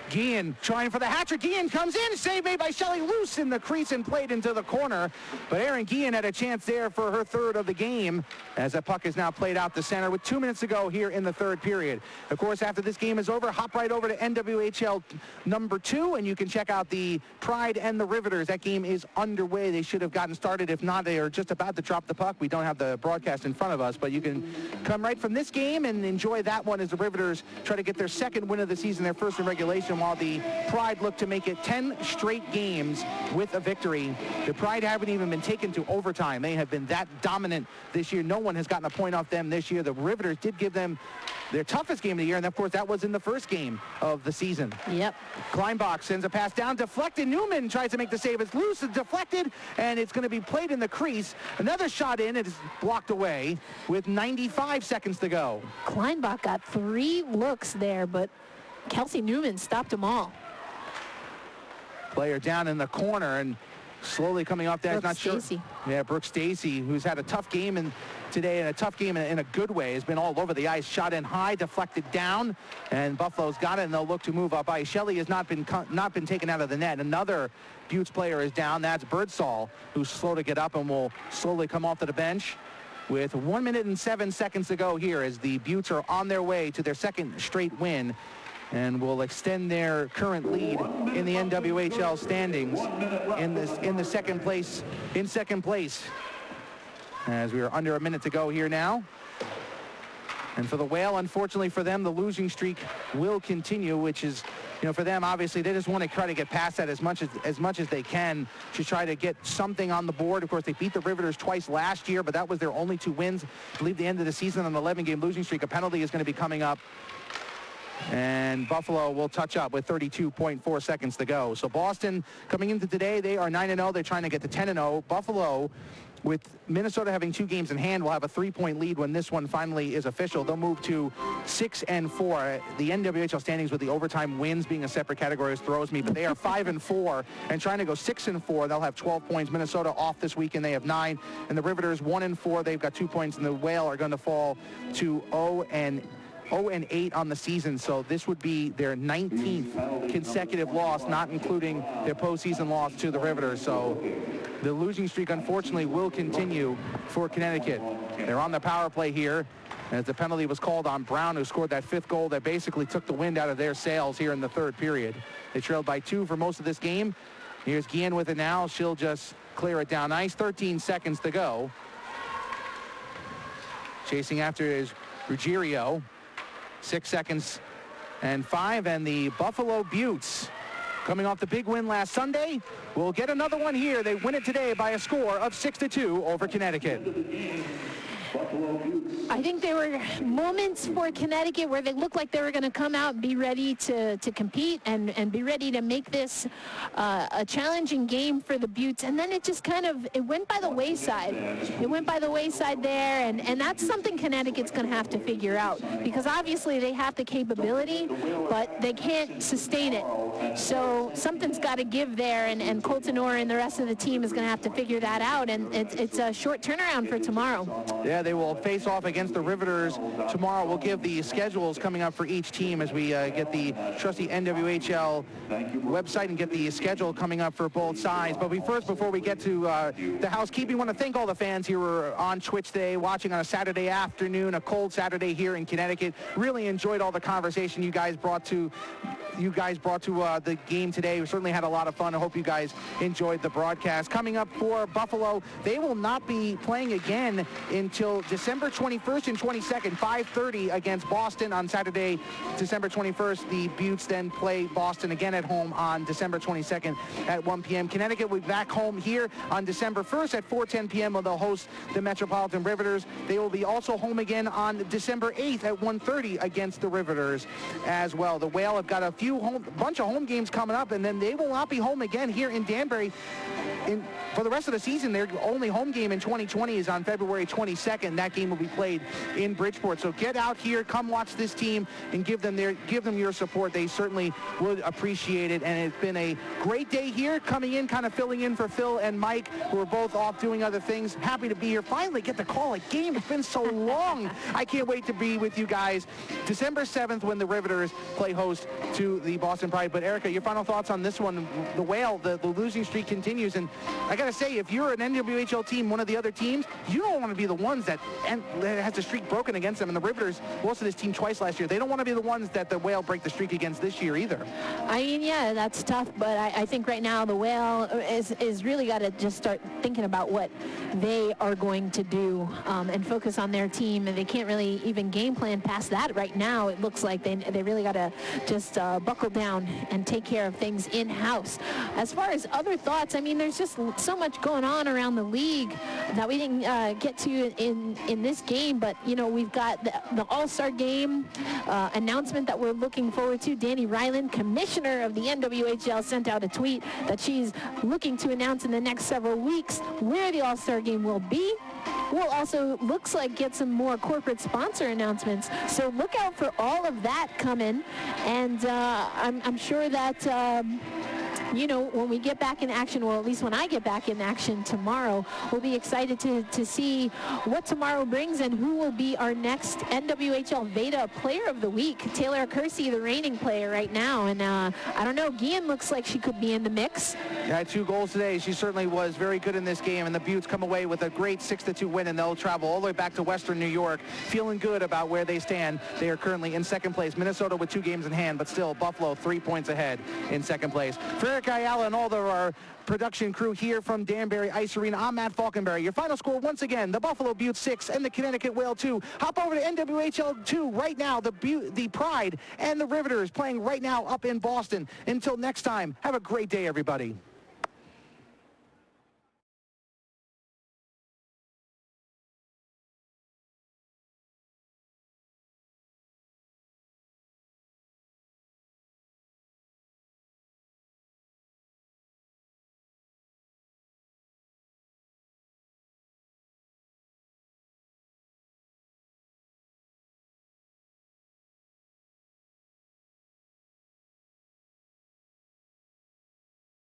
Guillen trying for the hat-trick. Guillen comes in, save made by Shelley, loose in the crease and played into the corner. But Erin Guillen had a chance there for her third of the game as the puck is now played out the center with 2 minutes to go here in the third period. Of course, after this game is over, hop right over to NWHL number 2, and you can check out the Pride and the Riveters. That game is underway. They should have gotten started. If not, they are just about to drop the puck. We don't have the broadcast in front of us, but you can come right from this game and enjoy that one as the Riveters try to get their second win of the season, their first in regulation, while the Pride look to make it 10 straight games with a victory. The Pride haven't even been taken to overtime. They have been that dominant this year. No one has gotten a point off them this year. The Riveters did give them their toughest game of the year, and of course that was in the first game of the season. Yep. Kleinbach sends a pass down, deflected. Newman tries to make the save. It's loose, it's deflected, and it's going to be played in the crease. Another shot in, it is blocked away with 95 seconds to go. Kleinbach got 3 looks there, but Kelsey Newman stopped them all. Player down in the corner and slowly coming off that. Brooke Stacy. Yeah, Brooke Stacy, who's had a tough game today, and a tough game in a good way, has been all over the ice. Shot in high, deflected down, and Buffalo's got it, and they'll look to move up ice. Shelley has not been taken out of the net. Another Beauts player is down. That's Birdsall, who's slow to get up and will slowly come off to the bench. With 1 minute and 7 seconds to go here as the Beauts are on their way to their second straight win, and will extend their current lead in the NWHL standings in second place, as we are under a minute to go here now. And for the Whale, unfortunately for them, the losing streak will continue, which is, for them, obviously, they just want to try to get past that as much as they can to try to get something on the board. Of course, they beat the Riveters twice last year, but that was their only 2 wins. I believe the end of the season on an 11-game losing streak. A penalty is going to be coming up, and Buffalo will touch up with 32.4 seconds to go. So Boston, coming into today, they are 9-0. They're trying to get to 10-0. Buffalo, with Minnesota having 2 games in hand, will have a 3-point lead when this one finally is official. They'll move to 6-4. The NWHL standings with the overtime wins being a separate category throws me, but they are 5-4 and trying to go 6-4. They'll have 12 points. Minnesota off this weekend. They have 9. And the Riveters 1-4. They've got 2 points, and the Whale are going to fall to 0-8 on the season, so this would be their 19th consecutive loss, not including their postseason loss to the Riveters. So the losing streak, unfortunately, will continue for Connecticut. They're on the power play here, as the penalty was called on Brown, who scored that 5th goal that basically took the wind out of their sails here in the third period. They trailed by 2 for most of this game. Here's Guillen with it now. She'll just clear it down ice. 13 seconds to go. Chasing after is Ruggiero. 6 seconds and 5, and the Buffalo Beauts, coming off the big win last Sunday, will get another one here. They win it today by a score of 6-2 over Connecticut. Buffalo Beauts. I think there were moments for Connecticut where they looked like they were going to come out and be ready to compete and be ready to make this a challenging game for the Beauts. And then it just it went by the wayside. It went by the wayside there, and that's something Connecticut's going to have to figure out, because obviously they have the capability, but they can't sustain it. So something's got to give there, and Colton Orr and the rest of the team is going to have to figure that out, and it's a short turnaround for tomorrow. Yeah, they will face off against the Riveters tomorrow. We'll give the schedules coming up for each team as we get the trusty NWHL website and get the schedule coming up for both sides. But before we get to the housekeeping, want to thank all the fans here who are on Twitch today, watching on a Saturday afternoon, a cold Saturday here in Connecticut. Really enjoyed all the conversation you guys brought to the game today. We certainly had a lot of fun. I hope you guys enjoyed the broadcast. Coming up for Buffalo, they will not be playing again until December 21st and 22nd, 5:30 against Boston on Saturday, December 21st. The Beauts then play Boston again at home on December 22nd at 1 p.m. Connecticut will be back home here on December 1st at 4:10 p.m. when they'll host the Metropolitan Riveters. They will be also home again on December 8th at 1:30 against the Riveters as well. The Whale have got a bunch of home games coming up, and then they will not be home again here in Danbury for the rest of the season. Their only home game in 2020 is on February 22nd. That game will be played in Bridgeport. So get out here, come watch this team, and give them your support. They certainly would appreciate it. And it's been a great day here, coming in, kind of filling in for Phil and Mike, who are both off doing other things. Happy to be here. Finally get to call a game. It's been so long. I can't wait to be with you guys December 7th when the Riveters play host to the Boston Pride. But Erica, your final thoughts on this one? The Whale, the losing streak continues, and I gotta say, if you're an NWHL team, one of the other teams, you don't want to be the ones that has the streak broken against them. And the Riveters lost to this team twice last year. They don't want to be the ones that the Whale break the streak against this year either. I mean, yeah, that's tough, but I think right now the Whale is really got to just start thinking about what they are going to do and focus on their team, and they can't really even game plan past that right now. It looks like they really got to just buckle down and take care of things in-house. As far as other thoughts, I mean, there's just so much going on around the league that we didn't get to in this game, but you know, we've got the All-Star game announcement that we're looking forward to. Danny Ryland, commissioner of the NWHL, sent out a tweet that she's looking to announce in the next several weeks where the All-Star game will be. We'll also, looks like, get some more corporate sponsor announcements. So look out for all of that coming. And I'm sure that, you know, when we get back in action, or at least when I get back in action tomorrow, we'll be excited to see what tomorrow brings and who will be our next NWHL Veda Player of the Week. Taylor Kersey, the reigning player right now. And I don't know, Guillen looks like she could be in the mix. Yeah, 2 goals today. She certainly was very good in this game, and the Beauts come away with a great 6-2 win, and they'll travel all the way back to Western New York, feeling good about where they stand. They are currently in second place. Minnesota with 2 games in hand, but still Buffalo 3 points ahead in second place. For Eric Ayala and all of our production crew here from Danbury Ice Arena, I'm Matt Falkenberry. Your final score once again, the Buffalo Beauts 6 and the Connecticut Whale 2. Hop over to NWHL 2 right now. The Pride and the Riveters playing right now up in Boston. Until next time, have a great day, everybody.